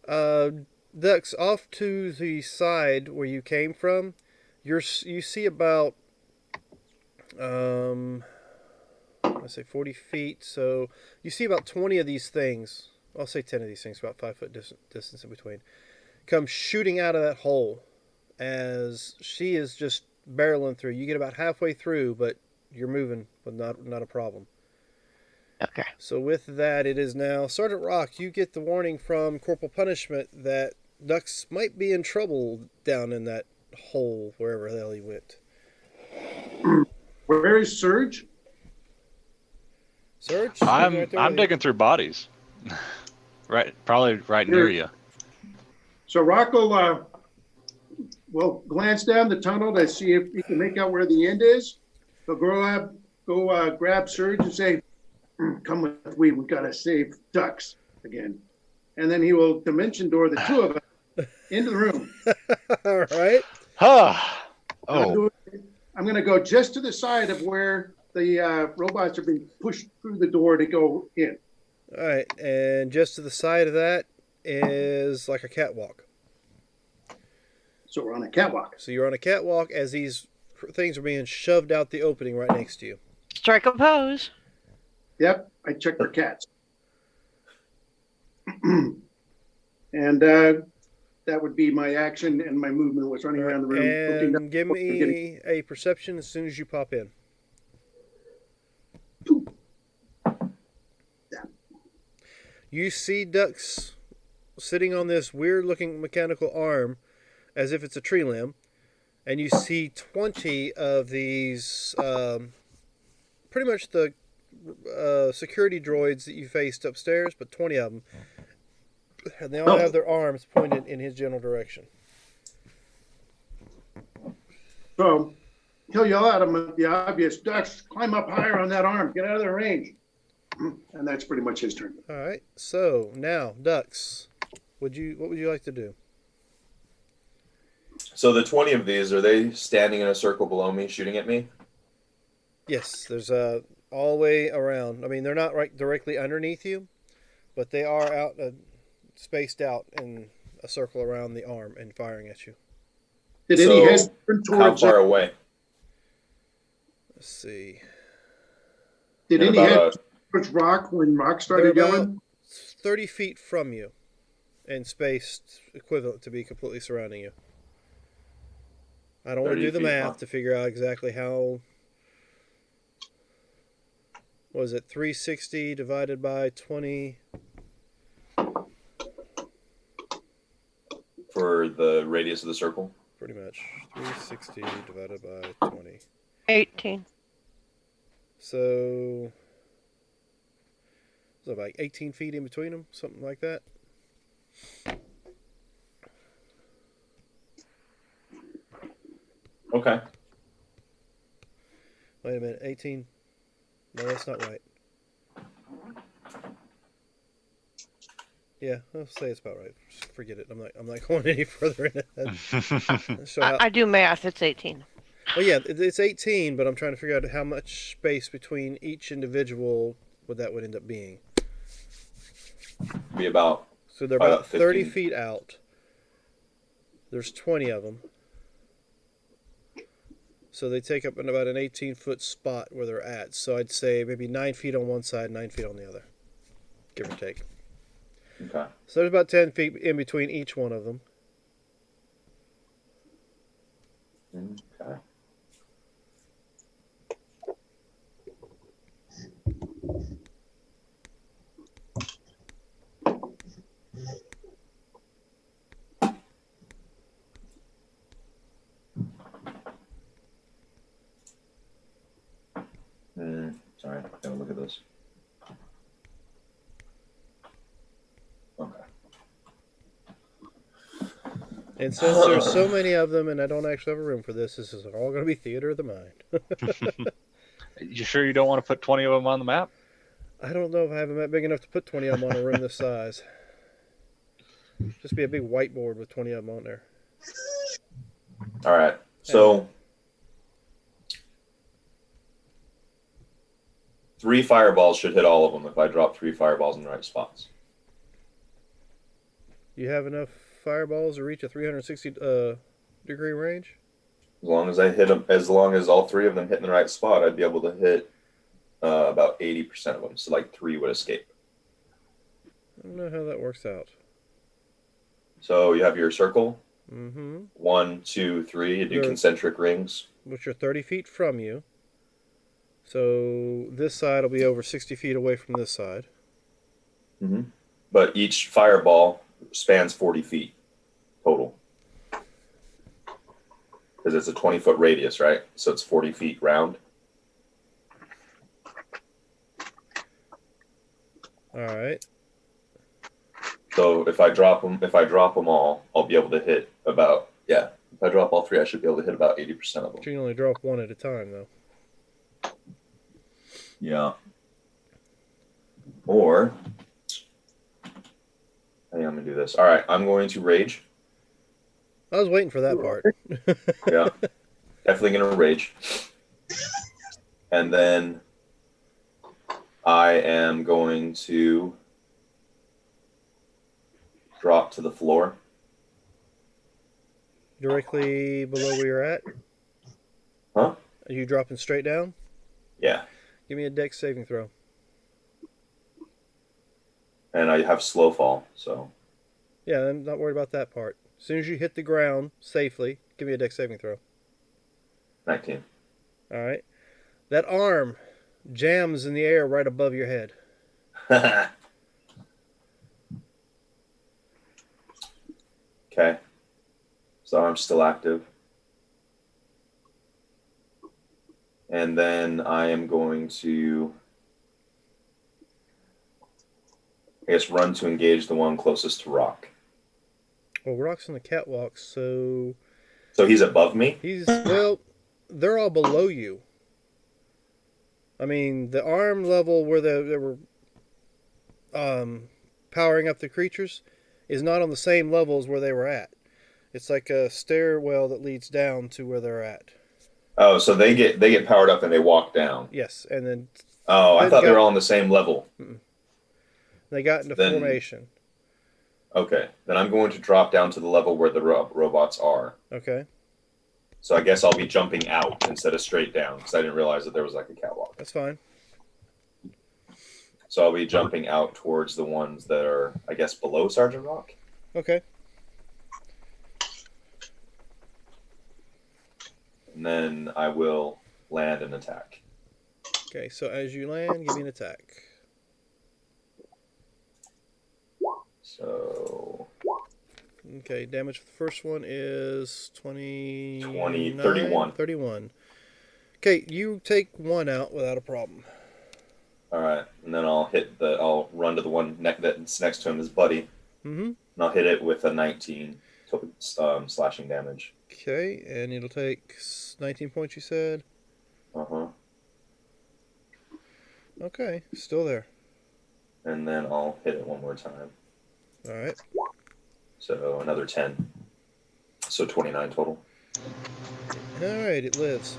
Ducks, off to the side where you came from, you see about, let's say 40 feet, so you see about 20 of these things, I'll say 10 of these things, about 5 foot distance in between, come shooting out of that hole as she is just barreling through. You get about halfway through, but you're moving, but not a problem. Okay. So with that, it is now Sergeant Rock. You get the warning from Corporal Punishment that Ducks might be in trouble down in that hole wherever the hell he went. Where is Surge? Surge, I'm right there with you. digging through bodies. Right, probably right near you. So Rocco will glance down the tunnel to see if he can make out where the end is. He'll go grab Surge and say, "Come with me. We gotta save Ducks again." And then he will dimension door the two of us into the room. All right. Oh, I'm going to go just to the side of where the robots are being pushed through the door to go in. All right, and just to the side of that is like a catwalk. So we're on a catwalk. So you're on a catwalk as these things are being shoved out the opening right next to you. Strike a pose. Yep, I check for cats. And that would be my action, and my movement was running around the room. looking And give me a perception as soon as you pop in. You see Ducks sitting on this weird-looking mechanical arm as if it's a tree limb, and you see 20 of these, pretty much the security droids that you faced upstairs, but 20 of them. And they all have their arms pointed in his general direction. So he'll yell at him the obvious, "Ducks, climb up higher on that arm. Get out of their range." And that's pretty much his turn. All right. So now, ducks. What would you like to do? So the 20 of these, are they standing in a circle below me, shooting at me? Yes, there's all the way around. I mean, they're not right directly underneath you, but they are out spaced out in a circle around the arm and firing at you. Did So, any head turn How towards? far away? Let's see. Did And any about head towards Rock when Rock started They're about yelling? 30 feet from you and spaced equivalent to be completely surrounding you. I don't want to 30 do the feet, math huh? to figure out exactly how. Was it 360 divided by 20? For the radius of the circle? Pretty much. 360 divided by 20. 18. So like 18 feet in between them, something like that. Okay. Wait a minute, 18. No, that's not right. Yeah, I'll say it's about right. Just forget it. I'm not going any further in it. So I do math. It's 18. well, yeah, it's 18, but I'm trying to figure out how much space between each individual would end up being. Be about. So they're About about 30 15. feet out. There's 20 of them. So they take up about an 18-foot spot where they're at. So I'd say maybe 9 feet on one side, 9 feet on the other, give or take. Okay. So there's about 10 feet in between each one of them. Okay. Sorry, gotta look at this. Okay. And since there's so many of them and I don't actually have a room for this is all going to be theater of the mind. You sure you don't want to put 20 of them on the map? I don't know if I have a map big enough to put 20 of them on a room this size. Just be a big whiteboard with 20 of them on there. All right. So 3 fireballs should hit all of them if I drop 3 fireballs in the right spots. You have enough fireballs to reach a 360 degree range? As long as I hit them, as long as all 3 of them hit in the right spot, I'd be able to hit about 80% of them. So like 3 would escape. I don't know how that works out. So you have your circle. Mm-hmm. 1, 2, 3. You do They're- concentric rings. Which are 30 feet from you. So this side will be over 60 feet away from this side. But each fireball spans 40 feet total. Because it's a 20-foot radius, right? So it's 40 feet round. All right. So if I drop them all, I'll be able to hit about, yeah. If I drop all 3, I should be able to hit about 80% of them. But you can only drop one at a time, though. Yeah. Or, I think I'm gonna do this. All right, I'm going to rage. I was waiting for that part. Yeah, definitely gonna rage. And then I am going to drop to the floor. Directly below where you're at? Huh? Are you dropping straight down? Yeah, Give me a dex saving throw. and I have slow fall, so Yeah, I'm not worried about that part. As soon as you hit the ground safely, give me a dex saving throw. 19. All right. That arm jams in the air right above your head. Okay, so I'm still active. And then I am going to, I guess, run to engage the one closest to Rock. Well, Rock's on the catwalk, so So he's above me? well, they're all below you. I mean, the arm level where they were powering up the creatures is not on the same level as where they were at. It's like a stairwell that leads down to where they're at. Oh, so they get powered up and they walk down. Yes, and then Oh, I Then thought they got- were all on the same level. they got into Then- formation. Okay, then I'm going to drop down to the level where the robots are. Okay, So I guess I'll be jumping out instead of straight down because I didn't realize that there was like a catwalk. that's fine. So I'll be jumping out towards the ones that are, I guess, below Sergeant Rock. Okay, And then I will land and attack. okay. So as you land, give me an attack. So Okay, damage for the first one is 20... 31. 31. Okay, you take one out without a problem. all right, and then I'll run to the one that's next to him, his buddy, Mm-hmm. and I'll hit it with a 19 slashing damage. Okay, and it'll take 19 points, you said? Uh-huh. Okay, still there. And then I'll hit it one more time. All right. So another 10. So 29 total. All right, it lives.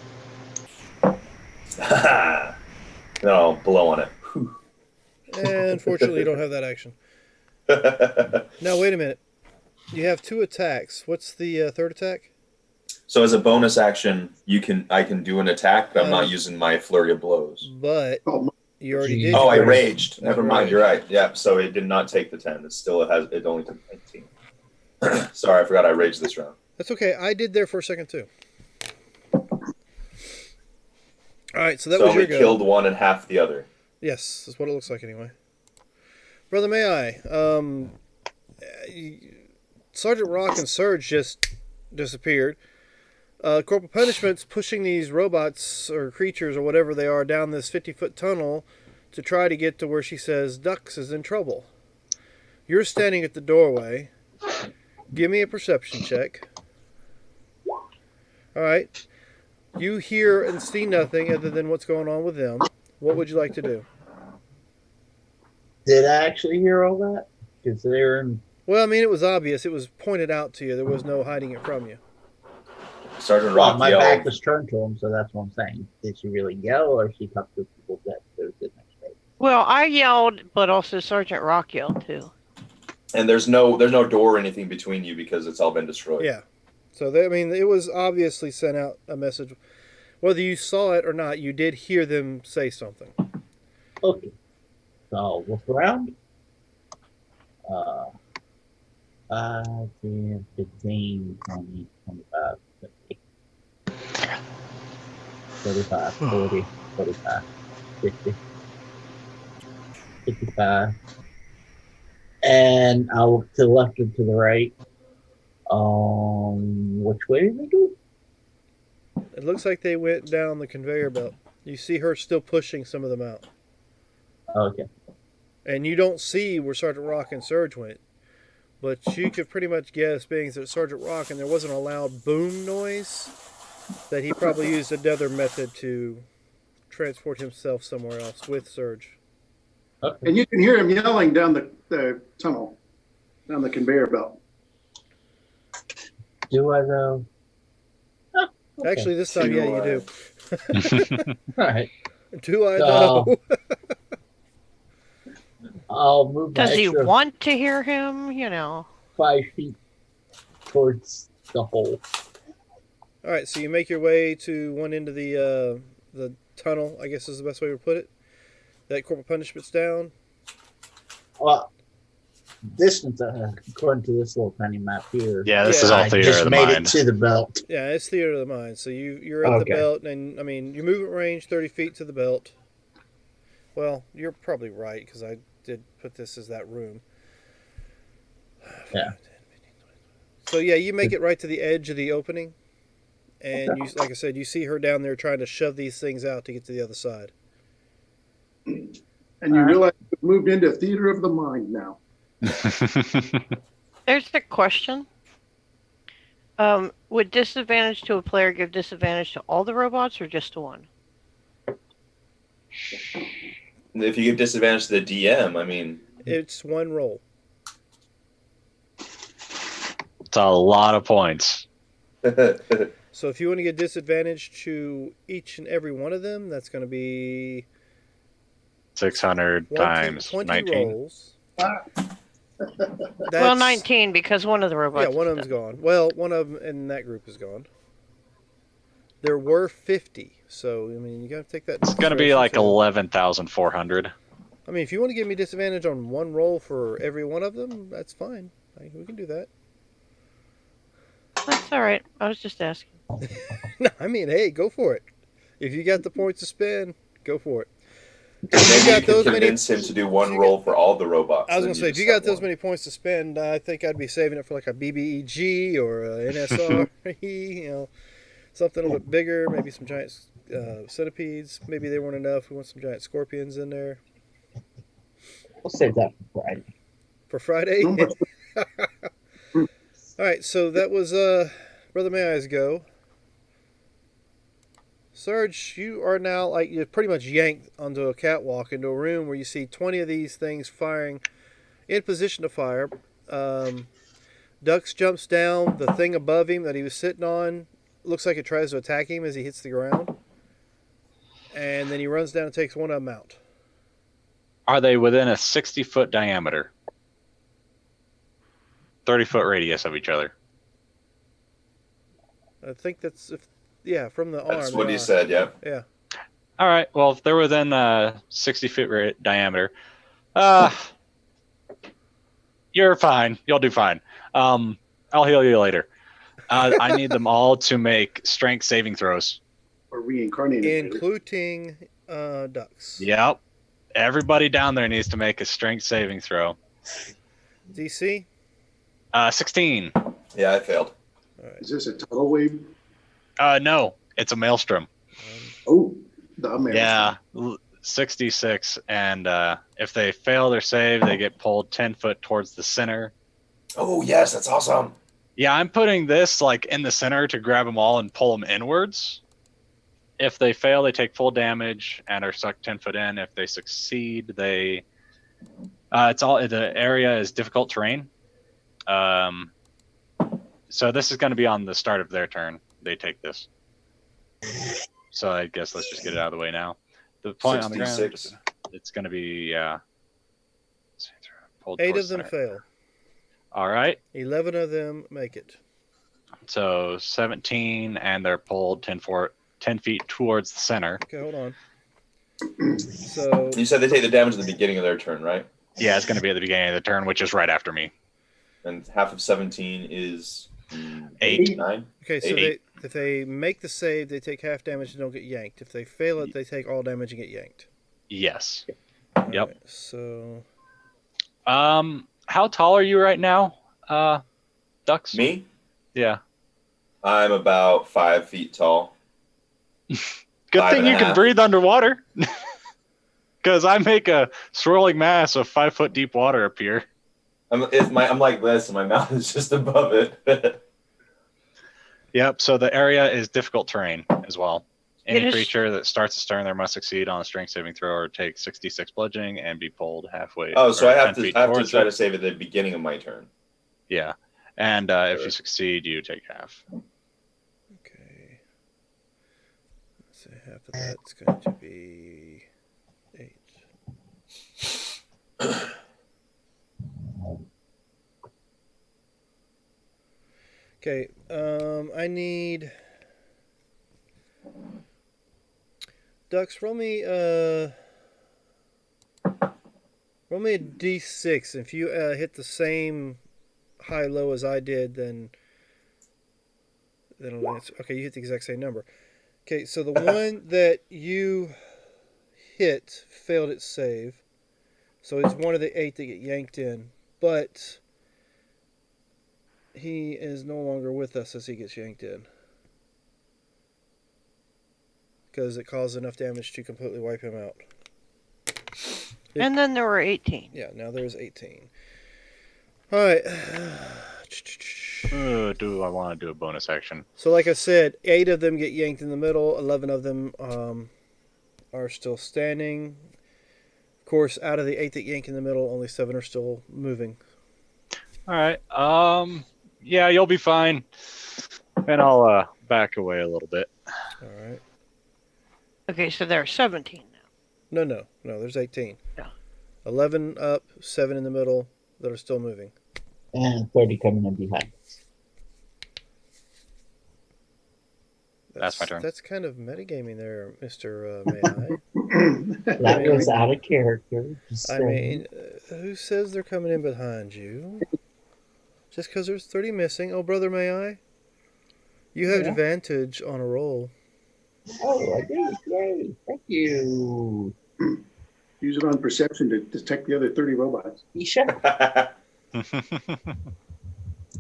Then I'll blow on it. And unfortunately, you don't have that action. Now, wait a minute. You have 2 attacks. What's the third attack? So as a bonus action, I can do an attack, but I'm not using my flurry of blows. But Oh, you already Gee. did. Oh, I yours. raged. Never Right. mind. You're right. Yeah. So it did not take the 10. It only took 19. Sorry, I forgot I raged this round. That's okay. I did there for a second, too. All right, so that So was we your go. killed one and half the other. Yes, that's what it looks like anyway. Brother, may I? Sergeant Rock and Surge just disappeared. Corporal Punishment's pushing these robots or creatures or whatever they are down this 50-foot tunnel to try to get to where she says Dux is in trouble. You're standing at the doorway. Give me a perception check. All right. You hear and see nothing other than what's going on with them. What would you like to do? Did I actually hear all that? Because they were in. Well, I mean, it was obvious. It was pointed out to you. There was no hiding it from you. Sergeant Well, Rock my back yelled. was turned to him, so that's what I'm saying. Did she really yell, or she talked to people that there was the next day? Well, I yelled, but also Sergeant Rock yelled too. And there's no door or anything between you because it's all been destroyed. Yeah. So, I mean, it was obviously sent out a message. Whether you saw it or not, you did hear them say something. Okay. So I'll look around. 5, 10, 15, 20, 25, 50, 35, 40, 45, 50, 55. And I'll look to the left and to the right. Which way did they go? It looks like they went down the conveyor belt. You see her still pushing some of them out. Okay. And you don't see where Sergeant Rock and Surge went. But you could pretty much guess, being that Sergeant Rock and there wasn't a loud boom noise, that he probably used another method to transport himself somewhere else with Surge. Okay. and you can hear him yelling down the tunnel, down the conveyor belt. Do I though? Oh, okay. Actually, this time, yeah, you do. All right. Do I So- know? I'll move the Does he extra want to hear him? You know. 5 feet towards the hole. All right, so you make your way to one end of the tunnel, I guess is the best way to put it. That Corporal Punishment's down. Well, distance, according to this little tiny map here. Yeah, this Yeah, is all I theater just of the made mind. it to the belt. Yeah, it's theater of the mind. So you're at Okay. the belt, and I mean your movement range 30 feet to the belt. Well, you're probably right because I did put this as that room. Yeah. So yeah, you make it right to the edge of the opening, and Okay. you, like I said, you see her down there trying to shove these things out to get to the other side. And you All right. realize you've moved into theater of the mind now. There's the question. Would disadvantage to a player give disadvantage to all the robots or just to one? If you give disadvantage to the DM, I mean, It's one roll. It's a lot of points. So if you want to get disadvantage to each and every one of them, that's going to be 600 20, times 20 19. rolls. Well, That's- 19 because one of the robots. Yeah, one is of them's dead. gone. Well, one of them in that group is gone. There were 50, so I mean you got to take that. It's going to be like 11,400. I mean, if you want to give me disadvantage on one roll for every one of them, that's fine. We can do that. That's all right. I was just asking. No, I mean, hey, go for it. If you got the points to spend, go for it. maybe you you got can those many- convince him to do one if you roll for all the robots. I was then gonna say, if just you got have those one. many points to spend, I think I'd be saving it for like a BBEG or a NSR, you know, something a little bit bigger. Maybe some giant centipedes. Maybe they weren't enough. We want some giant scorpions in there We'll save that for Friday. for Friday. No much- All right, so that was Brother May I's go. Serge, you are now like you're pretty much yanked onto a catwalk into a room where you see 20 of these things firing in position to fire. Dux jumps down. The thing above him that he was sitting on looks like it tries to attack him as he hits the ground. And then he runs down and takes one of them out. Are they within a 60-foot diameter? 30-foot radius of each other. I think that's from the arm. That's what they he are. said. Yeah. Yeah. All right. Well, if they're within 60-foot diameter, you're fine. You'll do fine. I'll heal you later. I need them all to make strength saving throws. Or reincarnated. Including Dux. Yep. Everybody down there needs to make a strength saving throw. DC? 16. Yeah, I failed. All right. Is this a tidal wave? No, it's a maelstrom. Oh, the American. Yeah, 66. And if they fail their save, they get pulled 10 foot towards the center. Oh yes, that's awesome. Yeah, I'm putting this like in the center to grab them all and pull them inwards. If they fail, they take full damage and are sucked 10 foot in. If they succeed, they the area is difficult terrain. So this is going to be on the start of their turn. They take this. So I guess let's just get it out of the way now. The point on the ground, 66. it's going to be pulled 8 towards of them center. fail. All right. 11 of them make it. So 17, and they're pulled 10 feet towards the center. Okay, hold on. So You said they take the damage at the beginning of their turn, right? Yeah, it's going to be at the beginning of the turn, which is right after me. And half of 17 is 8. 9. okay, so Eight. if they make the save, they take half damage and don't get yanked. If they fail it, they take all damage and get yanked. Yes. All Yep. right, so How tall are you right now, Dux? Me? Yeah. I'm about 5 feet tall. Good 5 thing and a you can half. breathe underwater. Because I make a swirling mass of 5 foot deep water appear. I'm like this, and my mouth is just above it. Yep. So the area is difficult terrain as well. Any It is- creature that starts its turn there must succeed on a strength saving throw or take 66 bludgeoning and be pulled halfway. Oh, so or I have 10 to feet I have to towards try it. to save at the beginning of my turn. Yeah. And if you succeed, you take half. okay. Let's say half of that's going to be 8. Okay, I need Dux. Roll me a d6. If you hit the same high low as I did, then it'll answer. Okay, you hit the exact same number. Okay, so the one that you hit failed its save, so it's one of the 8 that get yanked in, but he is no longer with us as he gets yanked in. Because it caused enough damage to completely wipe him out. And then there were 18. Yeah, now there's 18. Alright. Do I want to do a bonus action? So like I said, 8 of them get yanked in the middle, 11 of them are still standing. Of course, out of the 8 that yank in the middle, only 7 are still moving. All right. Yeah, you'll be fine. And I'll back away a little bit. All right. Okay, so there are 17 now. No, there's 18. Yeah. 11 up, 7 in the middle that are still moving. And 30 coming in behind. That's my turn. That's kind of metagaming there, Mr. May I? That was out of character. I mean, who says they're coming in behind you? Just because there's 30 missing. Oh, brother, may I? You have Yeah. advantage on a roll. Oh, I did. Yay. Thank you. Use it on perception to detect the other 30 robots. You should. All right,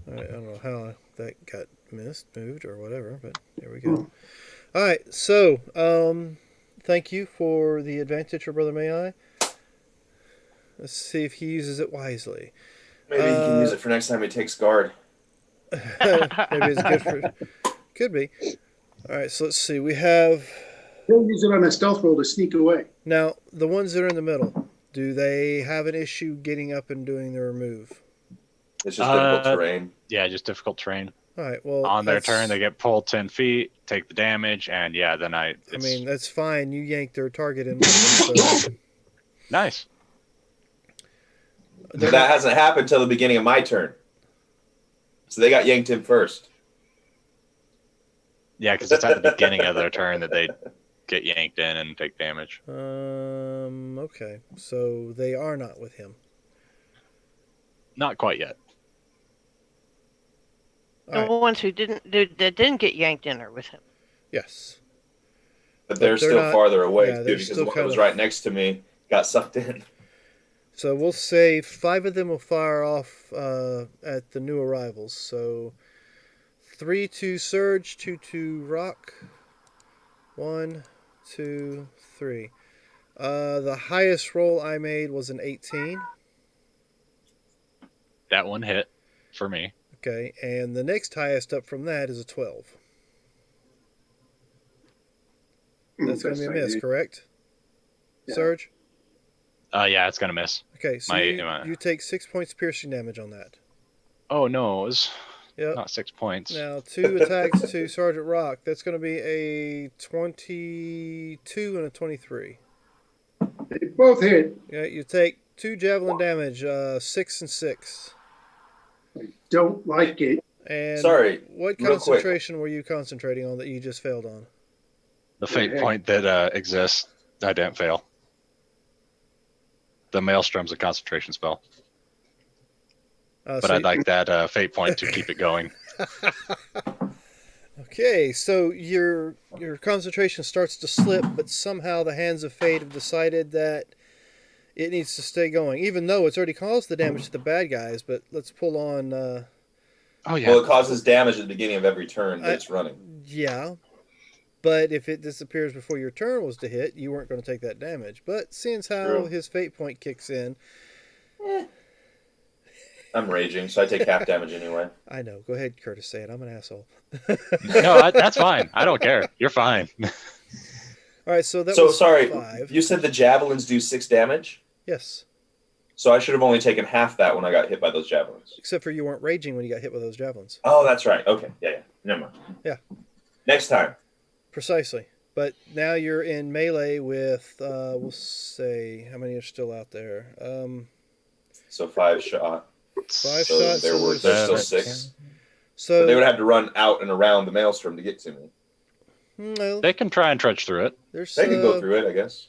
I don't know how that got moved, or whatever, but there we go. All right, so thank you for the advantage for Brother May I. Let's see if he uses it wisely. Maybe he can use it for next time he takes guard. Maybe it's good for. Could be. All right, so let's see. We have He'll use it on a stealth roll to sneak away. now the ones that are in the middle. Do they have an issue getting up and doing their move? It's just difficult terrain. Yeah, just difficult terrain. All right. Well, On their that's- turn, they get pulled 10 feet, take the damage, and yeah, then I mean, that's fine. You yanked their target in. So nice. But that hasn't happened till the beginning of my turn. So they got yanked in first. Yeah, because it's at the beginning of their turn that they get yanked in and take damage. Okay. So they are not with him. Not quite yet. All The right. ones who that didn't get yanked in are with him. Yes. But they're they're still not- farther away, yeah, too, they're because still the one that kind was of- right next to me got sucked in. So we'll say 5 of them will fire off at the new arrivals. So 3 to Surge, 2 to Rock. 1, 2, 3. The highest roll I made was an 18. That one hit for me. Okay, and the next highest up from that is a 12. That's going to be a miss, correct? Yeah. Surge? Yeah, it's gonna miss. Okay, so you take 6 points piercing damage on that. Oh no, it was Yep. not 6 points. Now, 2 attacks to Sergeant Rock. That's going to be a 22 and a 23. They both hit. Yeah, you take 2 javelin damage, 6 and 6. Don't like it. And Sorry, what real quick. concentration were you concentrating on that you just failed on? The fate heck? point that exists, I didn't fail. The Maelstrom's a concentration spell, but So I'd like that fate point to keep it going. Okay, so your concentration starts to slip, but somehow the hands of fate have decided that it needs to stay going, even though it's already caused the damage to the bad guys. But let's pull on. Oh yeah. Well, it causes damage at the beginning of every turn that it's running. Yeah, but if it disappears before your turn was to hit, you weren't going to take that damage. But seeing as how True. his fate point kicks in, I'm raging, so I take half damage anyway. I know. Go ahead, Curtis. Say it. I'm an asshole. No, that's fine. I don't care. You're fine. All right, so that So was sorry, 5. you said the javelins do 6 damage? Yes, So I should have only taken half that when I got hit by those javelins. except for you weren't raging when you got hit with those javelins. Oh, that's right. Okay, yeah. Never mind. Yeah. Next time. Precisely. But now you're in melee with, we'll say, how many are still out there? So 5 shot. 5 So shots. there so were there's there's- still 6. So But they would have to run out and around the maelstrom to get to me. no, They can try and trudge through it. there's They can go through it, I guess.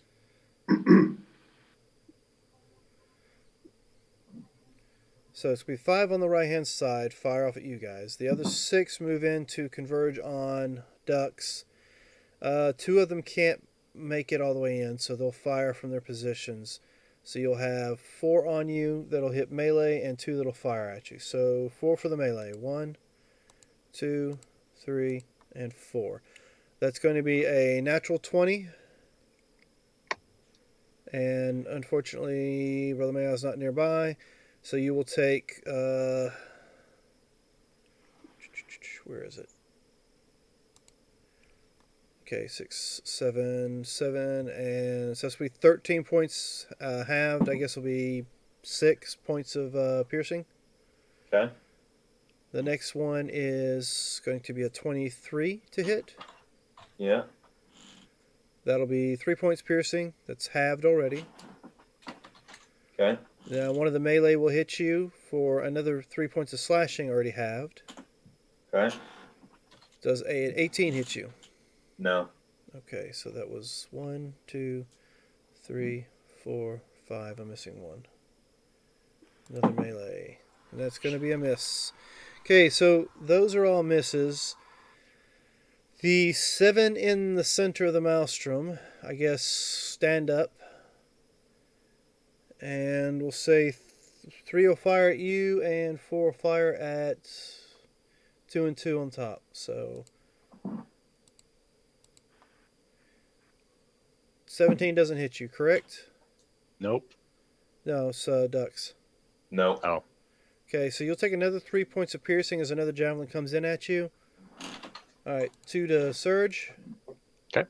So it's going to be 5 on the right hand side, fire off at you guys. The other 6 move in to converge on ducks. 2 of them can't make it all the way in, so they'll fire from their positions. So you'll have 4 on you that'll hit melee and 2 that'll fire at you. So 4 for the melee. 1, 2, 3, and 4. That's going to be a natural 20. And unfortunately, Brother Mayo's not nearby. So you will take, where is it? Okay, 6, 7, 7, and so that's be 13 points halved. I guess will be 6 points of piercing. Okay. The next one is going to be a 23 to hit. Yeah. That'll be 3 points piercing. That's halved already. Okay. Now one of the melee will hit you for another 3 points of slashing, already halved. Okay. Does an 18 hit you? No. Okay, so that was 1, 2, 3, 4, 5. I'm missing one. Another melee. And that's going to be a miss. Okay, so those are all misses. The 7 in the center of the maelstrom, I guess, stand up. And we'll say 3 will fire at you and 4 will fire at 2 and 2 on top. So 17 doesn't hit you, correct? Nope. No, it's ducks. No. Oh. Okay, so you'll take another 3 points of piercing as another javelin comes in at you. All right, 2 to Surge. Okay.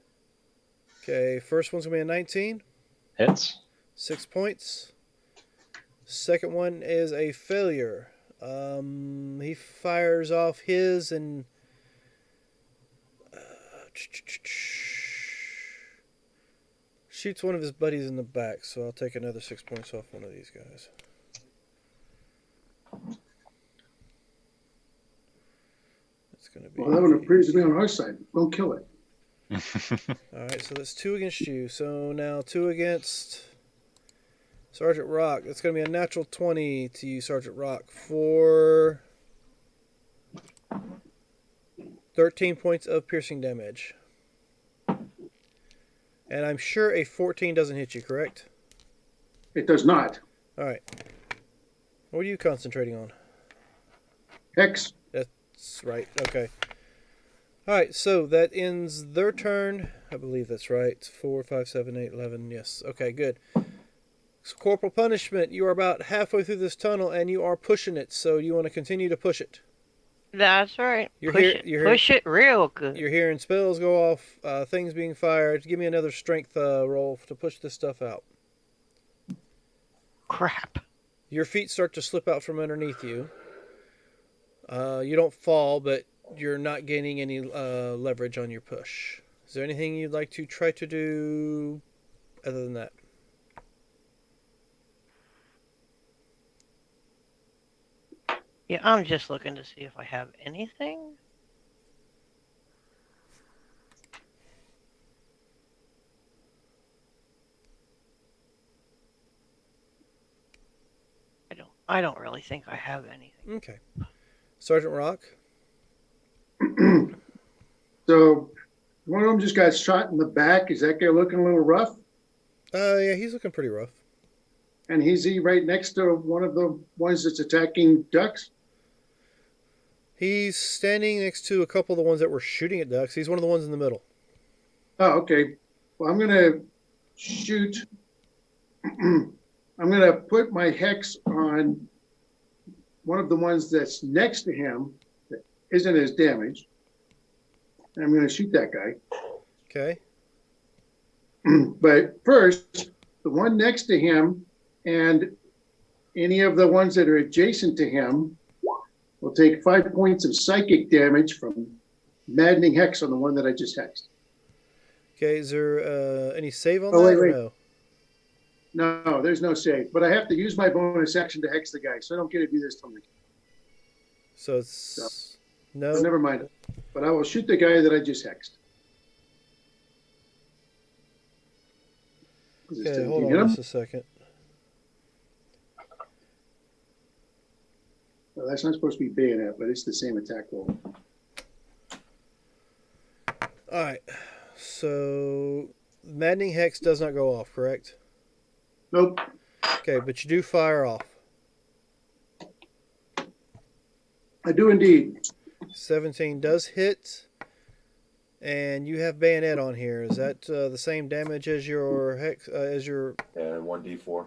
Okay, first one's going to be a 19. Hits. 6 points. Second one is a failure. He fires off his and shoots one of his buddies in the back, so I'll take another 6 points off one of these guys. It's going to be... Well, that one appears to be on our side. Don't kill it. All right, so that's 2 against you. So now 2 against Sergeant Rock. That's going to be a natural 20 to you, Sergeant Rock, for 13 points of piercing damage. And I'm sure a 14 doesn't hit you, correct? It does not. All right. What are you concentrating on? Hex. That's right. Okay. All right, so that ends their turn. I believe that's right. 4, 5, 7, 8, 11. Yes. Okay, good. So Corporal Punishment, you are about halfway through this tunnel and you are pushing it. So you want to continue to push it. That's right. You're Push here- it. you're Push it real good. You're hearing spells go off, things being fired. Give me another strength roll to push this stuff out. Crap. Your feet start to slip out from underneath you. You don't fall, but you're not gaining any leverage on your push. Is there anything you'd like to try to do other than that? Yeah, I'm just looking to see if I have anything. I don't really think I have anything. Okay. Sergeant Rock? So one of them just got shot in the back. Is that guy looking a little rough? Yeah, he's looking pretty rough. And is he right next to one of the ones that's attacking ducks? He's standing next to a couple of the ones that were shooting at ducks. He's one of the ones in the middle. Oh, okay. Well, I'm going to shoot. I'm going to put my hex on one of the ones that's next to him that isn't as damaged. And I'm going to shoot that guy. Okay. But first, the one next to him and any of the ones that are adjacent to him will take 5 points of psychic damage from Maddening Hex on the one that I just hexed. Okay, is there any save on Oh, that wait, or wait. no? No, there's no save. But I have to use my bonus action to hex the guy, so I don't get to do this till next. So it's... No? So never mind. But I will shoot the guy that I just hexed. Okay, hold You get on him? just a second. Well, that's not supposed to be bayonet, but it's the same attack roll. Alright, so Maddening Hex does not go off, correct? Nope. Okay, but you do fire off. I do indeed. 17 does hit, and you have Bayonet on here. Is that the same damage as your Hex, as your... And 1d4.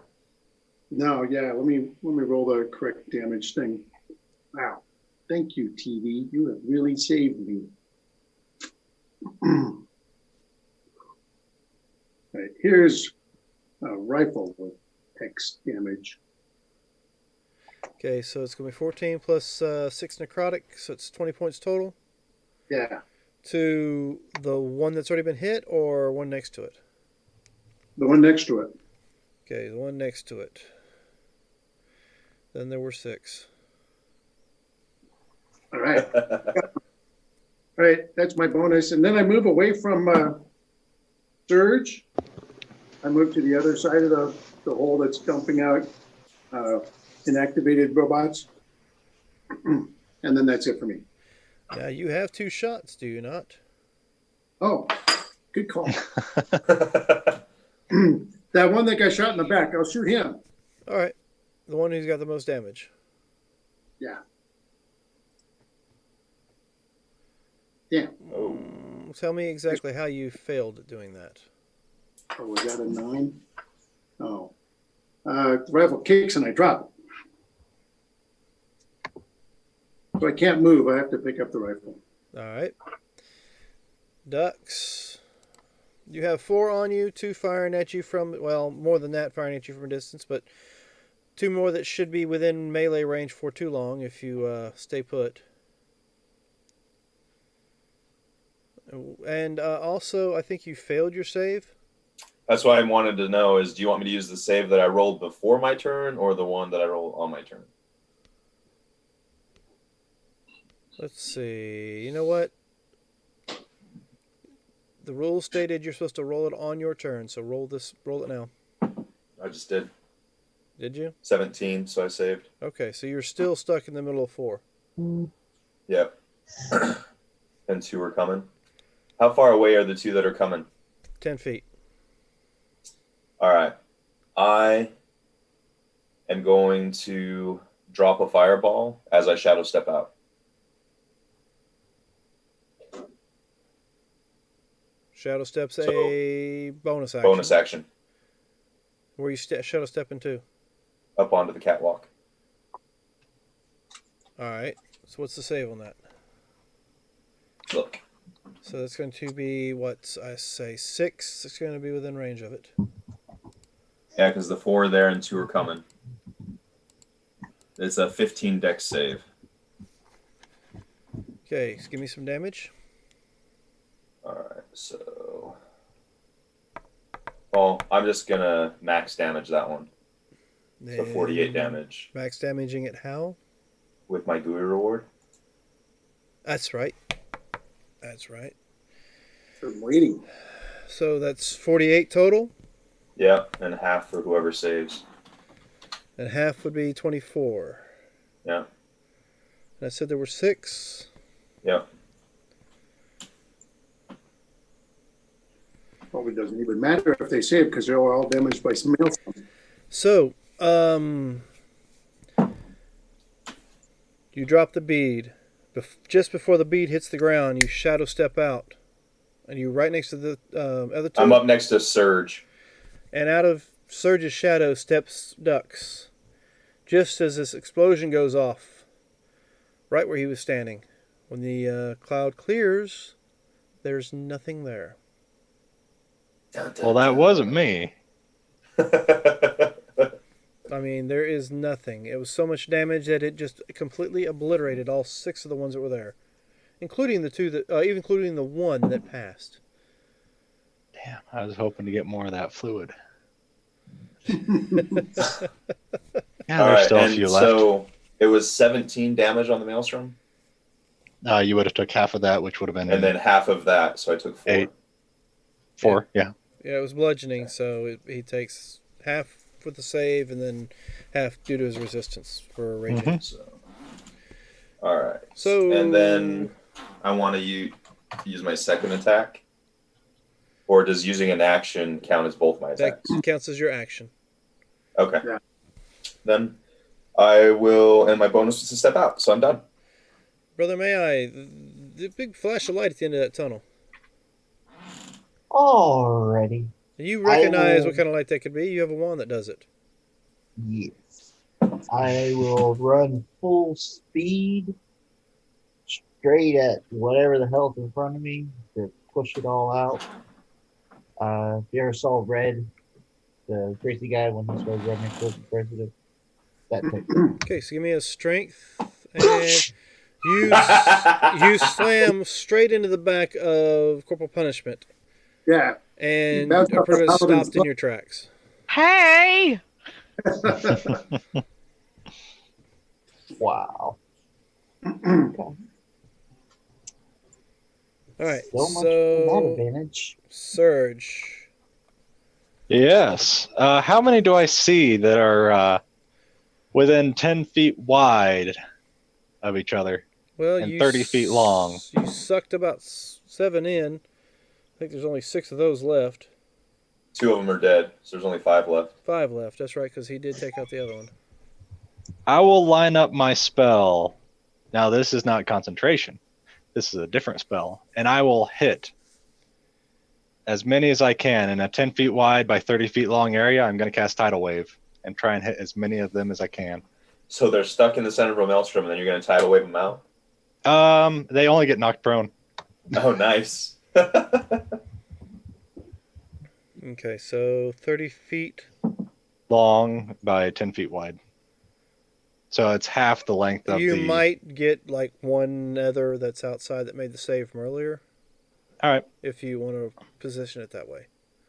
No, yeah. Let me roll the correct damage thing. Wow. Thank you, TV. You have really saved me. Right, here's a rifle with X damage. Okay, so it's going to be 14 plus 6 necrotic, so it's 20 points total. Yeah, To the one that's already been hit or one next to it? the one next to it. Okay, the one next to it. Then there were 6. All right. All right, that's my bonus. And then I move away from Surge. I move to the other side of the hole that's dumping out inactivated robots. And then that's it for me. Now you have 2 shots, do you not? Oh, good call. That one that got shot in the back, I'll shoot him. All right, the one who's got the most damage. Yeah. Yeah. Oh. Tell me exactly how you failed at doing that. Oh, was that a 9? Oh. The rifle kicks and I drop it. So I can't move. I have to pick up the rifle. All right. Ducks. You have 4 on you, 2 firing at you from, well, more than that firing at you from a distance, but 2 more that should be within melee range for too long if you stay put. And also, I think you failed your save. That's what I wanted to know is, do you want me to use the save that I rolled before my turn or the one that I rolled on my turn? Let's see. You know what? The rules stated you're supposed to roll it on your turn, so roll it now. I just did. Did you? 17, so I saved. Okay, so you're still stuck in the middle of 4. Yep. And 2 are coming. How far away are the 2 that are coming? 10 feet. All right. I am going to drop a fireball as I shadow step out. Shadow steps So, a bonus action. Bonus action. Where you shadow step into? Up onto the catwalk. All right. So what's the save on that? Look. So that's going to be what I say 6. It's going to be within range of it. Yeah, because the 4 are there and 2 are coming. It's a 15 dex save. Okay, so give me some damage. All right, so. Well, I'm just gonna max damage that one. So 48 damage Max damaging it how? with my GUI reward. That's right. That's right. I'm waiting. So that's 48 total, Yeah, and half for whoever saves. and half would be 24. Yeah, And I said there were 6. yeah. Probably doesn't even matter if they save because they're all damaged by some maelstrom. So, you drop the bead. Just before the bead hits the ground, you shadow step out. And you right next to the other 2. I'm up next to Surge. And out of Surge's shadow steps Ducks. Just as this explosion goes off, right where he was standing. When the cloud clears, there's nothing there. Well, that wasn't me. I mean, there is nothing. It was so much damage that it just completely obliterated all 6 of the ones that were there, including the 2 that, even including the 1 that passed. Damn, I was hoping to get more of that fluid. Yeah, All there's right, still a and few left. so it was 17 damage on the Maelstrom, You would have took half of that, which would have been and then half of that, so I took 4. 8. 4, yeah. Yeah, it was bludgeoning, so he takes half for the save and then half due to his resistance for raging. Mhm. So, all right. So- and then I want to use my second attack, or does using an action count as both my That attacks? counts as your action. Okay. Yeah. Then I will, and my bonus is to step out, so I'm done. Brother, may I? The big flash of light at the end of that tunnel. Alrighty. You recognize will- what kind of light that could be. You have a wand that does it. Yes. I will run full speed straight at whatever the hell's in front of me to push it all out. If you ever saw Red, the crazy guy when he started running towards the president, that type. Okay, so give me a strength, and you slam straight into the back of Corporal Punishment, Yeah. and Bounced are off pretty the much paladin's stopped in your tracks. Hey! Wow. All right, So much for that so advantage. Surge. Yes. How many do I see that are within 10 feet wide of each other? Well, And 30 feet long. You sucked about 7 in. I think there's only 6 of those left. 2 of them are dead, so there's only 5 left. 5 left. That's right, because he did take out the other one. I will line up my spell. Now, this is not concentration. This is a different spell. And I will hit as many as I can in a 10 feet wide by 30 feet long area. I'm going to cast Tidal Wave and try and hit as many of them as I can. So they're stuck in the center of a maelstrom, and then you're going to tidal wave them out? They only get knocked prone. Oh, nice. Okay, so 30 feet. Long by 10 feet wide. So it's half the length of You the... might get like one nether that's outside that made the save from earlier. All right. If you want to position it that way.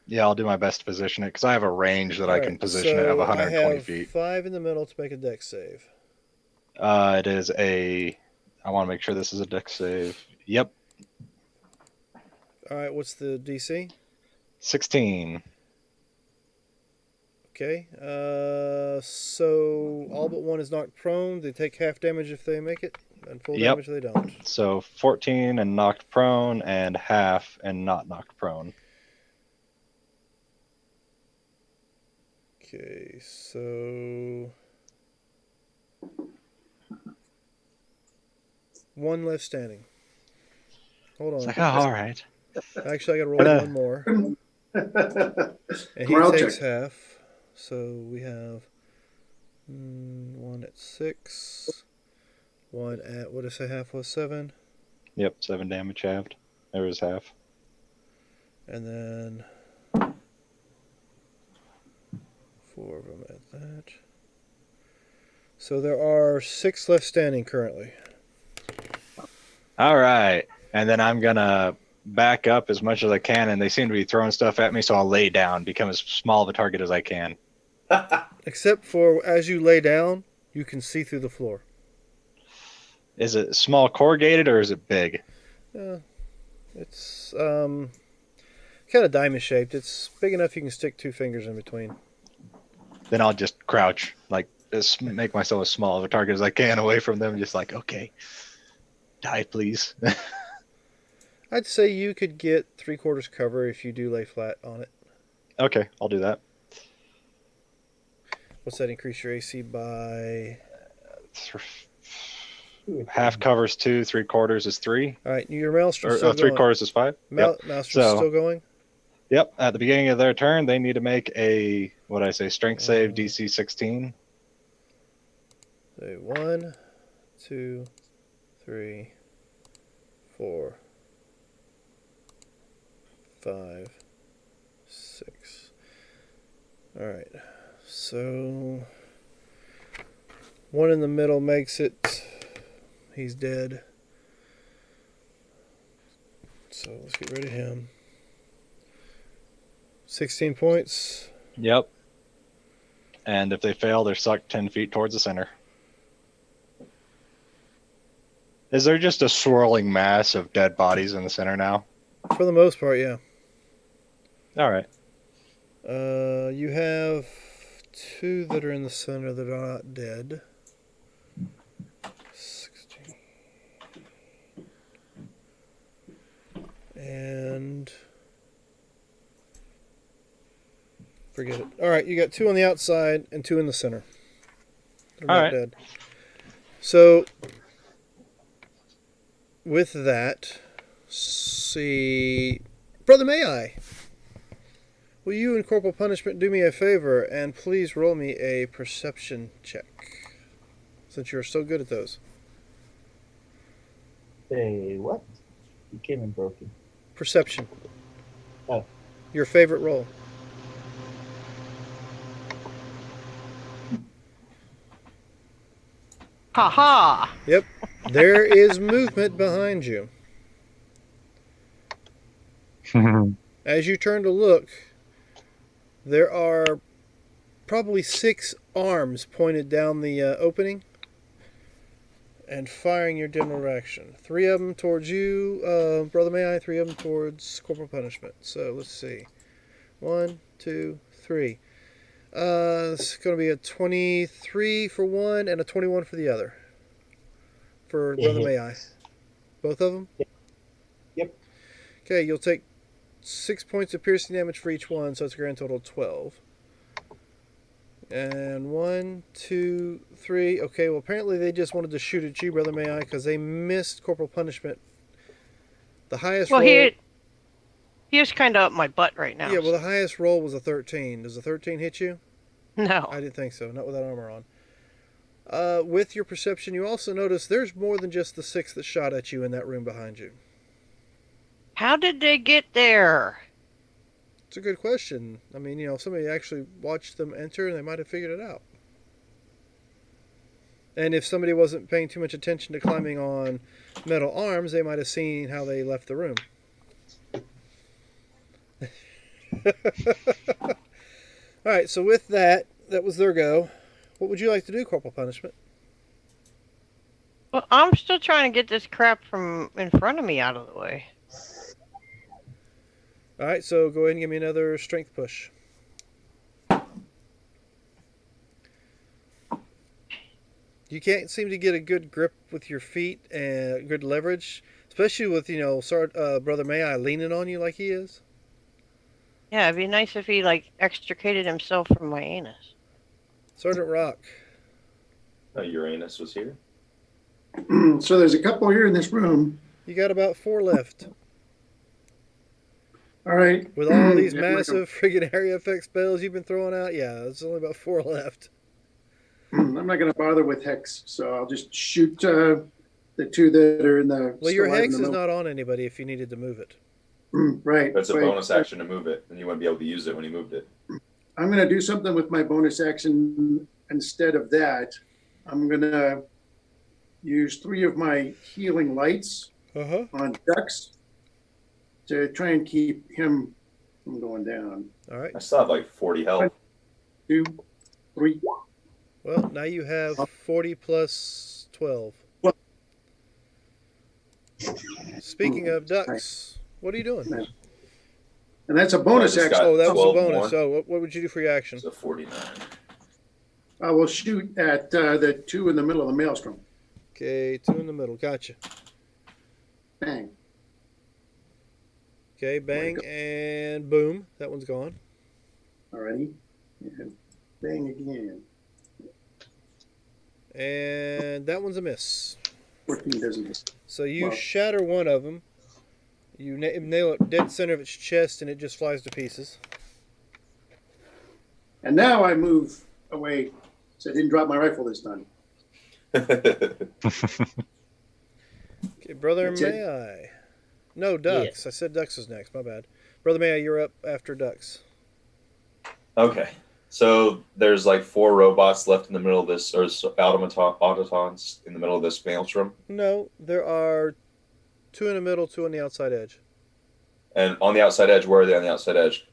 Yeah, I'll do my best to position it because I have a range that I can position it of 120 I have feet. 5 in the middle to make a dex save. It is a... I want to make sure this is a dex save. Yep. All right, what's the DC? 16. Okay. So all but one is knocked prone. They take half damage if they make it, and full Yep. damage if they don't. So 14 and knocked prone, and half and not knocked prone. Okay, so one left standing. Hold It's on. like, oh, all right. Actually, I got to roll one more, and he Morale takes check. half. So we have one at 6, one at what did I say half was 7, Yep, 7 damage halved. There was half. and then 4 of them at that. So there are 6 left standing currently. All right. And then I'm going to back up as much as I can, and they seem to be throwing stuff at me, so I'll lay down, become as small of a target as I can. Except for as you lay down, you can see through the floor. Is it small corrugated or is it big? It's kind of diamond shaped. It's big enough you can stick 2 fingers in between. Then I'll just crouch, like, just make myself as small of a target as I can away from them, just like, okay, die, please. I'd say you could get 3/4 cover if you do lay flat on it. Okay, I'll do that. What's that increase your AC by? Half covers 2, 3/4 is 3. All right, your maelstrom's Or still going. 3/4 is 5. Yep. Maelstrom's So- still going. Yep. At the beginning of their turn, they need to make a, what I say, strength save DC 16. So 1, 2, 3, 4, 5, 6. All right. So one in the middle makes it. He's dead. So let's get rid of him. 16 points. Yep. And if they fail, they're sucked 10 feet towards the center. Is there just a swirling mass of dead bodies in the center now? For the most part, yeah. All right. You have 2 that are in the center that are not dead. 16. And forget it. All right, you got 2 on the outside and 2 in the center. They're All not right. dead. So with that, see, Brother May I? Will you and Corporal Punishment do me a favor and please roll me a perception check, since you're so good at those. Say what? You came in broken. Perception. Oh. Your favorite roll. Ha ha! Yep. There is movement behind you. As you turn to look, there are probably 6 arms pointed down the opening and firing your general direction. 3 of them towards you, Brother May I, 3 of them towards Corporal Punishment. So let's see. 1, 2, 3. It's going to be a 23 for one and a 21 for the other. For Brother May I. Both of them? Yep. Okay, you'll take 6 points of piercing damage for each one, so it's a grand total of 12. And 1, 2, 3. Okay, well, apparently they just wanted to shoot at you, Brother May I, because they missed Corporal Punishment. The highest Well, roll... he is kind of up my butt right now. Yeah, well, the highest roll was a 13. Does a 13 hit you? No. I didn't think so. Not with that armor on. With your perception, you also notice there's more than just the 6 that shot at you in that room behind you. How did they get there? It's a good question. I mean, if somebody actually watched them enter, they might have figured it out. And if somebody wasn't paying too much attention to climbing on metal arms, they might have seen how they left the room. Alright, so with that was their go. What would you like to do, Corporal Punishment? Well, I'm still trying to get this crap from in front of me out of the way. Alright, so go ahead and give me another strength push. You can't seem to get a good grip with your feet and good leverage, especially with, Brother May I leaning on you like he is. Yeah, it'd be nice if he, extricated himself from my anus. Sergeant Rock. Uranus was here. So there's a couple here in this room. You got about 4 left. All right. With all these Yeah, massive friggin' area effect spells you've been throwing out, yeah, there's only about 4 left. I'm not going to bother with Hex, so I'll just shoot the 2 that are in the... Well, your still alive in Hex the is middle. not on anybody if you needed to move it. Right. That's a right. bonus action to move it, and you wouldn't be able to use it when you moved it. I'm going to do something with my bonus action instead of that. I'm going to use 3 of my healing lights Uh-huh. on Dux to try and keep him from going down. All right. I still have like 40 health. 2, 3. Well, now you have 40 plus 12. Speaking of ducks, what are you doing? And that's a bonus I just action. got Oh, that was a 12 bonus. more. Oh, what would you do for your action? So 49. I will shoot at the 2 in the middle of the maelstrom. Okay, 2 in the middle. Gotcha. Bang. Okay, bang, and boom. That one's gone. Alrighty. And bang again. And that one's a miss. 14 doesn't hit. So you Well- shatter one of them. You nail it dead center of its chest, and it just flies to pieces. And now I move away, so I didn't drop my rifle this time. Okay, Brother That's it. May I? No, Ducks. I said Ducks was next. My bad. Brother May I, you're up after Ducks. Okay. So there's like 4 robots left in the middle of this, or automatons in the middle of this maelstrom. No, there are 2 in the middle, 2 on the outside edge. And on the outside edge, where are they on the outside edge?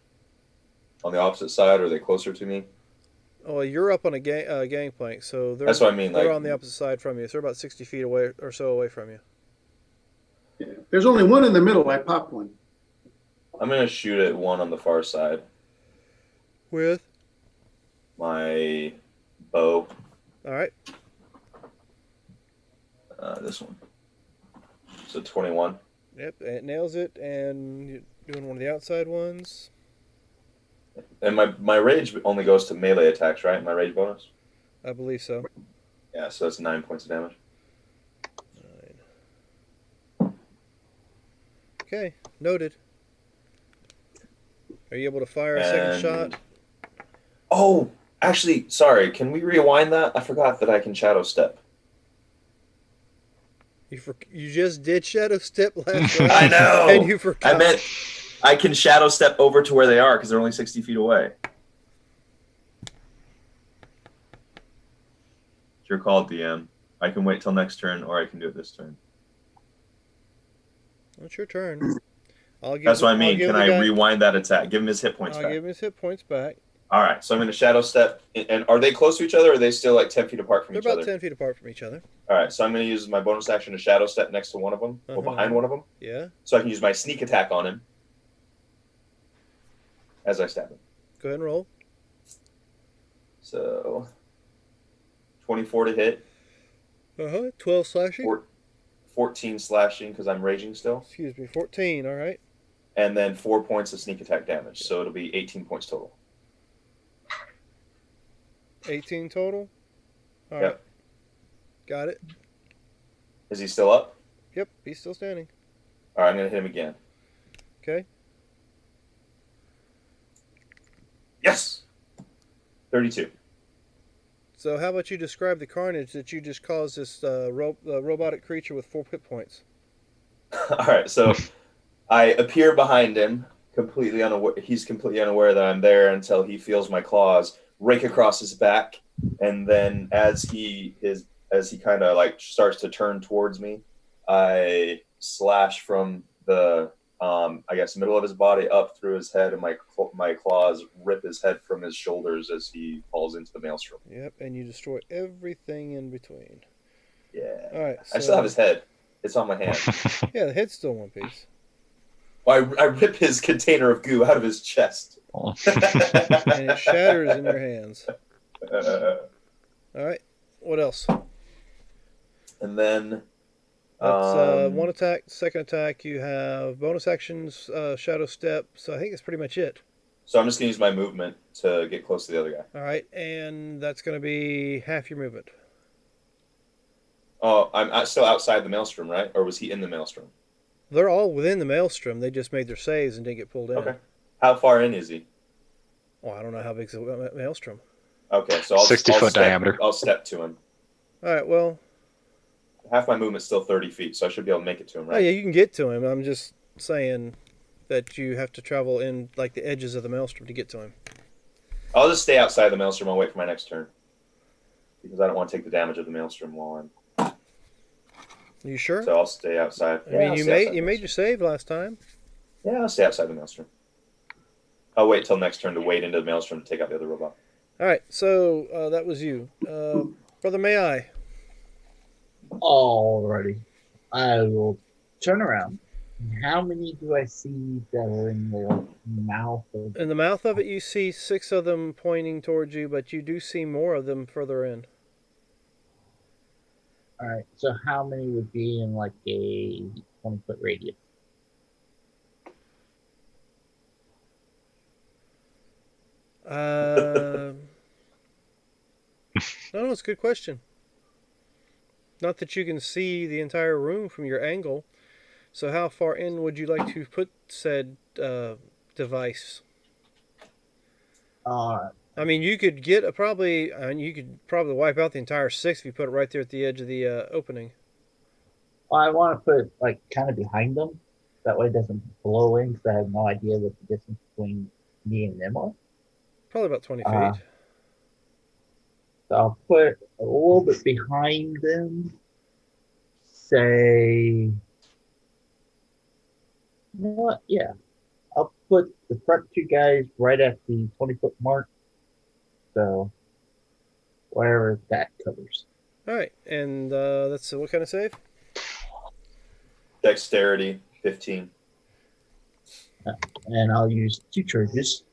On the opposite side, or are they closer to me? Oh, you're up on a gangplank, so they're, That's what I mean. they're Like, on the opposite side from you. So they're about 60 feet away or so away from you. Yeah. There's only one in the middle. I popped one. I'm gonna shoot at one on the far side. With? My bow. All right. This one. So 21. Yep, it nails it, and you're doing one of the outside ones. And my rage only goes to melee attacks, right? My rage bonus. I believe so. Yeah, so that's 9 points of damage. 9. Okay, noted. Are you able to fire a second shot? Oh, actually, sorry. Can we rewind that? I forgot that I can shadow step. You just did Shadow Step last round. I know. And you forgot. I meant I can shadow step over to where they are because they're only 60 feet away. It's your call, DM. I can wait till next turn, or I can do it this turn. It's your turn. That's what I mean. Can I rewind that attack? Give him his hit points I'll back. give him his hit points back. All right, so I'm going to shadow step. And are they close to each other, or are they still like 10 feet apart from They're each about other? 10 feet apart from each other. All right, so I'm going to use my bonus action to shadow step next to one of them, or behind one of them, Yeah. so I can use my sneak attack on him as I stab him. Go ahead and roll. So 24 to hit. 12 slashing. 14 slashing because I'm raging still. Excuse me, 14. All right. And then 4 points of sneak attack damage, so it'll be 18 points total. 18 total. All right. Yep. Got it. Is he still up? Yep, he's still standing. All right, I'm going to hit him again. Okay. Yes! 32. So how about you describe the carnage that you just caused this robotic creature with 4 hit points? All right, so I appear behind him, completely unaware. He's completely unaware that I'm there until he feels my claws rake across his back, and then as he kind of like starts to turn towards me, I slash from the I guess middle of his body up through his head, and my claws rip his head from his shoulders as he falls into the maelstrom. Yep, and you destroy everything in between. Yeah. All right. I still have his head. It's on my hand. Yeah, the head's still one piece. Well, I rip his container of goo out of his chest. And it shatters in your hands. All right. What else? And then That's one attack. Second attack, you have bonus actions, shadow step. So I think that's pretty much it. So I'm just going to use my movement to get close to the other guy. All right, and that's going to be half your movement. Oh, I'm still outside the maelstrom, right? Or was he in the maelstrom? They're all within the maelstrom. They just made their saves and didn't get pulled in. Okay. How far in is he? Oh, I don't know how big's the maelstrom. Okay, so I'll 60-foot diameter. I'll step to him. All right, well. Half my movement's still 30 feet, so I should be able to make it to him, right? Oh, yeah, you can get to him. I'm just saying that you have to travel in like the edges of the maelstrom to get to him. I'll just stay outside the maelstrom. I'll wait for my next turn. Because I don't want to take the damage of the maelstrom while I'm... You sure? So I'll stay outside. I mean, you made your save last time. Yeah, I'll stay outside the maelstrom. I'll wait till next turn to wade into the maelstrom to take out the other robot. All right, so that was you. Brother May I? Alrighty. I will turn around. How many do I see that are in the mouth of... In the mouth of it, you see 6 of them pointing towards you, but you do see more of them further in. Alright, so how many would be in like a 20-foot radius? No, it's a good question. Not that you can see the entire room from your angle. So how far in would you like to put said device? I mean, you could get you could probably wipe out the entire 6 if you put it right there at the edge of the opening. Well, I want to put it like kind of behind them. That way it doesn't blow in because I have no idea what the distance between me and them are. Probably about 20 feet. So I'll put a little bit behind them. Say, you know what? Yeah. I'll put the front 2 guys right at the 20-foot mark. So, whatever that covers. All right, and that's what kind of save? Dexterity, 15. And I'll use 2 charges.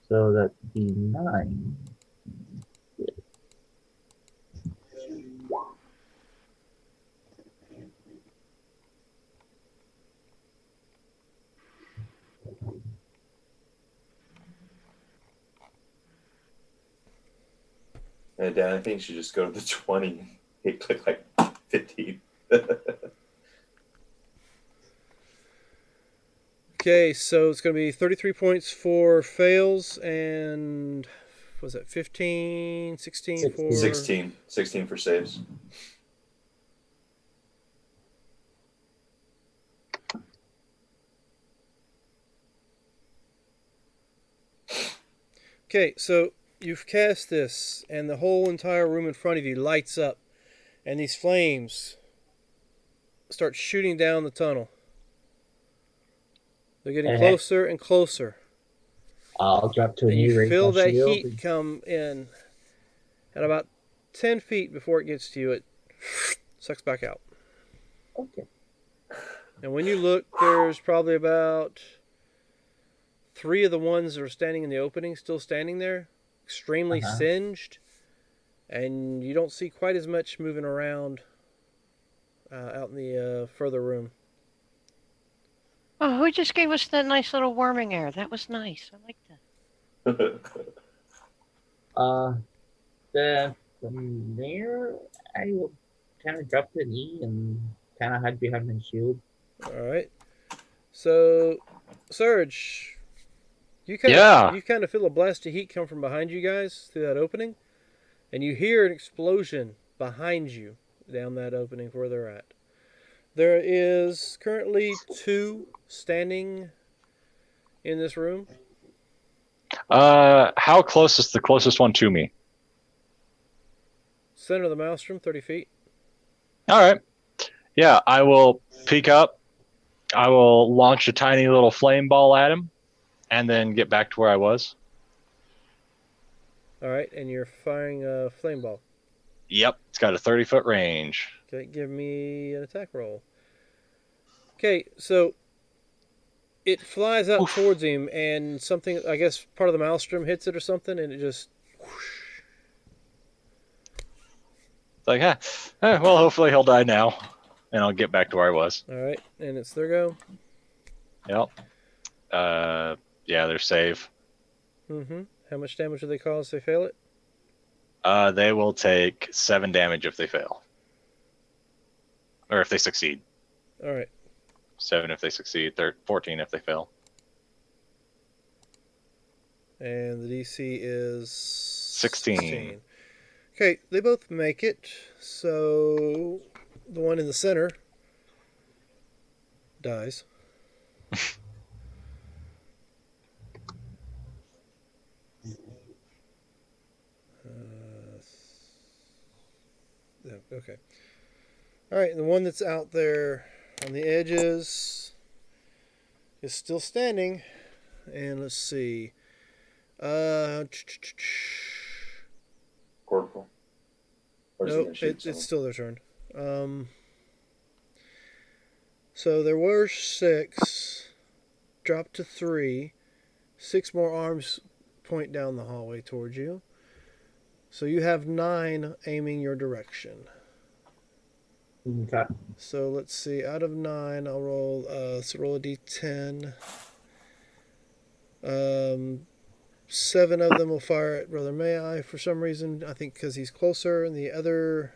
So that'd be 9. And Dan, I think you should just go to the 20. Hit click like 15. Okay, so it's going to be 33 points for fails and was that 15, 16 for 16 for saves. Okay, so you've cast this, and the whole entire room in front of you lights up, and these flames start shooting down the tunnel. They're getting Okay. closer and closer. I'll drop to a And knee, you raise feel my that shield. heat come in. At about 10 feet before it gets to you, it sucks back out. Okay. And when you look, there's probably about 3 of the ones that are standing in the opening still standing there, extremely singed. And you don't see quite as much moving around out in the further room. Oh, who just gave us that nice little warming air? That was nice. I like that. Then from there, I will kind of drop to a knee and kind of hide behind my shield. All right. So, Surge, you kind of feel a blast of heat come from behind you guys through that opening, and you hear an explosion behind you down that opening where they're at. There is currently 2 standing in this room. How close is the closest one to me? Center of the maelstrom, 30 feet. All right. Yeah, I will peek up. I will launch a tiny little flame ball at him, and then get back to where I was. All right, and you're firing a flame ball. Yep, it's got a 30-foot range. Okay, give me an attack roll. Okay, so it flies out towards him, and something, I guess part of the maelstrom hits it or something, and it just whoosh. It's like, well, hopefully he'll die now, and I'll get back to where I was. All right, and it's their go. Yep. Yeah, they're save. Mm-hmm. How much damage do they cause if they fail it? They will take 7 damage if they fail. Or if they succeed. All right. 7 if they succeed, 14 if they fail. And the DC is 16. Okay, they both make it. So the one in the center dies. Yeah, okay. All right, the one that's out there on the edges is still standing. And let's see. Corporal. Or is he No, gonna shoot it's someone? still their turn. So there were 6, dropped to 3. 6 more arms point down the hallway towards you. So you have 9 aiming your direction. Okay. So let's see. Out of 9, I'll roll. Let's roll a d10. 7 of them will fire at Brother May for some reason. I think because he's closer, and the other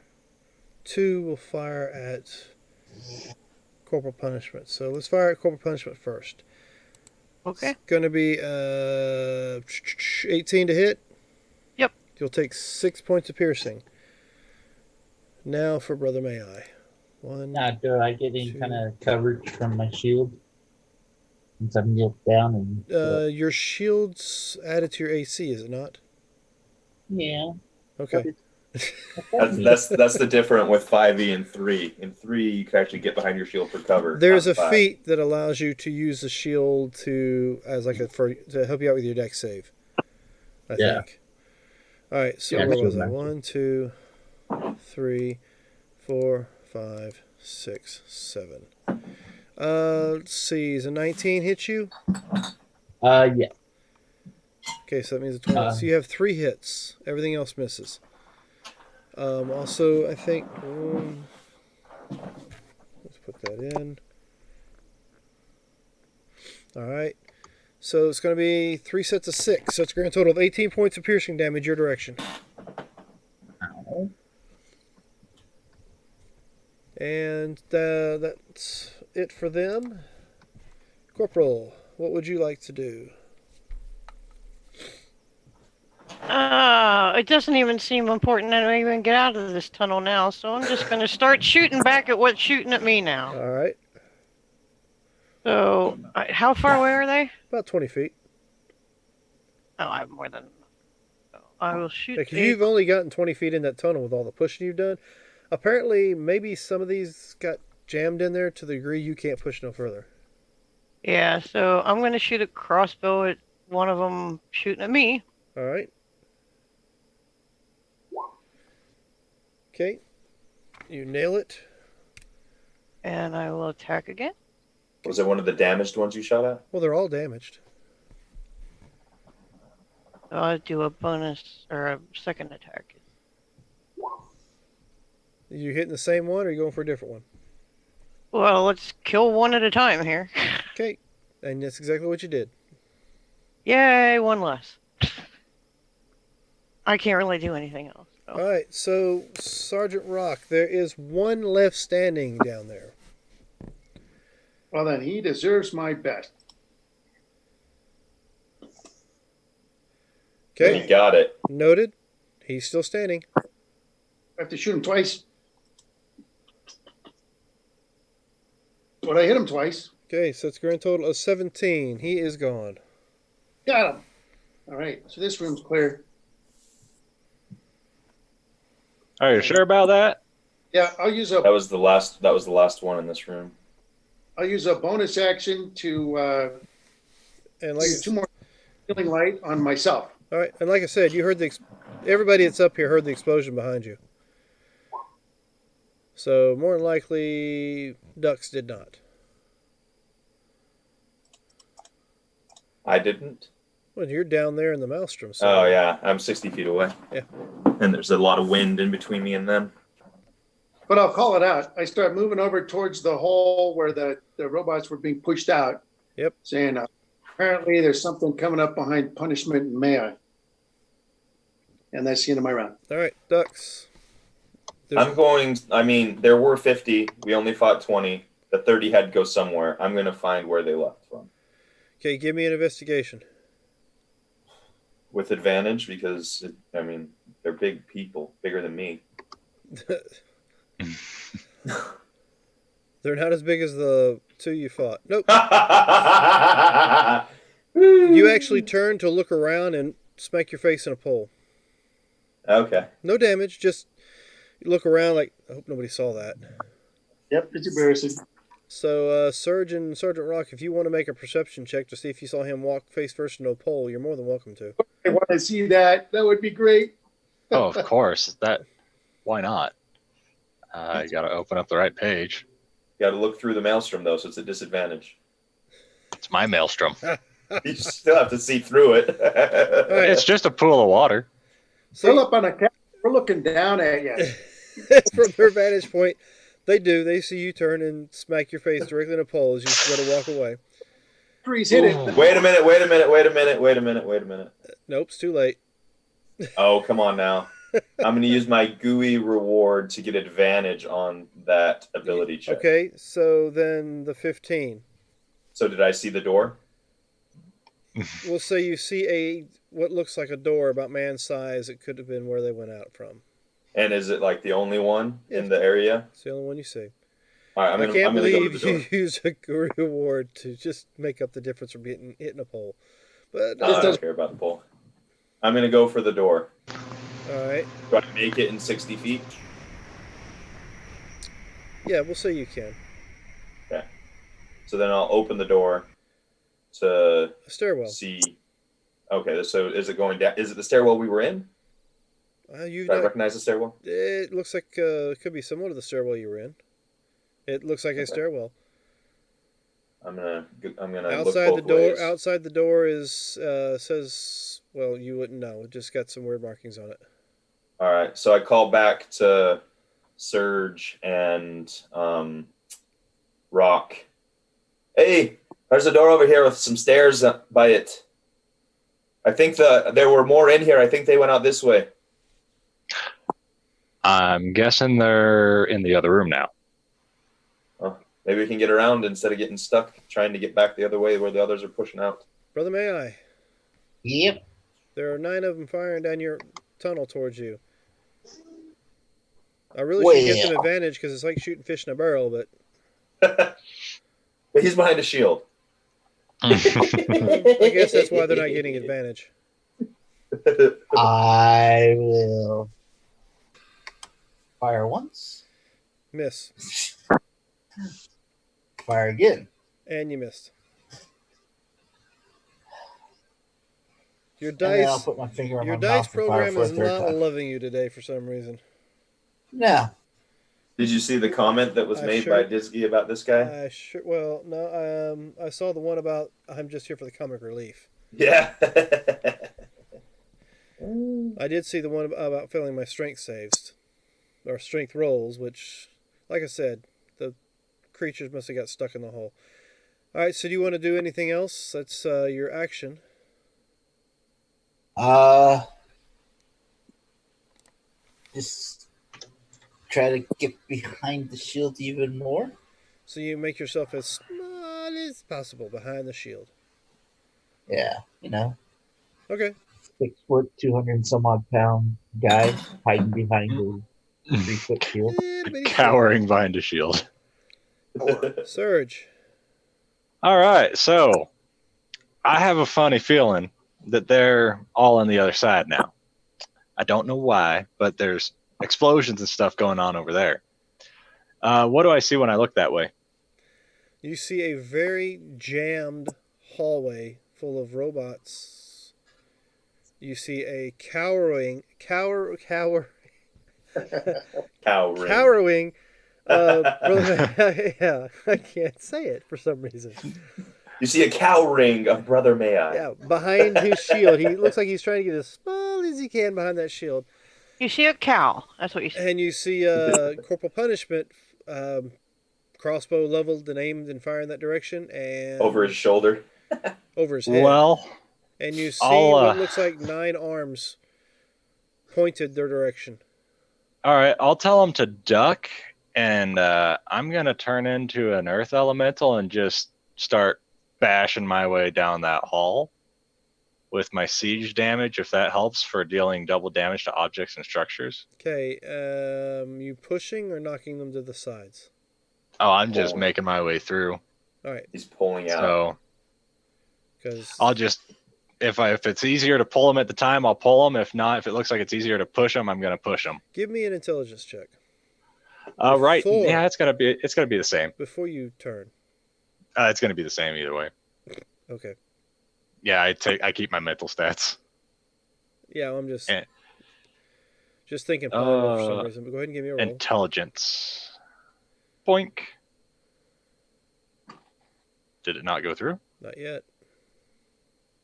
2 will fire at Corporal Punishment. So let's fire at Corporal Punishment first. Okay. It's going to be 18 to hit. Yep. You'll take 6 points of piercing. Now for Brother May. 1. Now, do I get any 2. kind of coverage from my shield? Since I'm kneeled down and. Your shield's added to your AC, is it not? Yeah. Okay. That's the difference with 5e and 3. In 3, you can actually get behind your shield for cover. There's a Not 5. feat that allows you to use the shield to help you out with your deck save. I think. All right. So Yeah, where was shield I? match. 1, 2, 3, 4, 5, 6, 7. Let's see. Is a 19 hit you? Yeah. Okay, so that means a 20. So you have 3 hits. Everything else misses. Also, I think. Let's put that in. All right. So it's going to be 3 sets of 6. So it's a grand total of 18 points of piercing damage your direction. Ow. And that's it for them. Corporal, what would you like to do? It doesn't even seem important that I even get out of this tunnel now, so I'm just going to start shooting back at what's shooting at me now. All right. So, how far away are they? About 20 feet. Oh, I have more than enough I will shoot. Because you've only gotten 20 feet in that tunnel with all the pushing you've done. Apparently, maybe some of these got jammed in there to the degree you can't push no further. Yeah, so I'm going to shoot a crossbow at one of them shooting at me. All right. Okay. You nail it. And I will attack again. Was it one of the damaged ones you shot at? Well, they're all damaged. So I'll do a bonus or a second attack. You hitting the same one, or are you going for a different one? Well, let's kill one at a time here. Okay. And that's exactly what you did. Yay, one less. I can't really do anything else. So. All right. So, Sergeant Rock, there is one left standing down there. Well, then he deserves my best. Okay. You got it. Noted. He's still standing. I have to shoot him twice. But I hit him twice. Okay, so it's a grand total of 17. He is gone. Got him. All right, so this room's clear. Are you sure about that? Yeah, I'll use That a was the last one in this room. bonus action to And like, use 2 more healing light on myself. all right, and like I said, you heard everybody that's up here heard the explosion behind you. So more than likely, Ducks did not. I didn't. Well, you're down there in the maelstrom. So. Oh yeah, I'm 60 feet away. Yeah. And there's a lot of wind in between me and them. But I'll call it out. I start moving over towards the hole where the robots were being pushed out. Yep. Saying, apparently there's something coming up behind Punishment and Maya. And that's the end of my round. All right, Ducks. There were 50. We only fought 20. The 30 had to go somewhere. I'm going to find where they left from. Okay, give me an investigation. With advantage because, they're big people. Bigger than me. They're not as big as the two you fought. Nope. You actually turn to look around and smack your face in a pole. Okay. No damage, just look around like, I hope nobody saw that. Yep, it's embarrassing. So, Sergeant Rock, if you want to make a perception check to see if you saw him walk face first into a pole, you're more than welcome to. I want to see that. That would be great. Oh, of course. Why not? You got to open up the right page. You got to look through the maelstrom, though, so it's a disadvantage. It's my maelstrom. You still have to see through it. right. It's just a pool of water. Fill So, up on a cap. We're looking down at you. from their vantage point, they see you turn and smack your face directly in a pole as you just go to walk away. Freeze hit it. Wait a minute. Nope, it's too late. Oh, come on now. I'm going to use my GUI reward to get advantage on that ability check. Okay, so then the 15. So did I see the door? We'll say you see what looks like a door about man size. It could have been where they went out from. And is it like the only one in the area? It's the only one you see. All right, I can't I'm gonna go to believe the door. you use a GUI reward to just make up the difference from hitting a pole. But I don't care about the pole. I'm going to go for the door. all right, Do I make it in 60 feet? yeah, we'll say you can. Okay. So then I'll open the door to A stairwell. see. Okay, so is it going down? Is it the stairwell we were in? You Do I recognize the stairwell? It looks like it could be similar to the stairwell you were in. It looks like a stairwell. I'm gonna look Outside the both door, ways. outside the door is says, well, you wouldn't know. It just got some weird markings on it. All right, so I call back to Surge and Rock. Hey, there's a door over here with some stairs by it. I think there were more in here. I think they went out this way. I'm guessing they're in the other room now. Maybe we can get around instead of getting stuck trying to get back the other way where the others are pushing out. Brother, may I? Yep. There are 9 of them firing down your tunnel towards you. I really should give them advantage because it's like shooting fish in a barrel, but But he's behind a shield. I guess that's why they're not getting advantage. I will fire once, Miss. fire again. And you missed. Your And then I'll dice put my finger on your my dice mouth and fire program for a is third not time. loving you today for some reason. No. Did you see the comment that was I made sure- by Disky about this guy? Well, no. I saw the one about I'm just here for the comic relief. Yeah. I did see the one about failing my strength saves, or strength rolls, which, like I said, the creatures must have got stuck in the hole. All right. So do you want to do anything else? That's your action. Just try to get behind the shield even more. So you make yourself as small as possible behind the shield. Yeah, you know, Okay. 6 foot, 200 and some odd pound guy hiding behind a 3 foot shield. Little bitty shield. Cowering behind a shield. Surge. All right, so I have a funny feeling that they're all on the other side now. I don't know why, but there's explosions and stuff going on over there. What do I see when I look that way? You see a very jammed hallway full of robots. You see a cowering. Yeah, I can't say it for some reason. You see a cowering of Brother May I. Yeah, behind his shield. He looks like he's trying to get as small as he can behind that shield. You see a cow. That's what you see. And you see Corporal Punishment, crossbow leveled and aimed and fire in that direction, and Over his shoulder. over his head. Well, And you see I'll, what looks like 9 arms pointed their direction. all right, I'll tell them to duck, and I'm going to turn into an earth elemental and just start bashing my way down that hall with my siege damage, if that helps, for dealing double damage to objects and structures. Okay, you pushing or knocking them to the sides? Oh, I'm just making my way through. All right, He's pulling out. So because I'll just, if it's easier to pull them at the time, I'll pull them. If not, if it looks like it's easier to push them, I'm going to push them. give me an intelligence check Right. Before- Yeah, it's gonna be the same. before you turn. It's gonna be the same either way. Okay. Yeah, I keep my mental stats. Yeah, I'm just Eh. just thinking for some Uh, reason. But go ahead and give me a roll. Intelligence. Boink. Did it not go through? Not yet.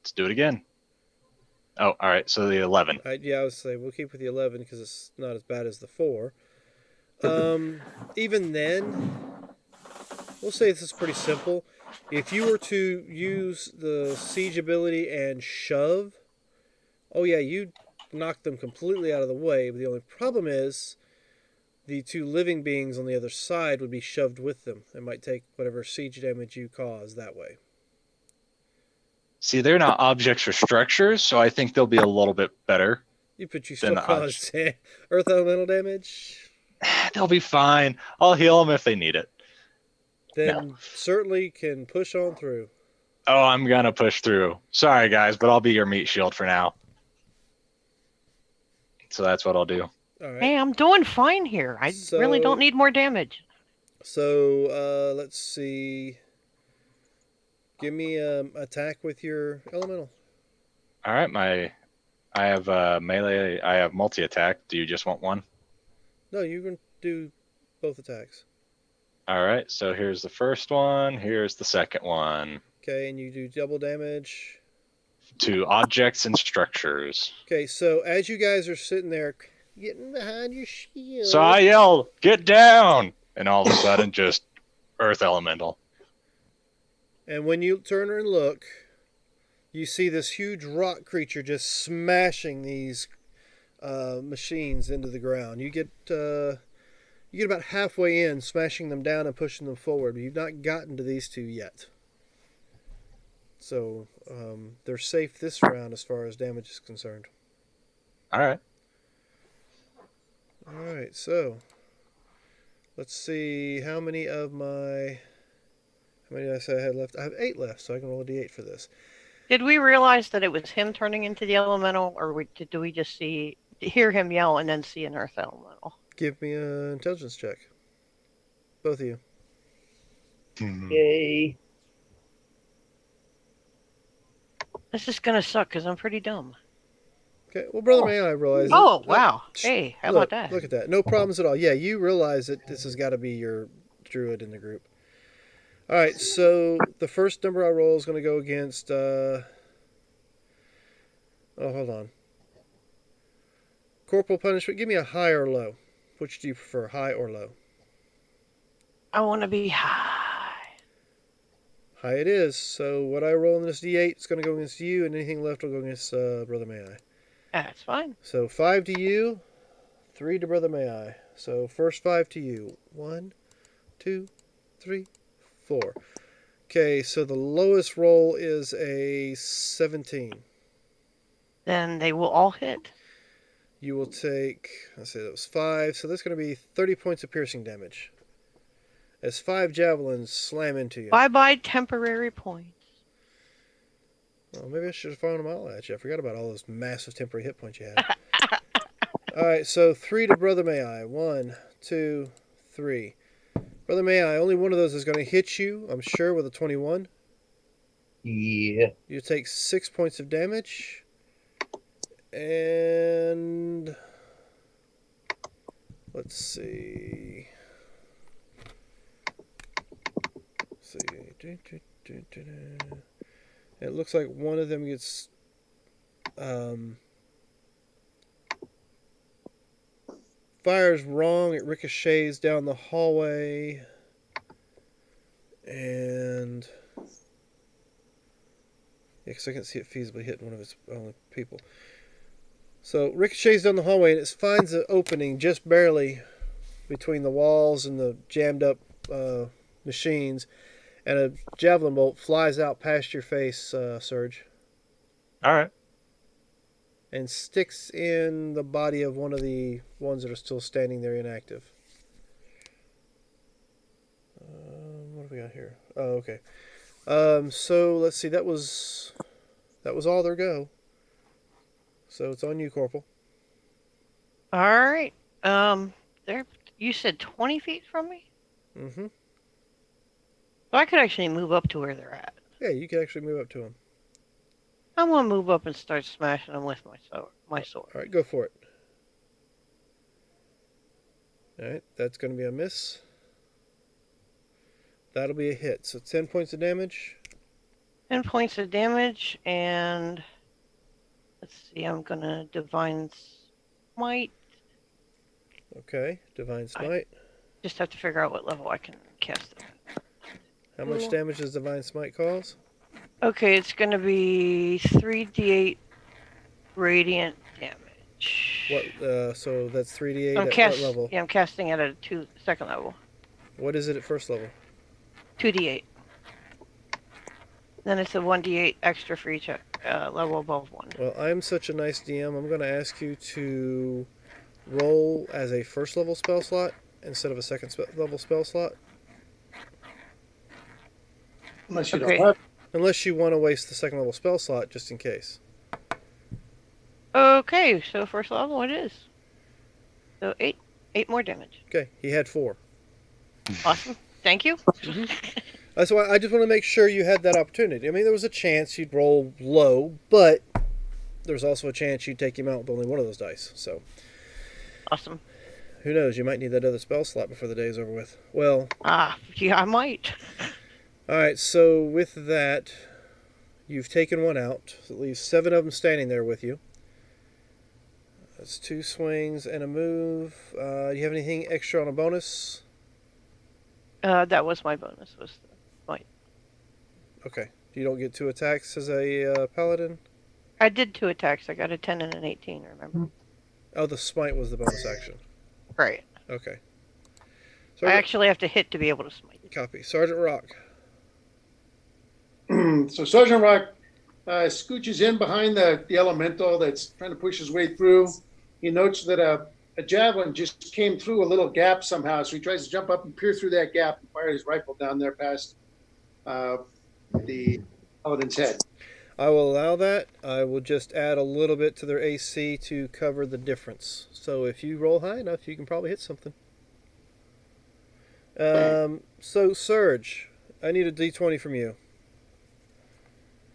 Let's do it again. Oh, all right. So the 11. I would say we'll keep with the 11 because it's not as bad as the 4. Even then, we'll say this is pretty simple. If you were to use the siege ability and shove, oh yeah, you'd knock them completely out of the way. But the only problem is the 2 living beings on the other side would be shoved with them. It might take whatever siege damage you cause that way. See, they're not objects or structures, so I think they'll be a little bit better. But you Then still cause earth elemental damage. They'll be fine. I'll heal them if they need it. Then certainly can push on through. Oh, I'm gonna push through. Sorry, guys, but I'll be your meat shield for now. So that's what I'll do. All right. Hey, I'm doing fine here. I really So- don't need more damage. So let's see. Give me attack with your elemental. All right, I have melee. I have multi attack. Do you just want one? No, you can do both attacks. All right. So here's the first one. Here's the second one. Okay, and you do double damage. To objects and structures. Okay, so as you guys are sitting there getting behind your shield. So I yell, "Get down!" And all of a sudden, just earth elemental. And when you turn and look, you see this huge rock creature just smashing these machines into the ground. You get about halfway in, smashing them down and pushing them forward, but you've not gotten to these 2 yet. So they're safe this round as far as damage is concerned. All right. All right, so let's see how many did I say I had left? I have 8 left, so I can roll a d8 for this. Did we realize that it was him turning into the elemental, or did we just hear him yell and then see an earth elemental? Give me an intelligence check. Both of you. Yay. This is gonna suck because I'm pretty dumb. Okay. Well, Brother May I realize. Oh wow! Hey, how look, about that? Look at that. No problems at all. Yeah, you realize that this has got to be your druid in the group. All right. So the first number I roll is going to go against. Oh, hold on. Corporal punishment. Give me a high or low. Which do you prefer, high or low? I want to be high. High it is. So what I roll in this D8 is going to go against you, and anything left will go against Brother May I. That's fine. So 5 to you, 3 to Brother May I. So first 5 to you. 1, 2, 3, 4. Okay, so the lowest roll is a 17. Then they will all hit. You will take, let's say that was 5, so that's going to be 30 points of piercing damage. As 5 javelins slam into you. Bye-bye temporary points. Well, maybe I should have thrown them all at you. I forgot about all those massive temporary hit points you had. Alright, so 3 to Brother May I. 1, 2, 3. Brother May I, only one of those is going to hit you, I'm sure, with a 21. Yeah. You take 6 points of damage. And let's see. It looks like one of them gets fires wrong. It ricochets down the hallway, and because I can see it feasibly hitting one of its own people. So ricochets down the hallway, and it finds an opening just barely between the walls and the jammed up machines, and a javelin bolt flies out past your face, Serge, All right. and sticks in the body of one of the ones that are still standing there inactive. What do we got here? Oh, okay. So let's see. That was all their go. So it's on you, Corporal. All right. There. You said 20 feet from me, Mm-hmm. so I could actually move up to where they're at. Yeah, you can actually move up to them. I'm gonna move up and start smashing them with my sword. All right, go for it. All right, that's going to be a miss. That'll be a hit. So 10 points of damage. 10 points of damage, and let's see. I'm gonna divine smite. Okay, Divine Smite. Just have to figure out what level I can cast it. How much damage does Divine Smite cause? Okay, it's gonna be 3d8 radiant damage. What? So that's 3d8 I'm at cast- what level? Yeah, I'm casting it at a second level. What is it at first level? 2d8. Then it's a 1d8 extra for each level above one. Well, I'm such a nice DM. I'm going to ask you to roll as a first level spell slot instead of a second level spell slot. Unless you Okay. don't have. Unless you want to waste the second level spell slot just in case. Okay, so first level it is. So 8 more damage. Okay, he had 4. Awesome. Thank you. That's why I just want to make sure you had that opportunity. I mean, there was a chance you'd roll low, but there's also a chance you'd take him out with only one of those dice. So, Awesome. who knows? You might need that other spell slot before the day's over with. Well, Yeah, I might. all right, so with that, you've taken one out. So it leaves 7 of them standing there with you. That's 2 swings and a move. Do you have anything extra on a bonus? That was my bonus. Was Okay. You don't get 2 attacks as a paladin? I did 2 attacks. I got a 10 and an 18. Remember? Oh, the smite was the bonus action. Right. Okay. I Sergeant, actually have to hit to be able to smite. copy. Sergeant Rock. So Sergeant Rock scooches in behind the elemental that's trying to push his way through. He notes that a javelin just came through a little gap somehow, so he tries to jump up and peer through that gap and fire his rifle down there past the paladin's head. I will allow that. I will just add a little bit to their AC to cover the difference. So if you roll high enough, you can probably hit something. So Surge, I need a D20 from you.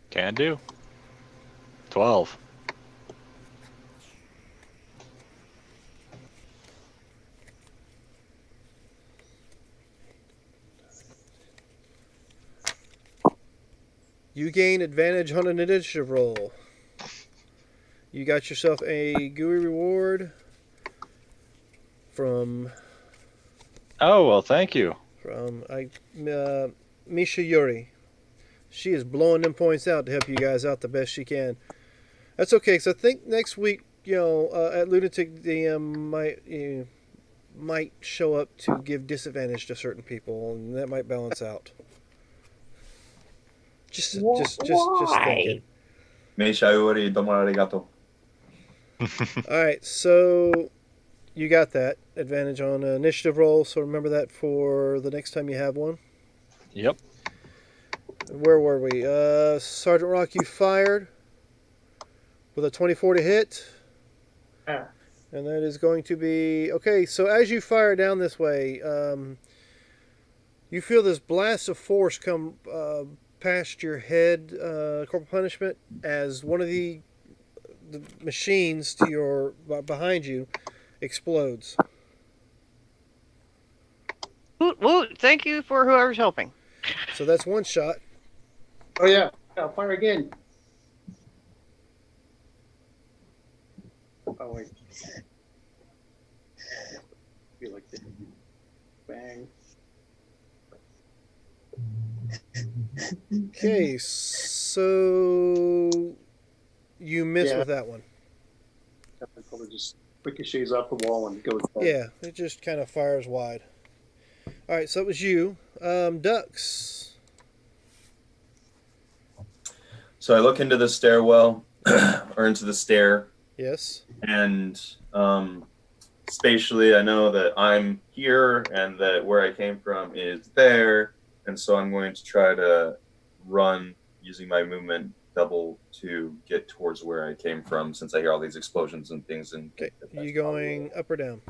Can do. 12. You gain advantage on an initiative roll. You got yourself a GUI reward from Oh, well, thank you. Misha Yuri. She is blowing them points out to help you guys out the best she can. That's okay, because I think next week, at Lunatic DM might show up to give disadvantage to certain people, and that might balance out. Just thinking. Meisha Yuri, domo arigato. All right, so you got that advantage on an initiative roll, so remember that for the next time you have one. Yep. Where were we? Sergeant Rock, you fired with a 24 to hit. Ah. And that is going to be... Okay, so as you fire down this way, you feel this blast of force come past your head, Corporal Punishment, as one of the machines to your behind you explodes. Woot woot! Thank you for whoever's helping. So that's one shot. Oh yeah, I'll fire again. Oh wait. Be like this. Bang. Okay, so you miss Yeah. with that one. That probably just ricochets off the wall and goes back. Yeah, it just kind of fires wide. All right, so it was you. Ducks. So I look into the stairwell or into the stair, Yes. and spatially I know that I'm here and that where I came from is there, and so I'm going to try to run using my movement double to get towards where I came from, since I hear all these explosions and things. And Okay, that's you going up or down?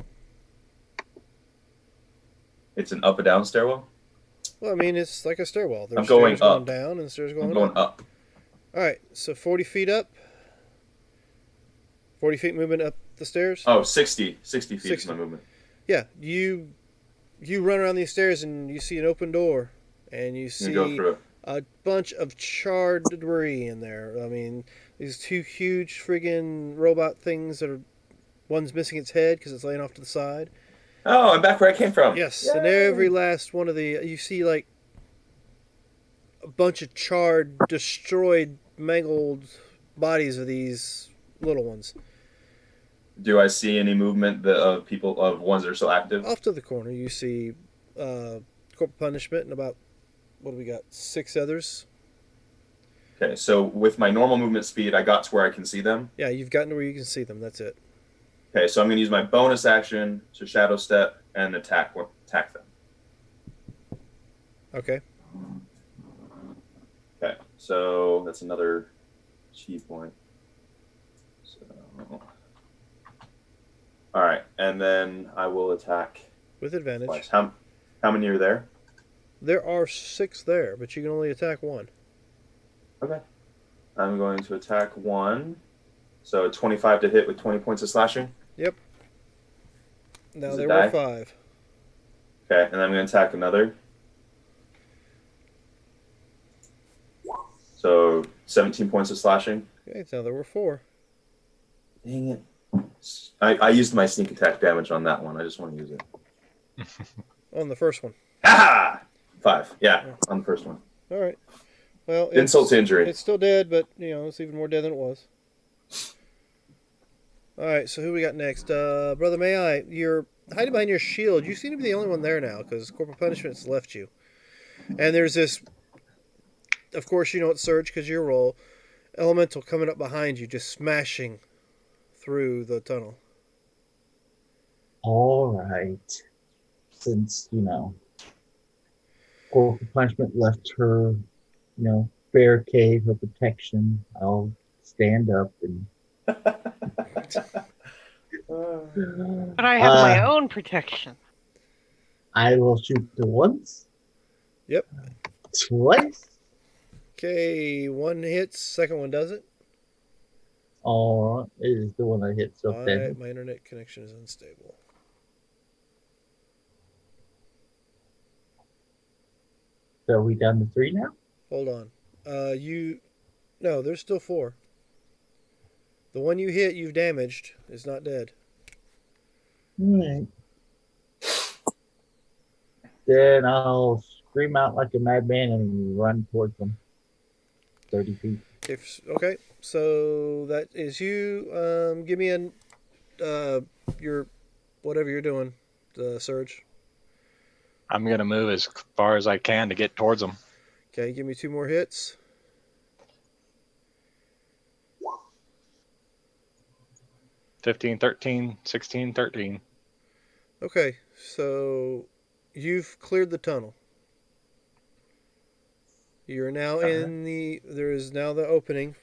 It's an up and down stairwell. Well, I mean, it's like a stairwell. There's I'm going stairs up. going down and stairs going I'm going up. up. All right, so 40 feet up. 40 feet movement up the stairs. Oh, 60 feet is 60. my movement. Yeah, you run around these stairs and you see an open door, and you I'm gonna go see through it. a bunch of charred debris in there. I mean, these two huge friggin' robot things that are, one's missing its head because it's laying off to the side. Oh, I'm back where I came from. Yes, Yay! and every last one of you see like a bunch of charred, destroyed, mangled bodies of these little ones. Do I see any movement of people, of ones that are still active? Off to the corner, you see Corporal Punishment and about, what do we got, 6 others. Okay, so with my normal movement speed, I got to where I can see them. Yeah, you've gotten to where you can see them. That's it. Okay, so I'm going to use my bonus action to shadow step and attack them. Okay. Okay, so that's another chi point. So, all right, and then I will attack With advantage. twice. How many are there? There are 6 there, but you can only attack 1. Okay, I'm going to attack 1. So 25 to hit with 20 points of slashing. Yep. Now Does it there were die? 5. Okay, and then I'm going to attack another. So 17 points of slashing. Okay, now there were 4. Dang it. I used my sneak attack damage on that one. I just want to use it. On the first one. Ah! 5. Yeah, on the first one. All right. Well, Insult to injury. It's still dead, but it's even more dead than it was. All right, so who we got next? Brother May I? You're hiding behind your shield. You seem to be the only one there now because Corporal Punishment's left you. And there's this, of course, it's Surge because your role. Elemental coming up behind you, just smashing through the tunnel. All right. Since, Corporal Punishment left her, barricade for protection. I'll stand up and. But I have my own protection. I will shoot the once. Yep. Twice. Okay, one hits, second one doesn't. Or is the one I hit so dead? My internet connection is unstable. So are we down to 3 now? Hold on. No, there's still 4. The one you hit, you've damaged, is not dead. Alright. Then I'll scream out like a madman and run towards them. 30 feet. Okay, so that is you. Give me your whatever you're doing, the surge. I'm gonna move as far as I can to get towards them. Okay, give me 2 more hits. $15, $13, $16, $13. Okay, so you've cleared the tunnel. You're now in there is now the opening.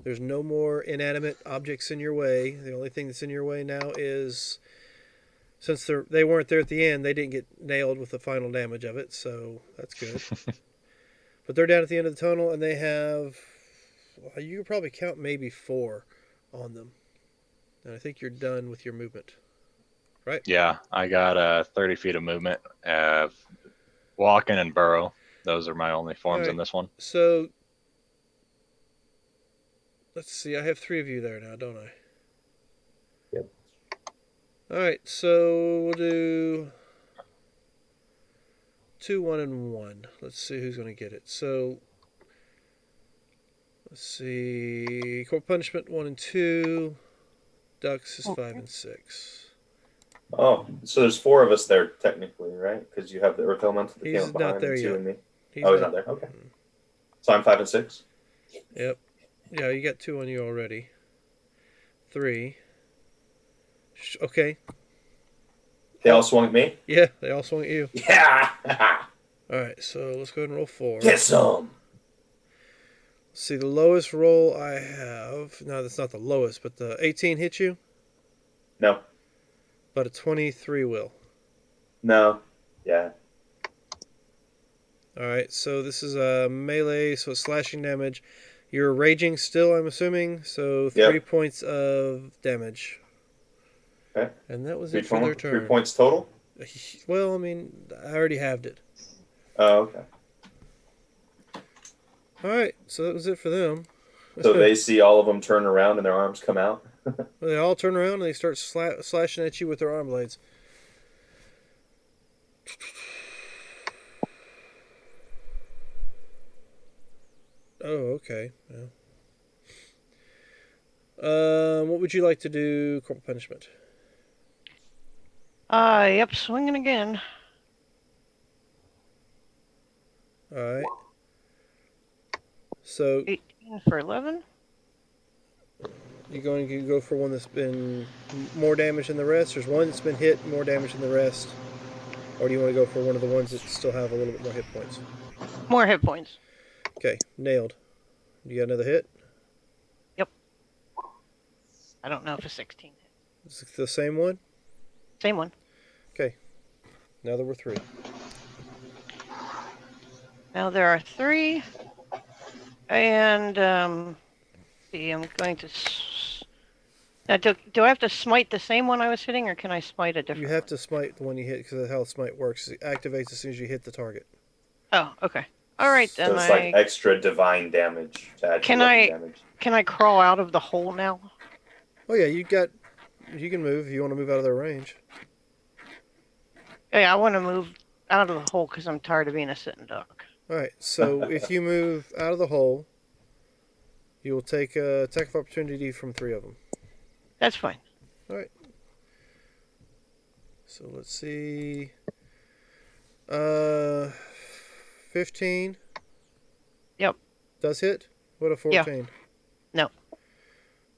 There's no more inanimate objects in your way. The only thing that's in your way now is, since they weren't there at the end, they didn't get nailed with the final damage of it, so that's good. But they're down at the end of the tunnel, and they have, you could probably count maybe 4 on them. And I think you're done with your movement. Right? Yeah, I got 30 feet of movement. Walking and burrow. Those are my only forms in this one. So, let's see. I have 3 of you there now, don't I? Yep. All right, so we'll do 2, 1, and 1. Let's see who's going to get it. So, let's see. Corporal Punishment 1 and 2. Ducks is 5 and 6. Oh, so there's 4 of us there technically, right? Because you have the Earth Elemental that came He's up behind not there and 2 yet. and me. He's He's not there. Okay. So I'm 5 and 6. Yep. Yeah, you got 2 on you already. 3. Okay. They all swung at me? Yeah, they all swung at you. Yeah! All right, so let's go ahead and roll 4. Get some! See, the lowest roll I have... No, that's not the lowest, but the 18 hit you? No. But a 23 will. No. Yeah. Alright, so this is a melee, so it's slashing damage. You're raging still, I'm assuming, so 3 points of damage. Okay. And that was it for their turn. 3 points total? Well, I mean, I already halved it. Oh, okay. Alright, so that was it for them. So they see all of them turn around and their arms come out? They all turn around and they start slashing at you with their arm blades. Oh, okay. Yeah. What would you like to do, Corporal Punishment? Yep, swinging again. Alright. So 18 for 11. you're going to go for one that's been more damage than the rest? There's one that's been hit, more damage than the rest. Or do you want to go for one of the ones that still have a little bit more hit points? More hit points. Okay, nailed. You got another hit? Yep. I don't know if a 16 hit. Is it the same one? Same one. Okay. Now there were 3. Now there are 3. And, see, I'm going to... Now, do I have to smite the same one I was hitting, or can I smite a different You have one? to smite the one you hit because of how smite works. It activates as soon as you hit the target. Oh, okay. All right, then So it's like extra divine damage to add to weapon damage. Can I crawl out of the hole now? Oh yeah, you can move if you want to move out of their range. Yeah, I want to move out of the hole because I'm tired of being a sitting duck. Alright, so if you move out of the hole, you will take a attack of opportunity from 3 of them. That's fine. Alright. So let's see. 15. Yep. Does hit? What a 14? Yeah. No.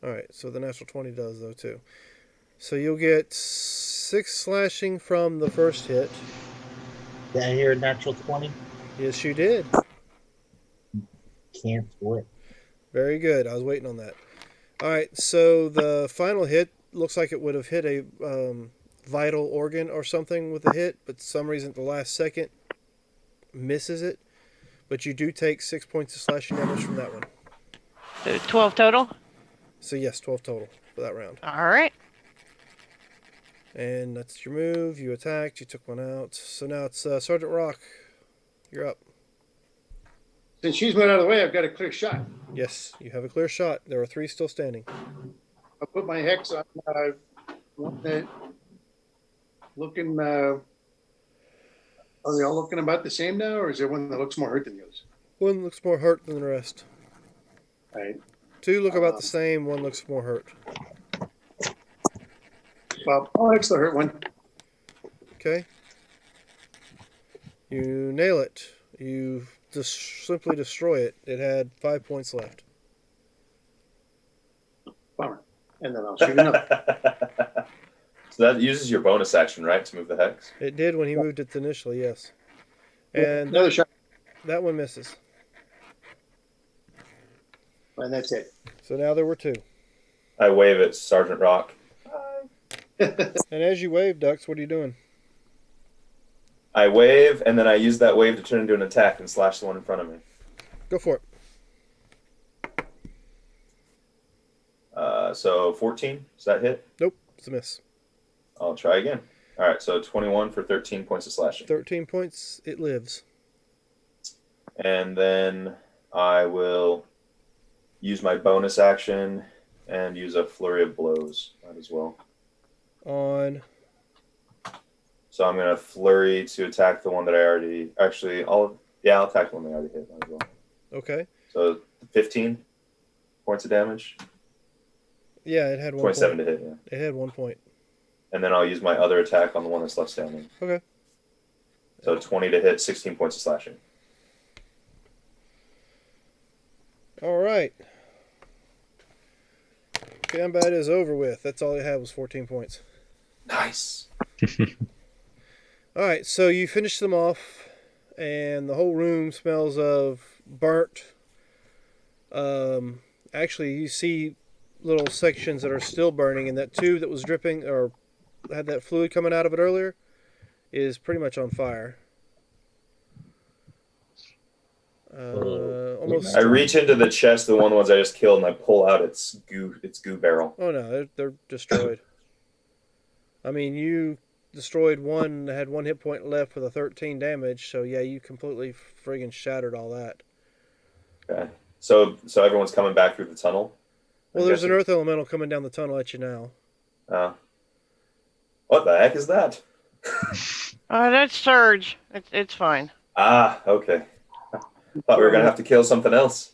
Alright, so the natural 20 does though too. So you'll get 6 slashing from the first hit. Did I hear a natural 20? Yes, you did. can't split. Very good. I was waiting on that. All right, so the final hit looks like it would have hit a vital organ or something with a hit, but for some reason at the last second misses it. But you do take 6 points of slashing damage from that one. So 12 total? So yes, 12 total for that round. All right. And that's your move. You attacked. You took one out. So now it's Sergeant Rock. You're up. Since she's moved out of the way, I've got a clear shot. Yes, you have a clear shot. There are 3 still standing. I'll put my hex on one that looking. Are they all looking about the same now, or is there one that looks more hurt than the others? One looks more hurt than the rest. All right. 2 look about the same. 1 looks more hurt. Well, I'll hex the hurt one. Okay. You nail it. You just simply destroy it. It had 5 points left. Bummer. And then I'll shoot another. So that uses your bonus action, right, to move the hex? It did when he moved it initially, yes. And Another shot, that one misses. and that's it. So now there were 2. I wave at Sergeant Rock. And as you wave, Dux, what are you doing? I wave, and then I use that wave to turn into an attack and slash the one in front of me. Go for it. So 14, does that hit? Nope, it's a miss. I'll try again. All right, so 21 for 13 points of slashing. 13 points, it lives. And then I will use my bonus action and use a flurry of blows as well. On. So I'm going to flurry to attack the one that I already... Actually, I'll attack the one that I already hit as well. Okay. So 15 points of damage. Yeah, it had 1 27 point. to hit, yeah. It had 1 point. And then I'll use my other attack on the one that's left standing. Okay. So 20 to hit, 16 points of slashing. All right. Combat is over with. That's all it had was 14 points. Nice. All right, so you finish them off, and the whole room smells of burnt. Actually, you see little sections that are still burning, and that tube that was dripping or had that fluid coming out of it earlier is pretty much on fire. Almost. I reach into the chest of the ones I just killed, and I pull out its goo barrel. Oh no, they're destroyed. I mean, you destroyed one that had 1 hit point left with a 13 damage, so yeah, you completely friggin' shattered all that. Okay. So everyone's coming back through the tunnel? Well, there's an earth elemental coming down the tunnel at you now. What the heck is that? That's Surge. It's fine. Ah, okay. Thought we were going to have to kill something else.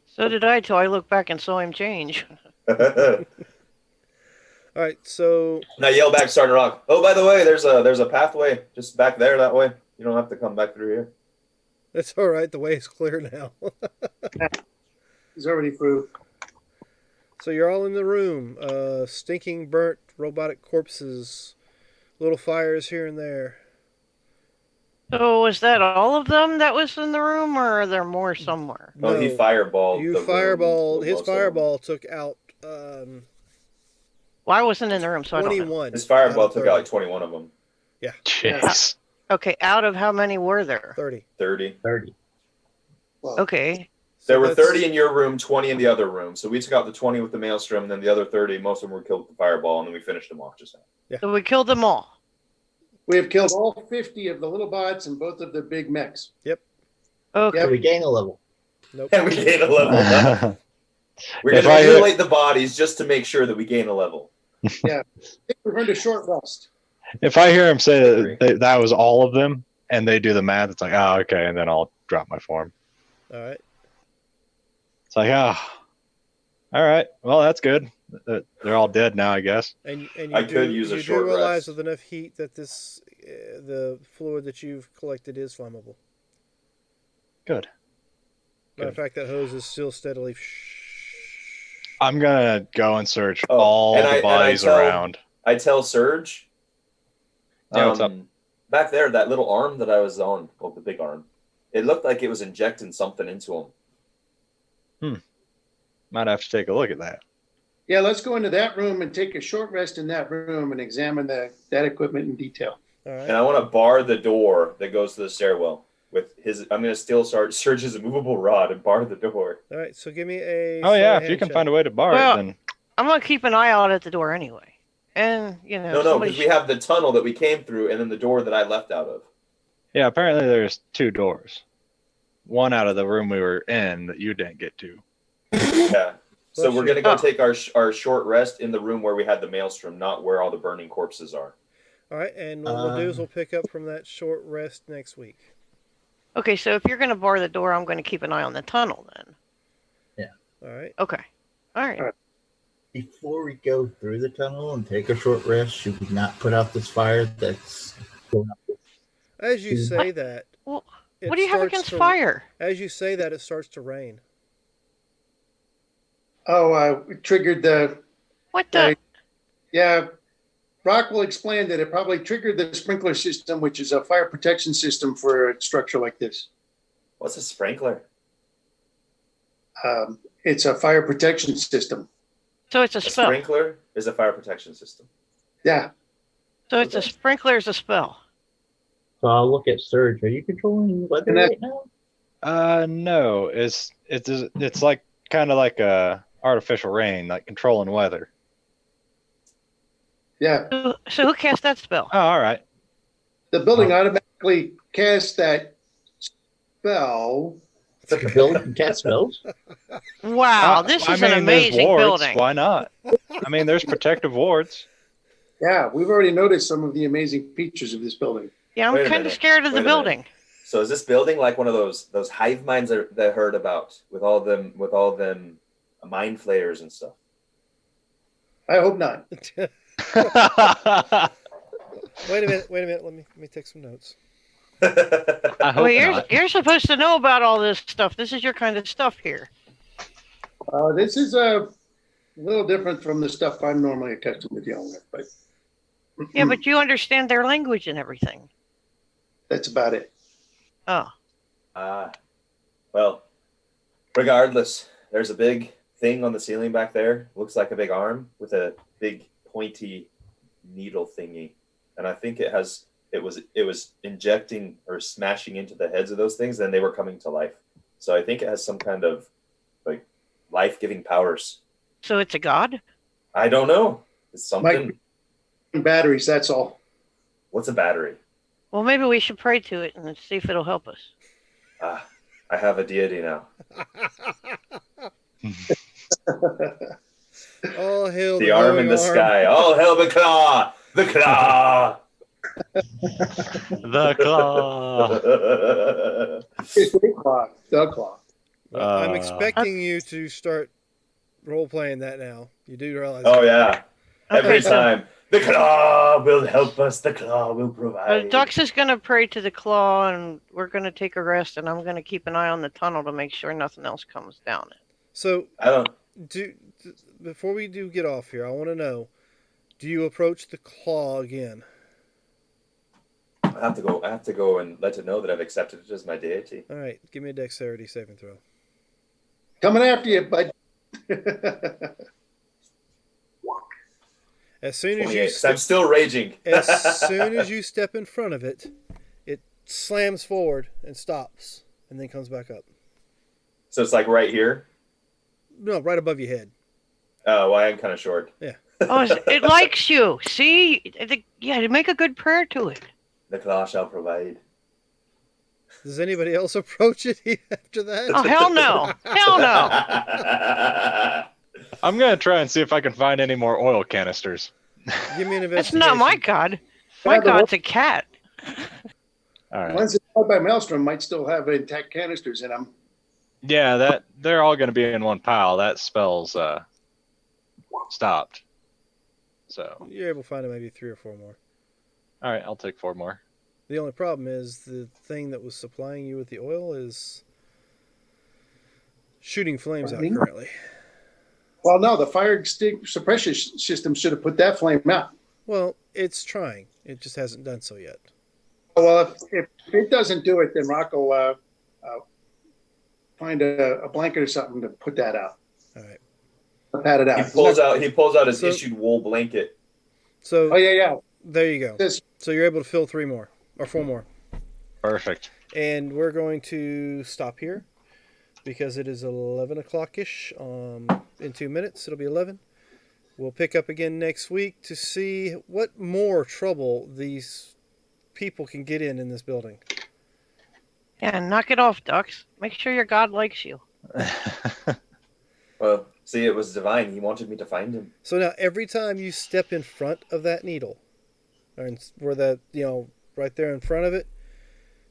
So did I till I looked back and saw him change. All right, so Now yell back, Sergeant Rock. Oh, by the way, there's a pathway just back there that way. You don't have to come back through here. it's all right. The way is clear now. He's already through. So you're all in the room. Stinking, burnt, robotic corpses, little fires here and there. So was that all of them that was in the room, or are there more somewhere? No, he fireballed. You the room fireballed. with His most of them. fireball took out Well, I wasn't in the room, so I don't know. 21. His fireball out of took 30. out like 21 of them. Jeez. Okay, out of how many were there? 30. 30. 30. Well, Okay. There were that's- 30 in your room, 20 in the other room. So we took out the 20 with the maelstrom, and then the other 30, most of them were killed with the fireball, and then we finished them off just now. So we killed them all. we have killed all 50 of the little bots and both of the big mechs. Okay. Yep. We gain a level. Nope. And we gain a level. We're If going I to hit- mutilate the bodies just to make sure that we gain a level. I think we're going to short rest. If I hear him say Agree. that was all of them, and they do the math, it's like, oh, okay, and then I'll drop my form. All right. It's like, all right, well, that's good. They're all dead now, I guess. And you I do, could use a you short do realize rest. with enough heat that this the fluid that you've collected is flammable. Good. Matter of fact, that hose is still steadily. I'm gonna go and search Oh, all and the I- and I bodies tell- around. I tell Surge. Yeah, what's up? Back there, that little arm that I was on, well, the big arm. It looked like it was injecting something into him. Might have to take a look at that. Yeah, let's go into that room and take a short rest in that room and examine that equipment in detail. All And right. I want to bar the door that goes to the stairwell with his. I'm going to steal Surge's immovable rod and bar the door. All right. So give me a. Oh yeah, if you can find a way to bar Well- it, then I'm gonna keep an eye out at the door anyway. And No, somebody because we have the tunnel that we came through, and then the door that I left out of. yeah. Apparently, there's 2 doors. One out of the room we were in that you didn't get to. Yeah. So Bless we're you. gonna go Oh. take our short rest in the room where we had the maelstrom, not where all the burning corpses are. All right. And what we'll do is we'll pick up from that short rest next week. Okay, so if you're gonna bar the door, I'm gonna keep an eye on the tunnel then. All right. Okay. All right. All right. Before we go through the tunnel and take a short rest, should we not put out this fire that's going up? As you say that, Well, it what do you have starts against to- fire? As you say that, it starts to rain. Oh, we triggered the, What the? yeah, Rock will explain that it probably triggered the sprinkler system, which is a fire protection system for a structure like this. What's a sprinkler? It's a fire protection system. So it's a A spell. sprinkler is a fire protection system. Yeah, So it's a sprinkler is a spell. So I'll look at Surge. Are you controlling weather And that- right now? No, it's like kind of like a artificial rain, like controlling weather. yeah. So who cast that spell? Oh, all right. The building automatically casts that spell. The building can cast spells? Wow, this is an there's amazing wards. building. Why not? I mean, there's protective wards. Yeah, we've already noticed some of the amazing features of this building. Yeah, I'm Wait a kind of minute. scared of the Wait a minute. building. So is this building like one of those hive minds that I heard about with all them mind flayers and stuff? I hope not. Wait a minute. Let me take some notes. I hope Well, not. you're supposed to know about all this stuff. This is your kind of stuff here. This is a little different from the stuff I'm normally accustomed to dealing with, but Yeah, but you understand their language and everything. that's about it. Oh, Well, regardless, there's a big thing on the ceiling back there. Looks like a big arm with a big pointy needle thingy, and I think it was injecting or smashing into the heads of those things, and they were coming to life. So I think it has some kind of like life-giving powers. so it's a god? I don't know. It's something. Batteries, that's all. What's a battery? Well, maybe we should pray to it and see if it'll help us. I have a deity now. All hail The arm in glowing the sky. All hail the claw! The claw! The claw. It's the claw. The claw. Well, I'm Uh, expecting you to start role playing that now. You do realize. Oh that. yeah. Every Okay, so time. The claw will help us. The claw will provide. Dux is going to pray to the claw, and we're going to take a rest, and I'm going to keep an eye on the tunnel to make sure nothing else comes down it. So I don't. before we do get off here, I want to know: do you approach the claw again? I have to go and let it know that I've accepted it as my deity. All right, give me a dexterity saving throw. Coming after you, bud. As soon as you 28. So I'm still raging. as soon as you step in front of it, it slams forward and stops, and then comes back up. So it's like right here. No, right above your head. Oh, well, I am kind of short. Oh, it likes you. See? Yeah, make a good prayer to it. The claw shall provide. Does anybody else approach it after that? Oh, hell no. Hell no. I'm gonna try and see if I can find any more oil canisters. Give me an That's investigation. not my god. My god's a cat. All right. Ones that are by Maelstrom might still have intact canisters in them. Yeah, they're all gonna be in one pile. That spell's stopped. So, You're able to find maybe 3 or 4 more. all right, I'll take 4 more. The only problem is the thing that was supplying you with the oil is shooting flames out Burning? currently. Well, no, the fire suppression system should have put that flame out. Well, it's trying. It just hasn't done so yet. Well, if it doesn't do it, then Rock will find a blanket or something to put that out. All right. Pat it out. He pulls out his So- issued wool blanket. So Oh yeah. there you go. This So you're able to fill 3 more or 4 more. Perfect. And we're going to stop here because it is 11 o'clock ish. In 2 minutes, it'll be 11. We'll pick up again next week to see what more trouble these people can get in this building. Yeah, knock it off, ducks. Make sure your god likes you. Well, see, it was divine. He wanted me to find him. So now every time you step in front of that needle, or where that, right there in front of it,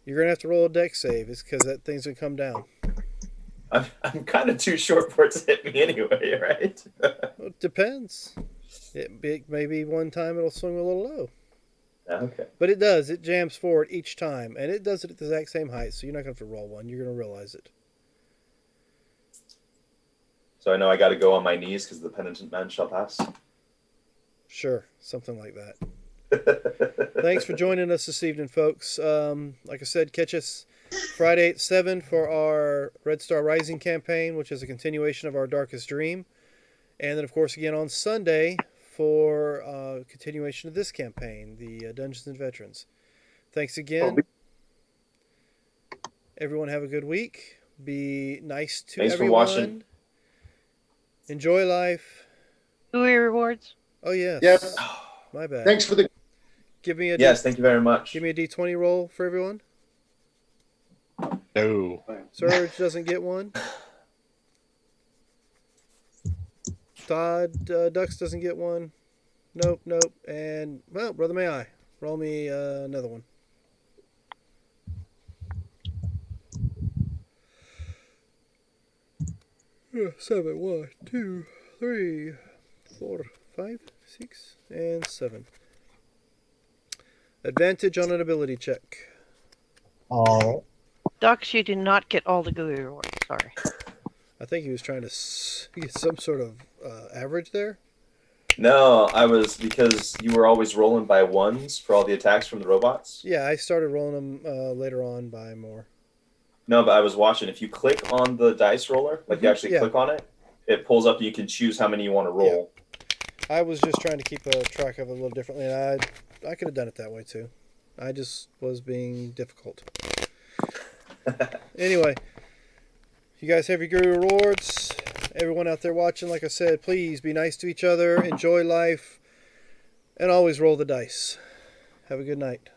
you're going to have to roll a deck save. It's because that thing's going to come down. I'm kind of too short for it to hit me anyway, right? Well, it depends. It maybe one time it'll swing a little low. Okay. But it does. It jams forward each time. And it does it at the exact same height. So you're not going to have to roll one. You're going to realize it. So I know I got to go on my knees because the penitent man shall pass. Sure. Something like that. Thanks for joining us this evening, folks. Like I said, catch us Friday at 7 for our Red Star Rising campaign, which is a continuation of our Darkest Dream. And then, of course, again on Sunday for continuation of this campaign, the Dungeons and Veterans. Thanks again. Everyone have a good week. Be nice to Thanks for everyone. watching. Enjoy life. GUI rewards. Oh, yes. Yep. My bad. Thanks for the. Give me a Yes, thank you very much. give me a D20 roll for everyone. No. Surge doesn't get one. Todd Ducks doesn't get one. Nope. And, well, Brother May I. Roll me another one. Yeah, 7, 1, 2, 3, 4, 5, 6, and 7. Advantage on an ability check. All Ducks, you do not get all the GUI rewards. Sorry. I think he was trying to get some sort of average there. No, I was because you were always rolling by ones for all the attacks from the robots. Yeah, I started rolling them later on by more. No, but I was watching. If you click on the dice roller, like you actually Yeah. click on it, it pulls up. You can choose how many you want to roll. I was just trying to keep a track of it a little differently, and I could have done it that way too. I just was being difficult. Anyway, you guys have your GUI rewards. Everyone out there watching, like I said, please be nice to each other, enjoy life, and always roll the dice. Have a good night.